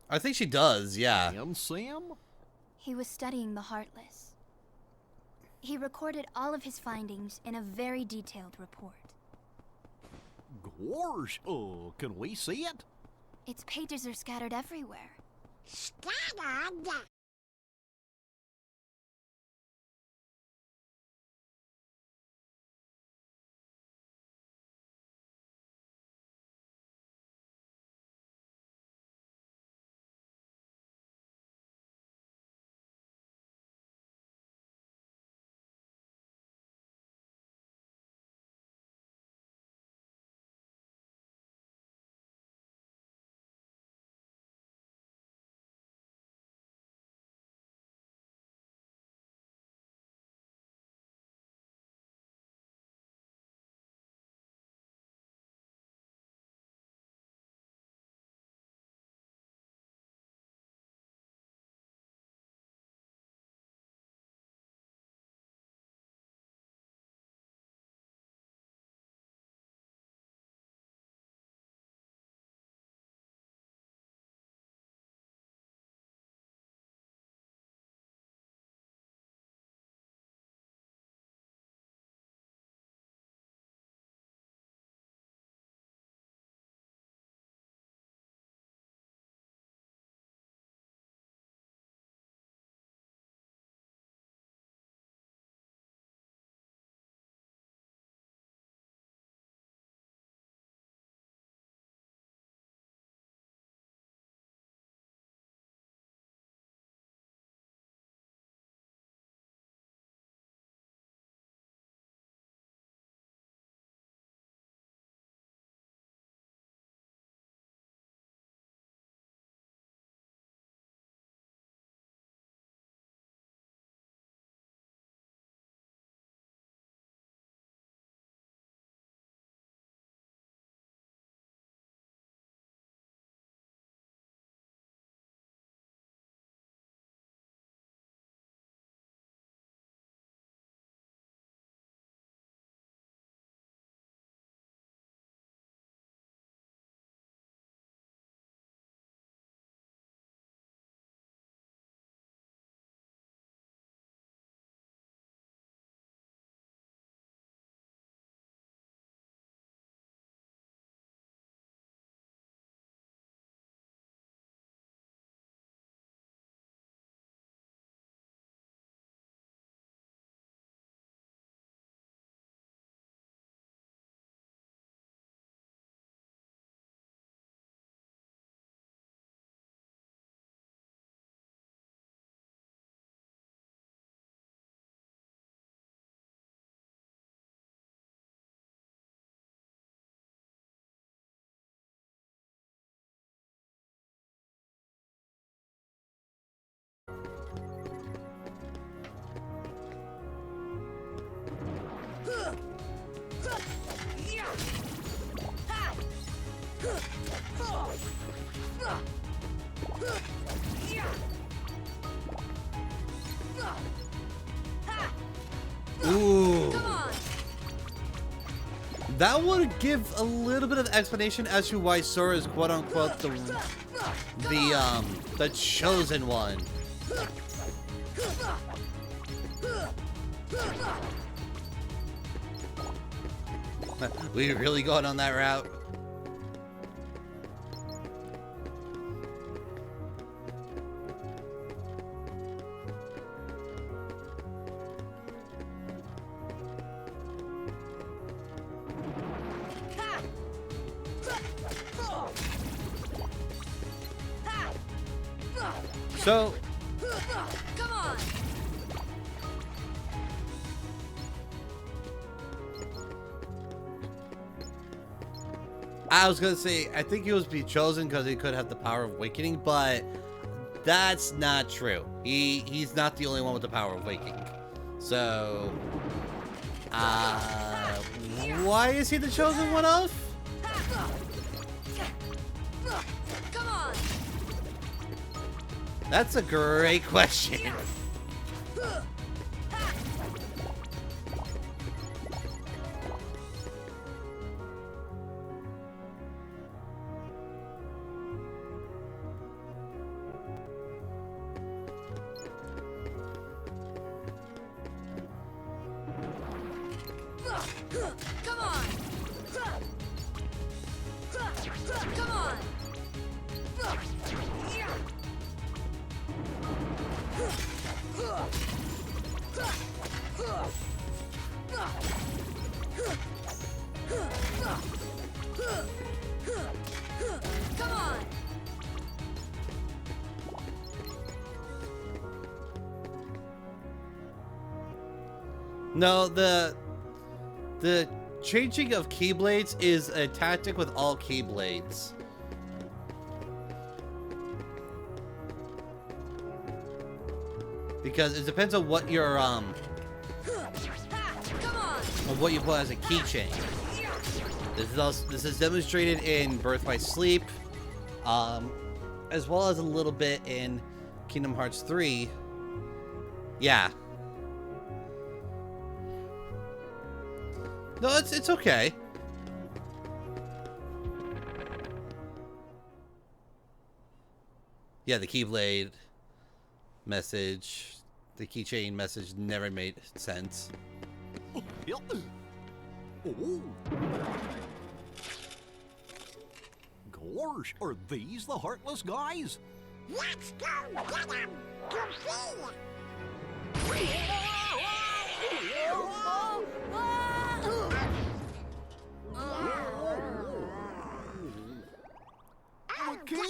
I think she does, yeah. And Sam? He was studying the Heartless. He recorded all of his findings in a very detailed report. Gosh, can we see it? Its pages are scattered everywhere. Scattered? Ooh. That would give a little bit of explanation as to why Sora is quote unquote the chosen one. We really going on that route? So, Come on. I was gonna say, I think he was be chosen because he could have the power of awakening, but that's not true. He's not the only one with the power of awakening. So, why is he the chosen one of? Come on. That's a great question. Come on. Come on. Come on. No, the changing of Keyblades is a tactic with all Keyblades. Because it depends on what your on what you put as a keychain. This is demonstrated in Birth by Sleep, as well as a little bit in Kingdom Hearts 3. Yeah. No, it's okay. Yeah, the Keyblade message, the keychain message never made sense. Oh. Gosh, are these the Heartless guys? Let's go get them, Goofy!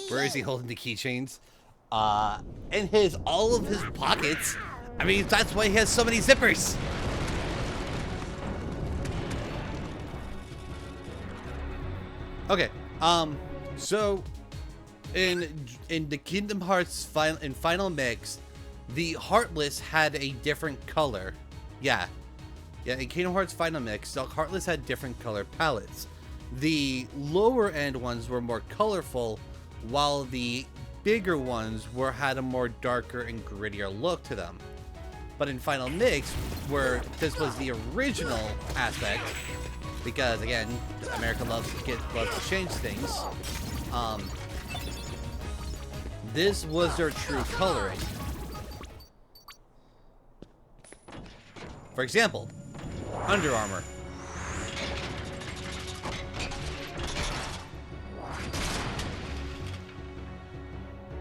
Where is he holding the keychains? In all of his pockets. I mean, that's why he has so many zippers. Okay, so in the Kingdom Hearts final mix, the Heartless had a different color. Yeah, in Kingdom Hearts final mix, the Heartless had different color palettes. The lower end ones were more colorful, while the bigger ones had a more darker and grittier look to them. But in Final Mix, where this was the original aspect, because again, America loves to change things, this was their true coloring. For example, Under Armour.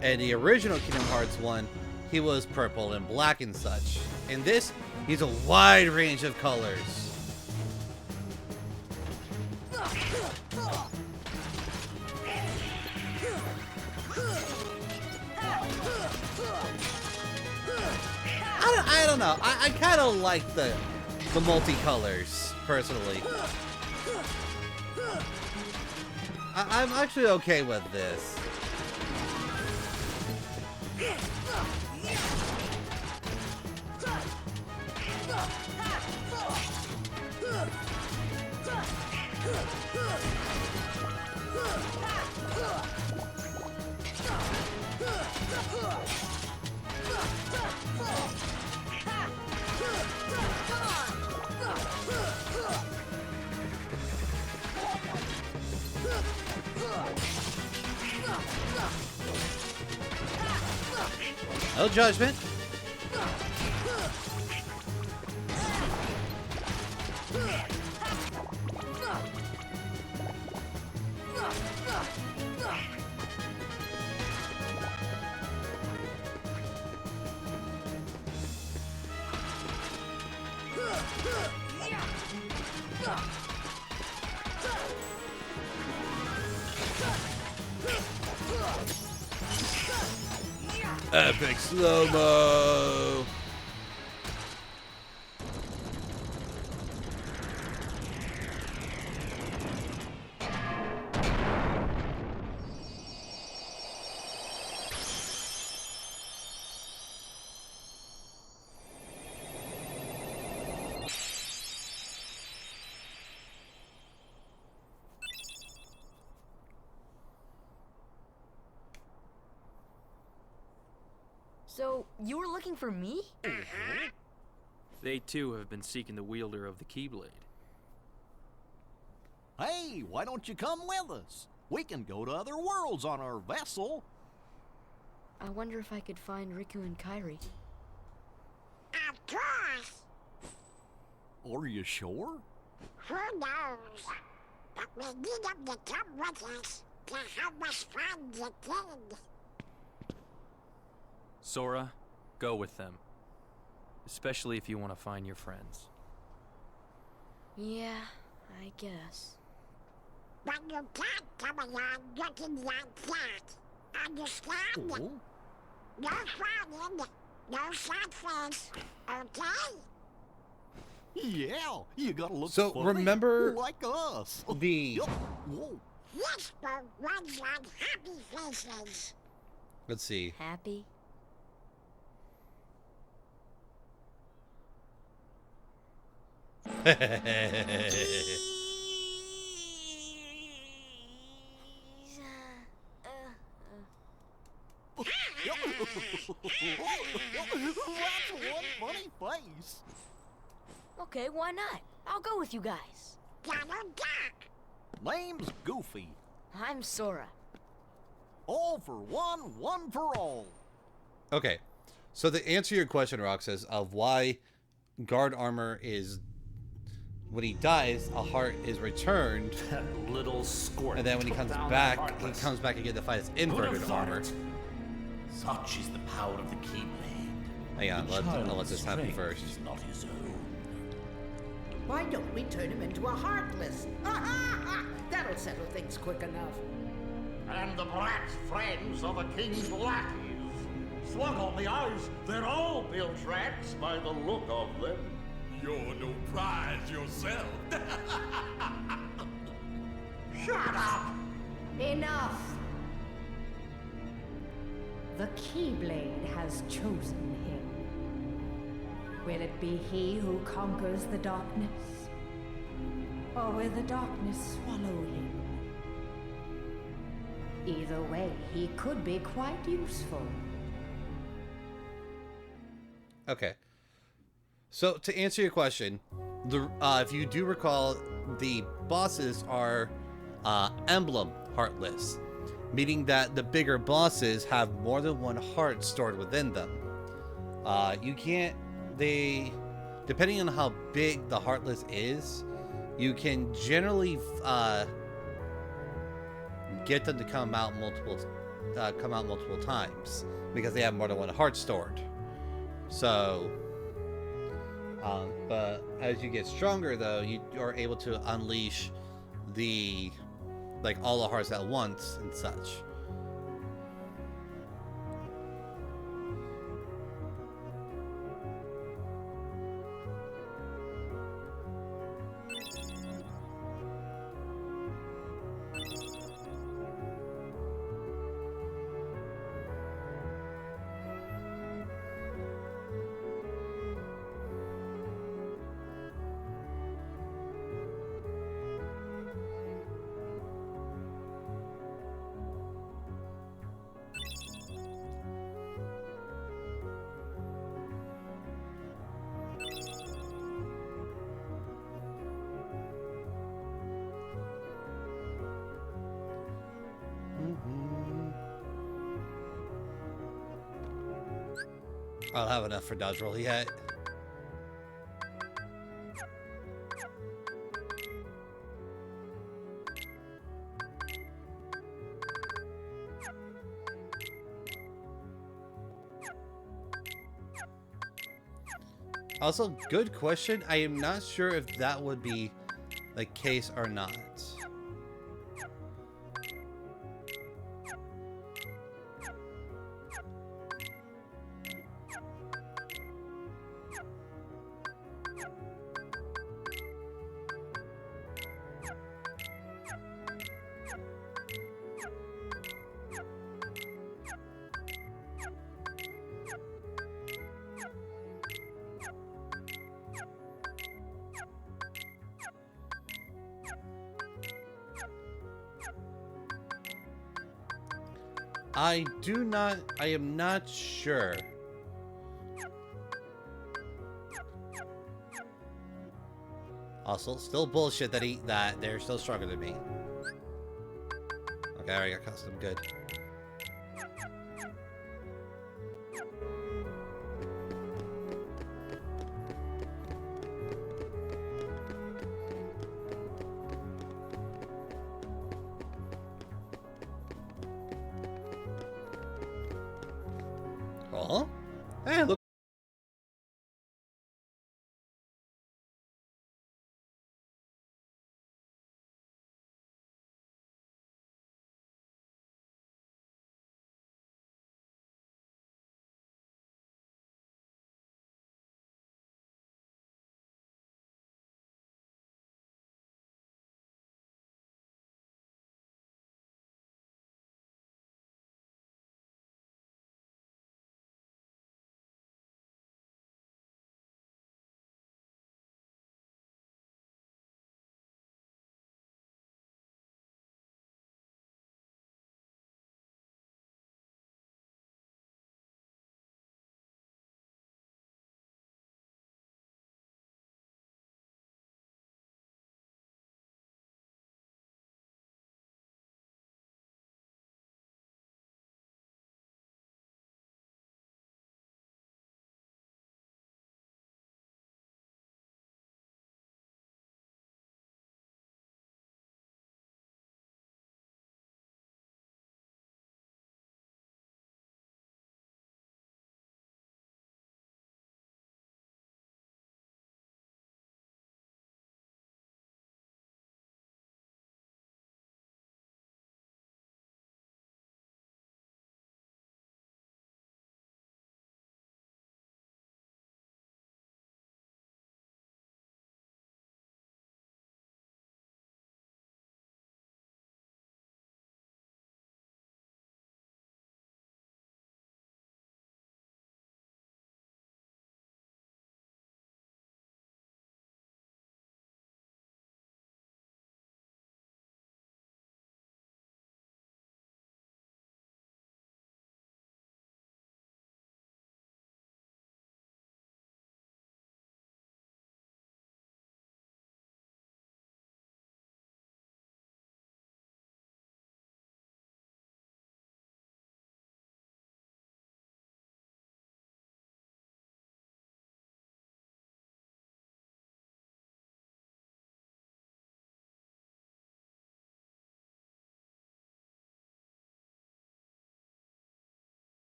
And the original Kingdom Hearts one, he was purple and black and such. In this, he's a wide range of colors. I don't know. I kind of like the multicolors, personally. I'm actually okay with this. No judgment. Epic slow-mo. So, you were looking for me? They too have been seeking the wielder of the Keyblade. Hey, why don't you come with us? We can go to other worlds on our vessel. I wonder if I could find Riku and Kairi. Of course. Are you sure? Who knows? But we need them to come with us to help us find the kid. Sora, go with them. Especially if you want to find your friends. Yeah, I guess. But you can't come along looking like that. Understand? Oh. No frowning, no sad face, okay? Yeah, you gotta look So, funny, remember like us. the- Yup. Whoa. Yes, but ones on happy faces. Let's see. Happy? That's one funny face. Okay, why not? I'll go with you guys. Donald Duck. Name's Goofy. I'm Sora. All for one, one for all. Okay, so to answer your question, Roxas, of why guard armor is, when he dies, a heart is returned, That little squirt. and then when he took comes down back, that he Heartless. comes back again to fight his Who'd have inverted thought armor. it? Such is the power of the Keyblade. Hang on, The I'll let child's this happen strength first. is not his own. Why don't we turn him into a Heartless? That'll settle things quick enough. And the brat's friends are the king's lackeys. Slug on the eyes, they're all built rats by the look of them. You're no prize yourself. Shut up! Enough! The Keyblade has chosen him. Will it be he who conquers the darkness? Or will the darkness swallow him? Either way, he could be quite useful. Okay. So to answer your question, the if you do recall, the bosses are emblem heartless, meaning that the bigger bosses have more than one heart stored within them. You can't. They, depending on how big the heartless is, you can generally get them to come out multiple times because they have more than one heart stored. So, but as you get stronger, though, you are able to unleash all the hearts at once and such. I don't have enough for dodge roll yet. Also, good question. I am not sure if that would be the case or not. I am not sure. Also, still bullshit that they're still stronger than me. Okay, I already got custom, good. Oh? Hey, look.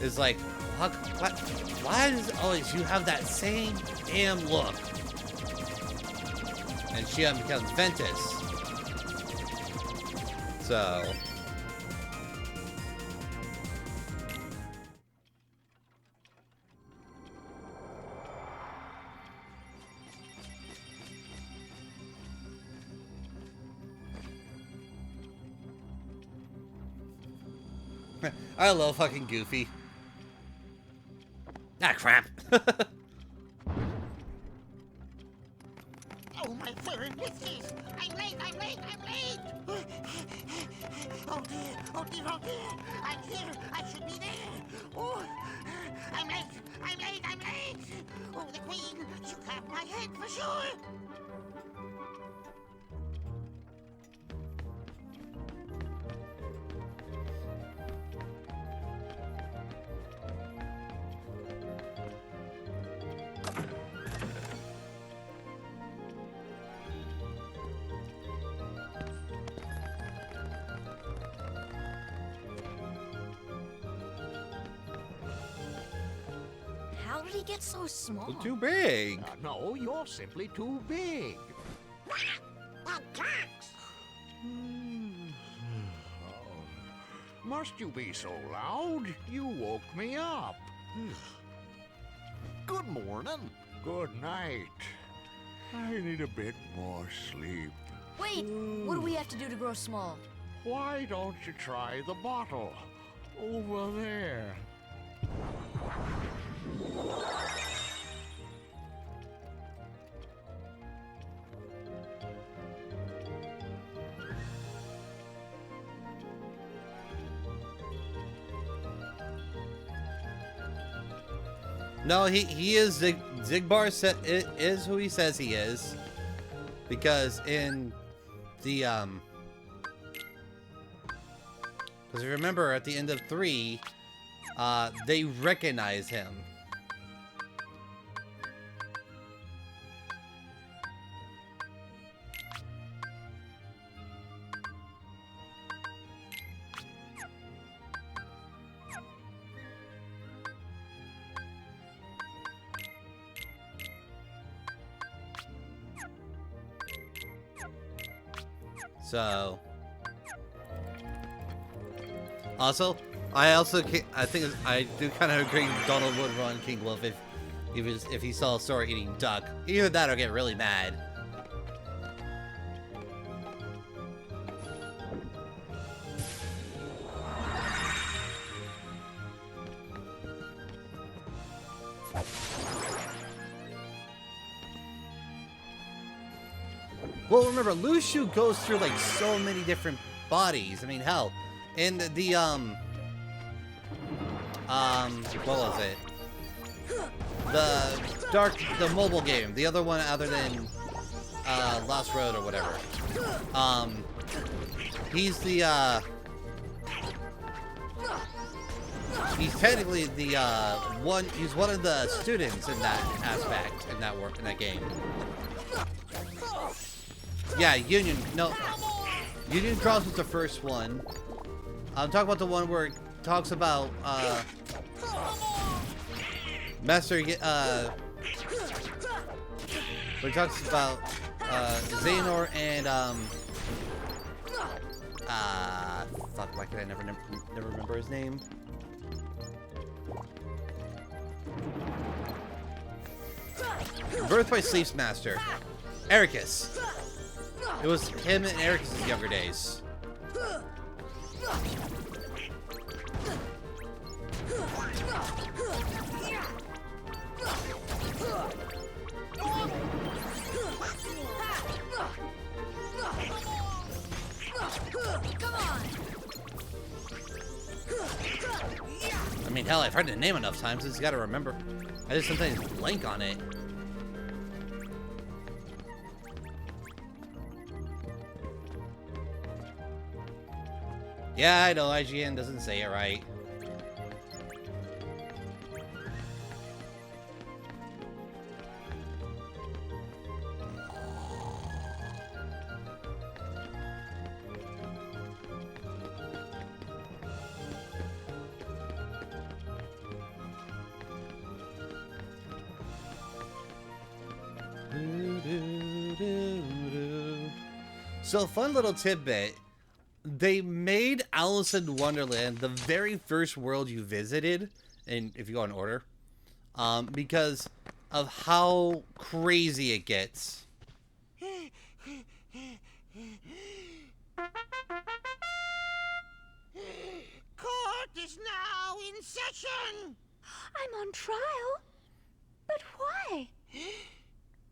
Is like, why does always you have that same damn look? And she becomes Ventus. So I love fucking Goofy. Ah, crap. Oh, my fur and whiskers! I'm late, I'm late, I'm late! Oh dear, oh dear, oh dear! I'm here, I should be there! Oh, I'm late, I'm late, I'm late! Oh, the queen, she clapped my head for sure! How did he get so small? Too big. No, you're simply too big. That talks! Must you be so loud? You woke me up. Good morning. Good night. I need a bit more sleep. Wait, what do we have to do to grow small? Why don't you try the bottle? Over there. No, he is Zigbar is who he says he is, because in the because if you remember at the end of 3, they recognize him. So, also, I think I do kind of agree Donald would run King Wolf if he saw Sora eating duck. Either that or get really mad. Well, remember, Lushu goes through, like, so many different bodies. I mean, hell, in the, what was it? The mobile game, the other one other than, Lost Road or whatever. He's the, he's technically the, he's one of the students in that aspect, in that game. Yeah, Union. No, Union Cross was the first one. I'm talking about the one where it talks about Master. Where it talks about Xehanort and fuck. Why can I never remember his name? Birth by Sleep's Master, Ericus. It was him and Ericus' younger days. I mean, hell, I've heard the name enough times, it's gotta remember. I just sometimes blank on it. Yeah, I know, IGN doesn't say it right. So, fun little tidbit. They made Alice in Wonderland the very first world you visited, and if you go in order, because of how crazy it gets. Caught session! I'm on trial? But why?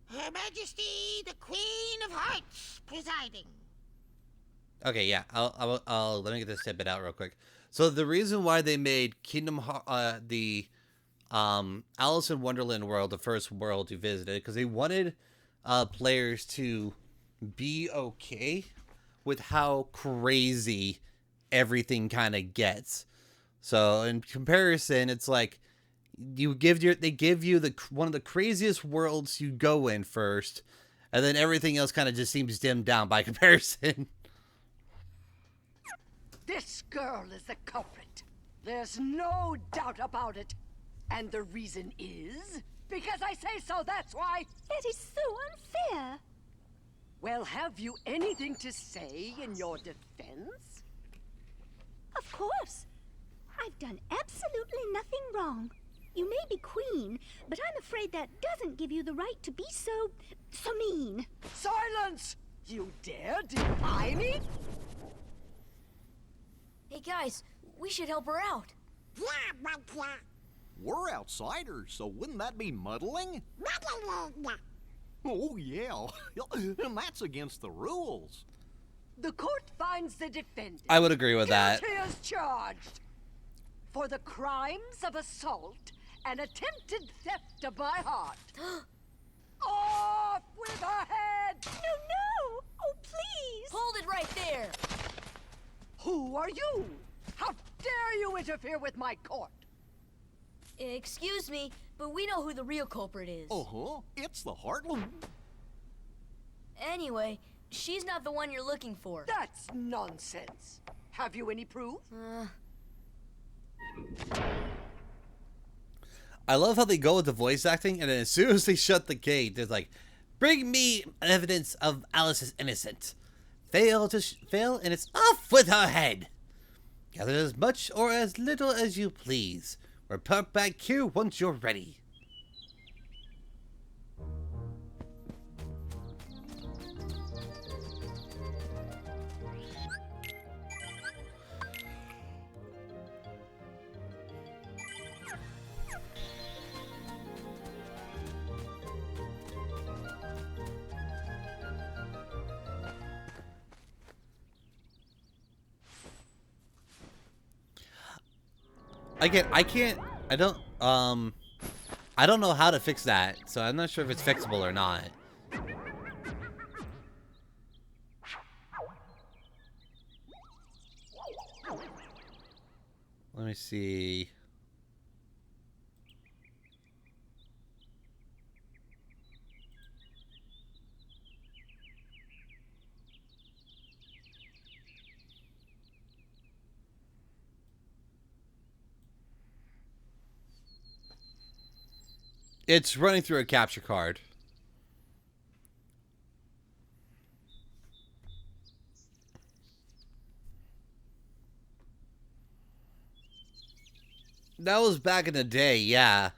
Her Majesty, the Queen of Hearts, presiding. Okay, yeah. I'll let me get this tidbit out real quick. So the reason why they made Alice in Wonderland world the first world you visited, because they wanted players to be okay with how crazy everything kind of gets. So in comparison, it's like they give you one of the craziest worlds you go in first, and then everything else kind of just seems dimmed down by comparison. This girl is the culprit. There's no doubt about it. And the reason is because I say so, that's why. That is so unfair. Well, have you anything to say in your defense? Of course. I've done absolutely nothing wrong. You may be queen, but I'm afraid that doesn't give you the right to be so mean. Silence! You dare defy me? Hey guys, we should help her out. We're outsiders, so wouldn't that be muddling? Oh, yeah. And that's against the rules. The court finds the defendant I would agree with that. guilty as charged for the crimes of assault and attempted theft of my heart. Off with her head! No! Oh, please! Hold it right there! Who are you? How dare you interfere with my court? Excuse me, but we know who the real culprit is. Uh-huh. It's the Heartland. Anyway, she's not the one you're looking for. That's nonsense. Have you any proof? I love how they go with the voice acting, and then as soon as they shut the gate, they're like, "Bring me evidence of Alice's innocence. Fail, and it's off with her head. Gather as much or as little as you please. We're put back here once you're ready." Again, I don't know how to fix that, so I'm not sure if it's fixable or not. Let me see. It's running through a capture card. That was back in the day, yeah.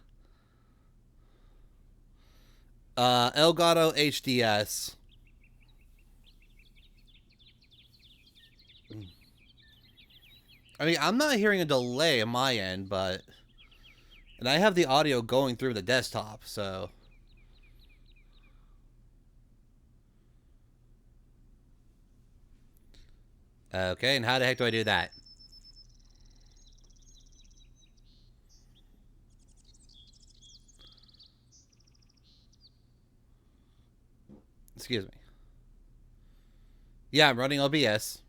Elgato HDS. I mean, I'm not hearing a delay on my end, but... And I have the audio going through the desktop, so... Okay, and how the heck do I do that? Excuse me. Yeah, I'm running OBS.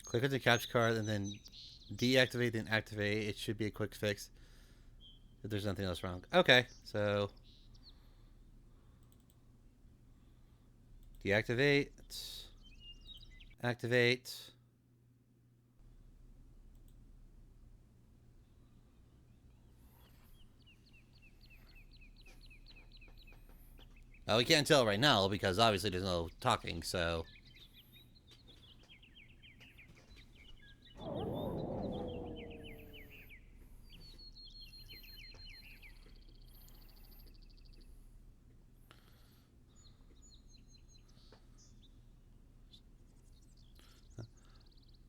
Click on the capture card and then deactivate, then activate. It should be a quick fix if there's nothing else wrong. Okay, so deactivate, activate. Well, we can't tell right now because obviously there's no talking, so...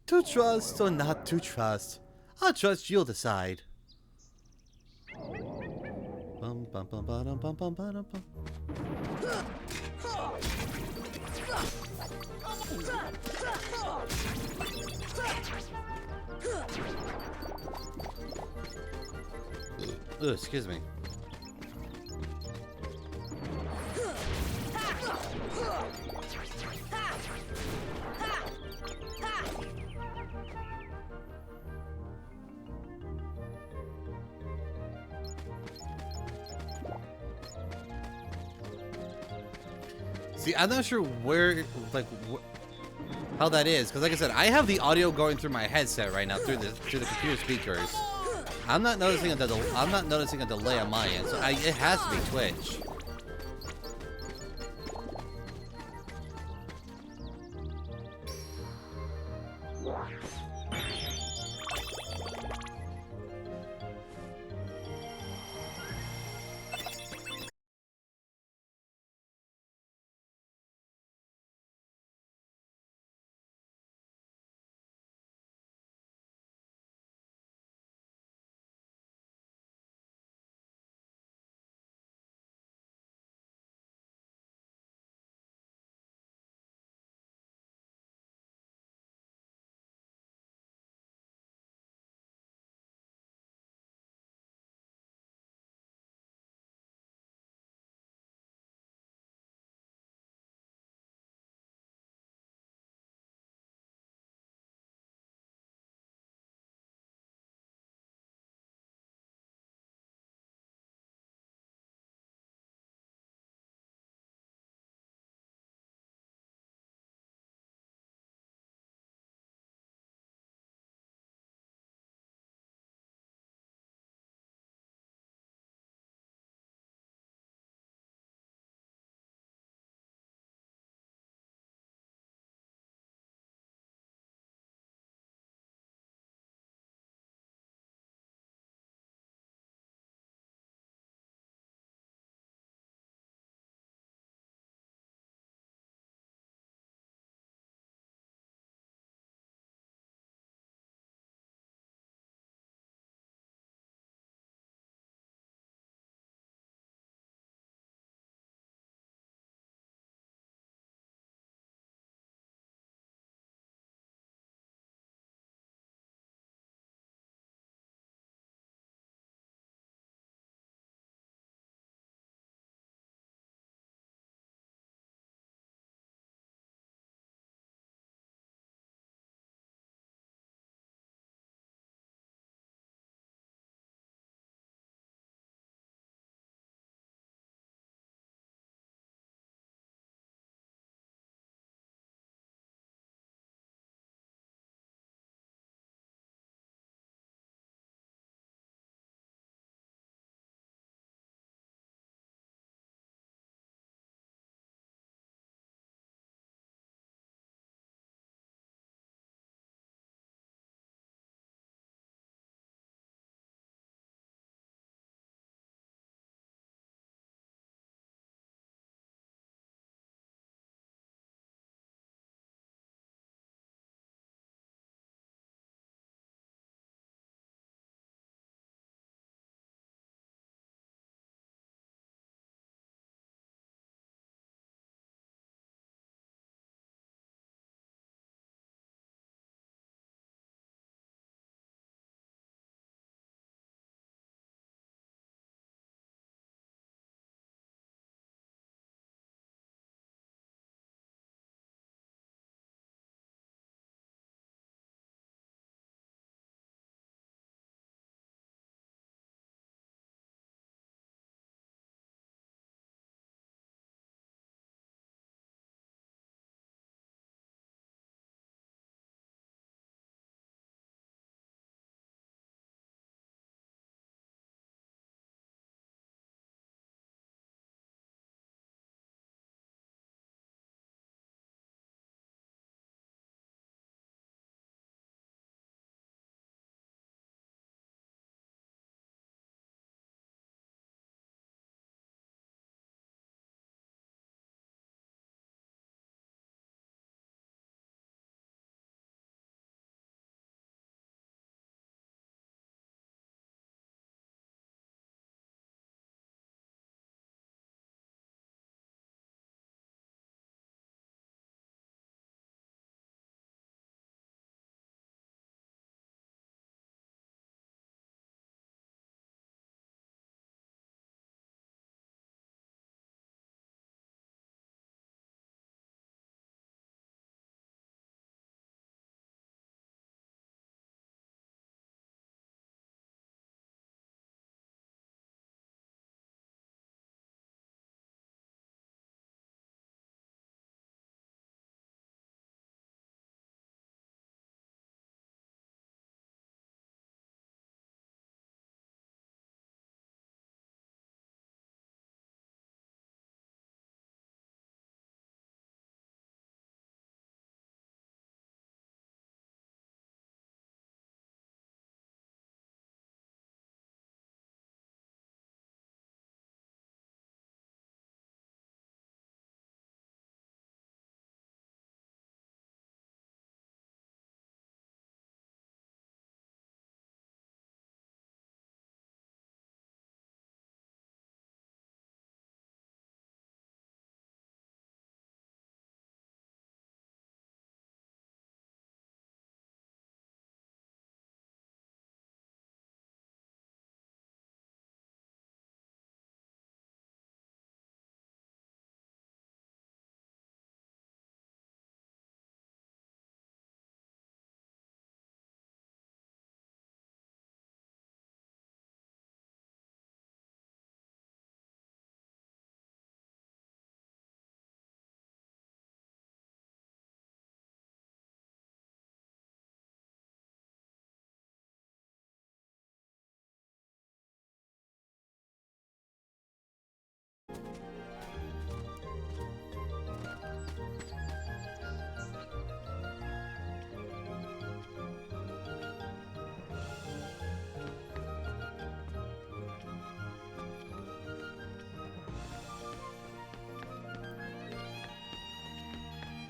To trust or not to trust? I'll trust you'll decide. Bum, bum, bum, ba-dum, bum, bum, ba-dum, bum. Ugh, excuse me. See, I'm not sure where, like, how that is, because like I said, I have the audio going through my headset right now through the computer speakers. I'm not noticing a delay on my end, so it has to be Twitch.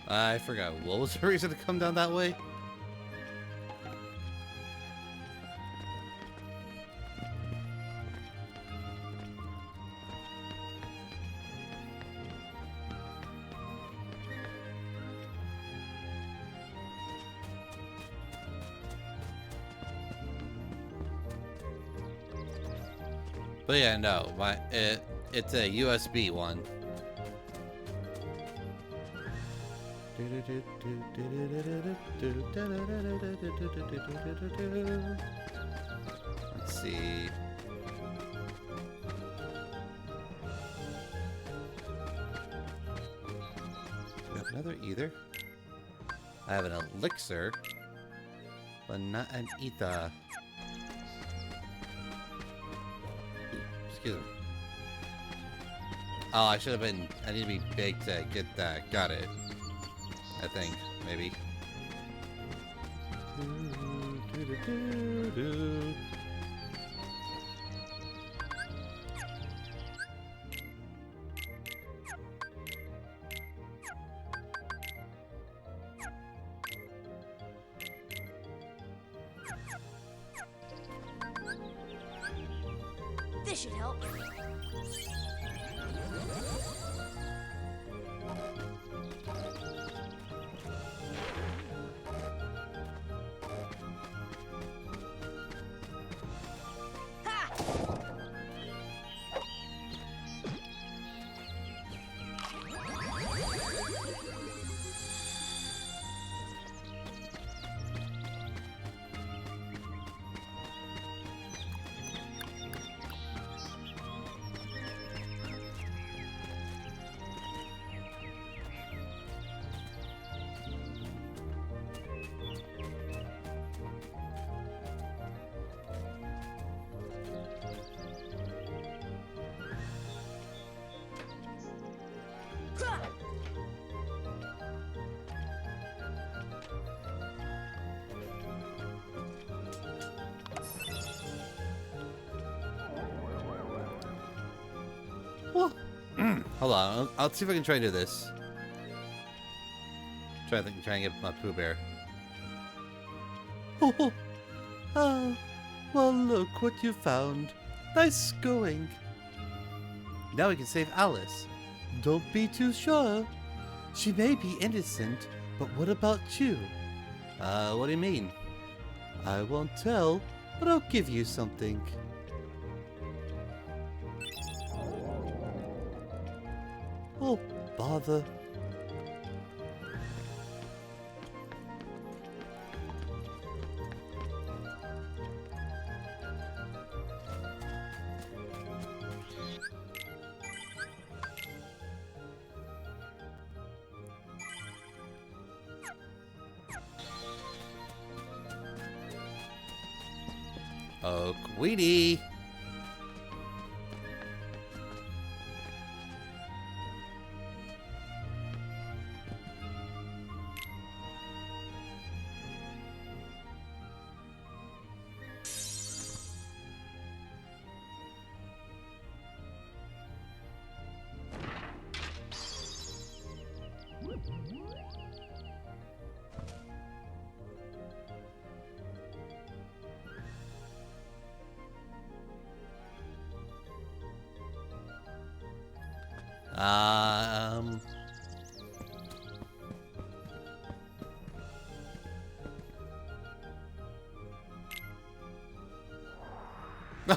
I forgot. What was the reason to come down that way? But yeah, no, it's a USB one. Let's see. Do we have another either? I have an elixir, but not an ether. Excuse me. Oh, I should have been. I need to be big to get that. Got it. I think, maybe. This should help. Hold on, I'll see if I can try and do this. Try and get my Pooh Bear. Oh, well, look what you found. Nice going. Now we can save Alice. Don't be too sure. She may be innocent, but what about you? What do you mean? I won't tell, but I'll give you something. Oh, bother. Oh, Queenie.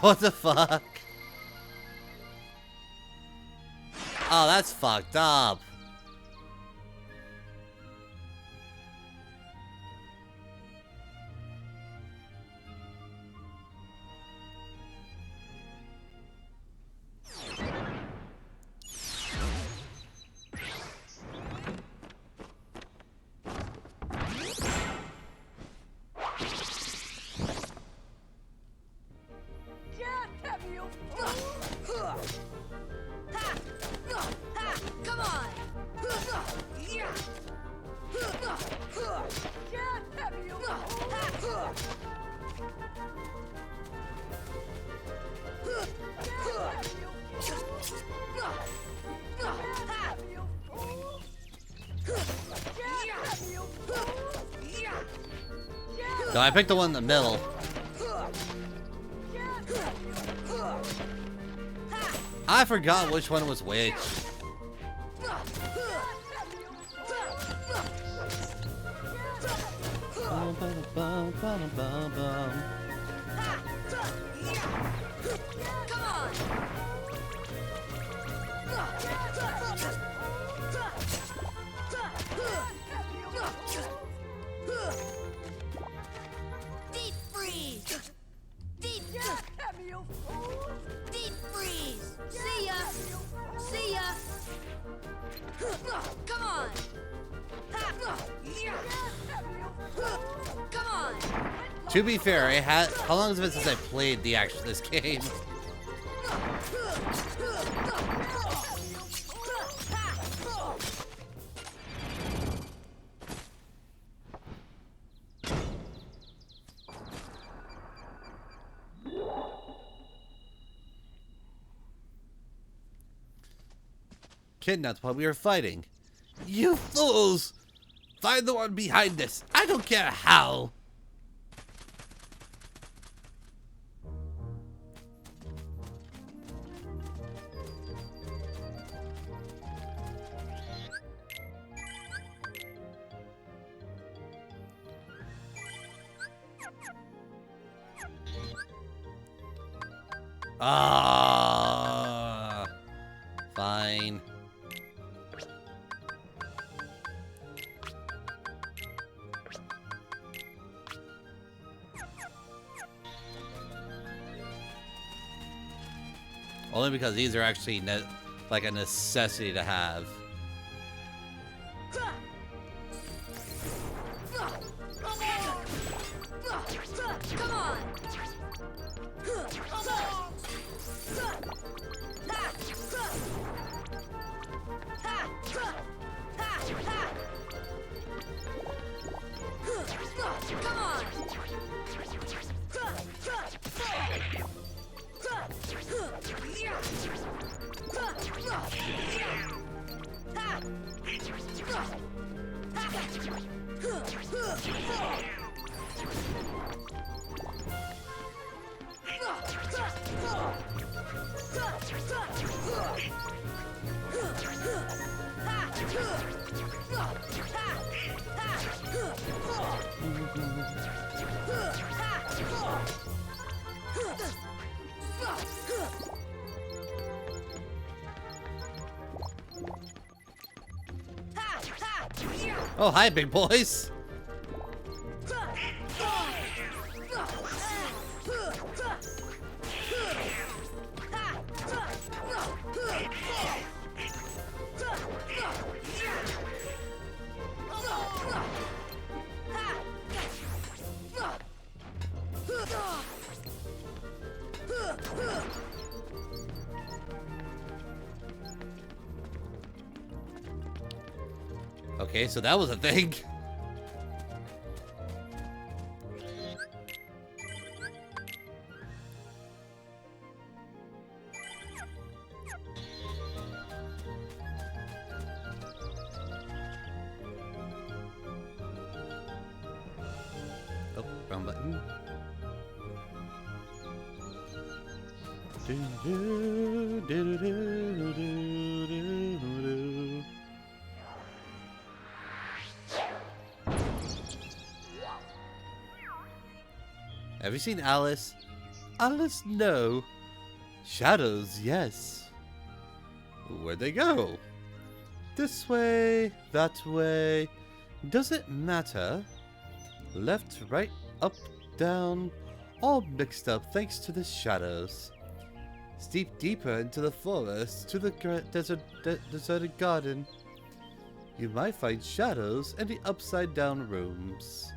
What the fuck? Oh, that's fucked up. Come on! No, I picked the one in the middle. I forgot which one was which. Deep freeze! Deep Deep freeze! See ya! See ya! Come on! Come on! To be fair, how long has it been since I played this game? Kidnapped while we were fighting. You fools! Find the one behind this. I don't care how. Fine. Only because these are actually like a necessity to have. Come on! Oh, hi, big boys. Okay, so that was a thing. Oh, wrong button. Have you seen Alice? Alice, no. Shadows, yes. Where'd they go? This way, that way. Does it matter? Left, right, up, down. All mixed up thanks to the shadows. Steep deeper into the forest to the deserted garden. You might find shadows in the upside down rooms.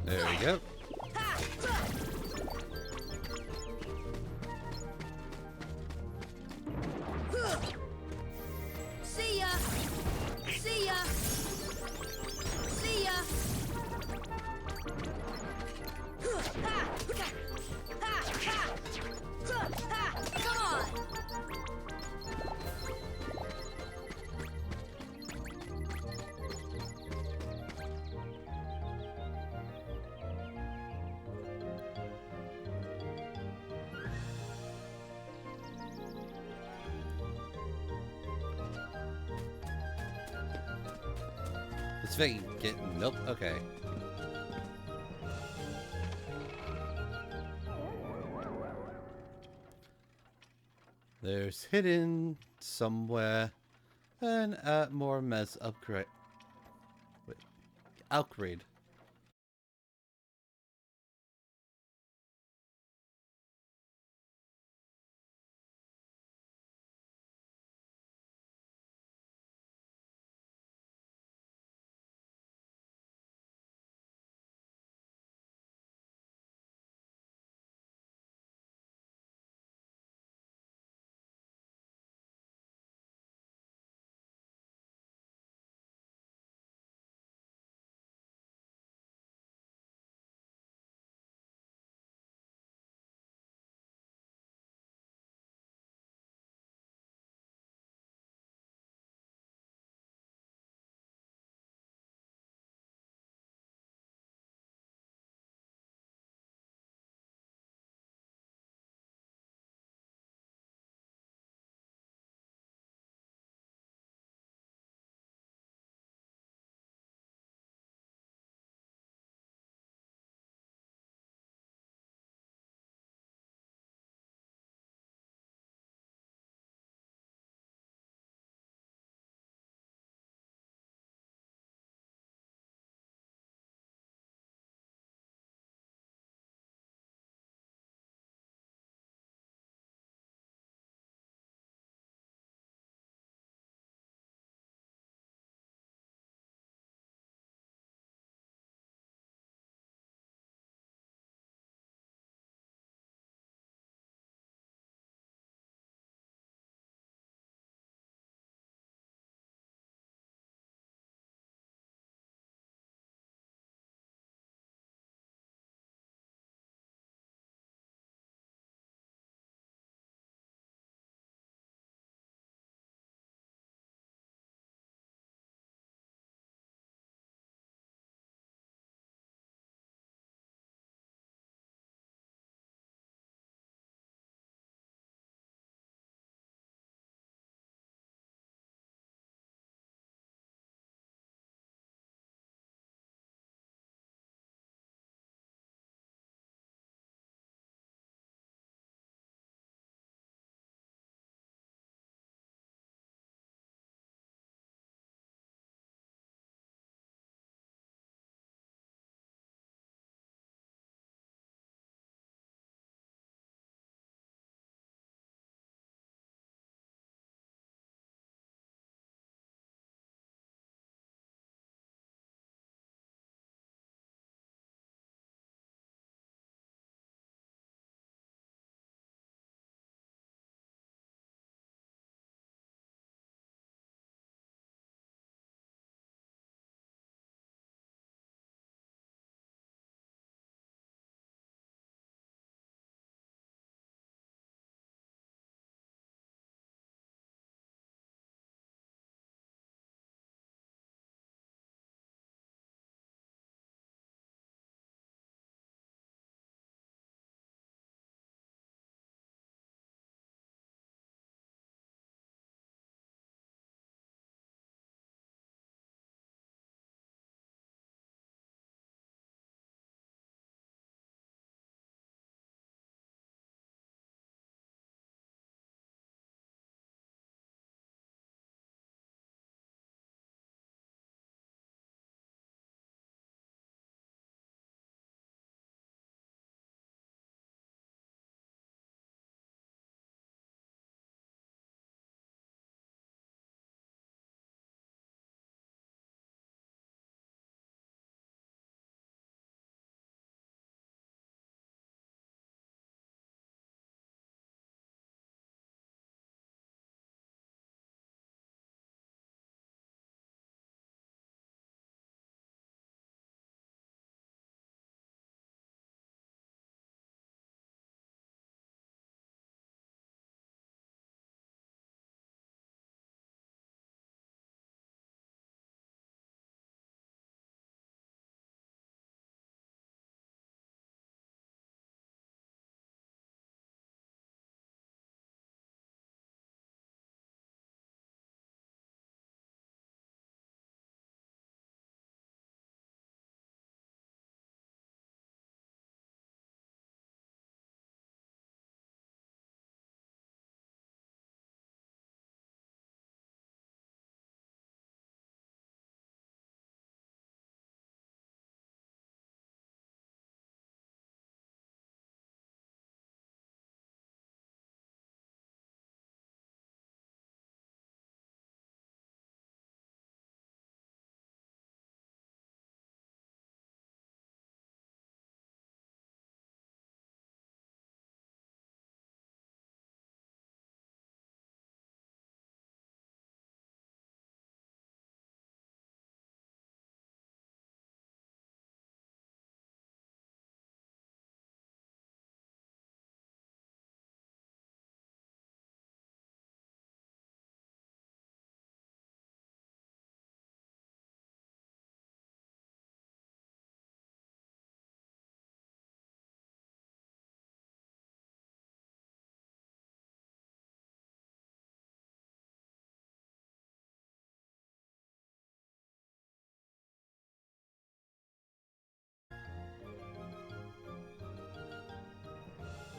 There we go. See ya! See ya! See ya! Come on! This thing getting milk. Okay. There's hidden somewhere an more mess upgrade. Wait, upgrade.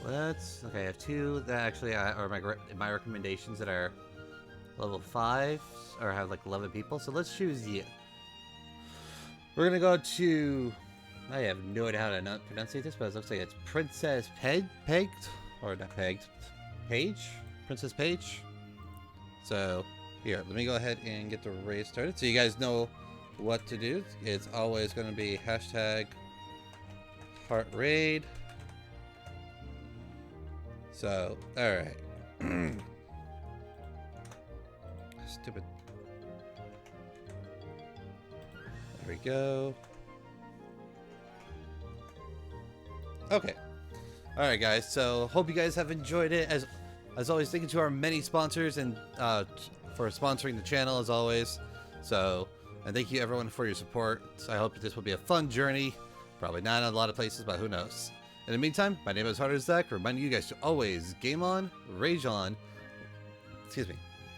let's. Okay, I have 2 that actually are my recommendations that are level 5 or have like 11 people. So let's choose you. We're gonna go to. I have no idea how to not pronounce this, but it looks like it's Princess Pegged, or not Pegged, Paige, Princess Paige. So here, let me go ahead and get the raid started, so you guys know what to do. It's always going to be hashtag heart raid. So, all right. Stupid. There we go. Okay. All right, guys. So, hope you guys have enjoyed it. As always, thank you to our many sponsors and for sponsoring the channel as always. So, and thank you everyone for your support. So I hope this will be a fun journey. Probably not in a lot of places, but who knows. In the meantime, my name is HeartaZac, reminding you guys to always game on, rage on,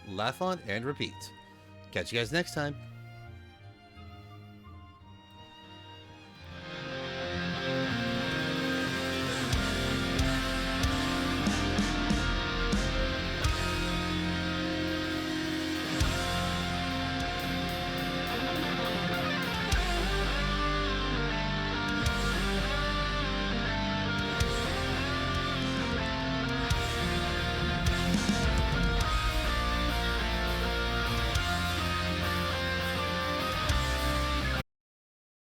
laugh on, and repeat. Catch you guys next time.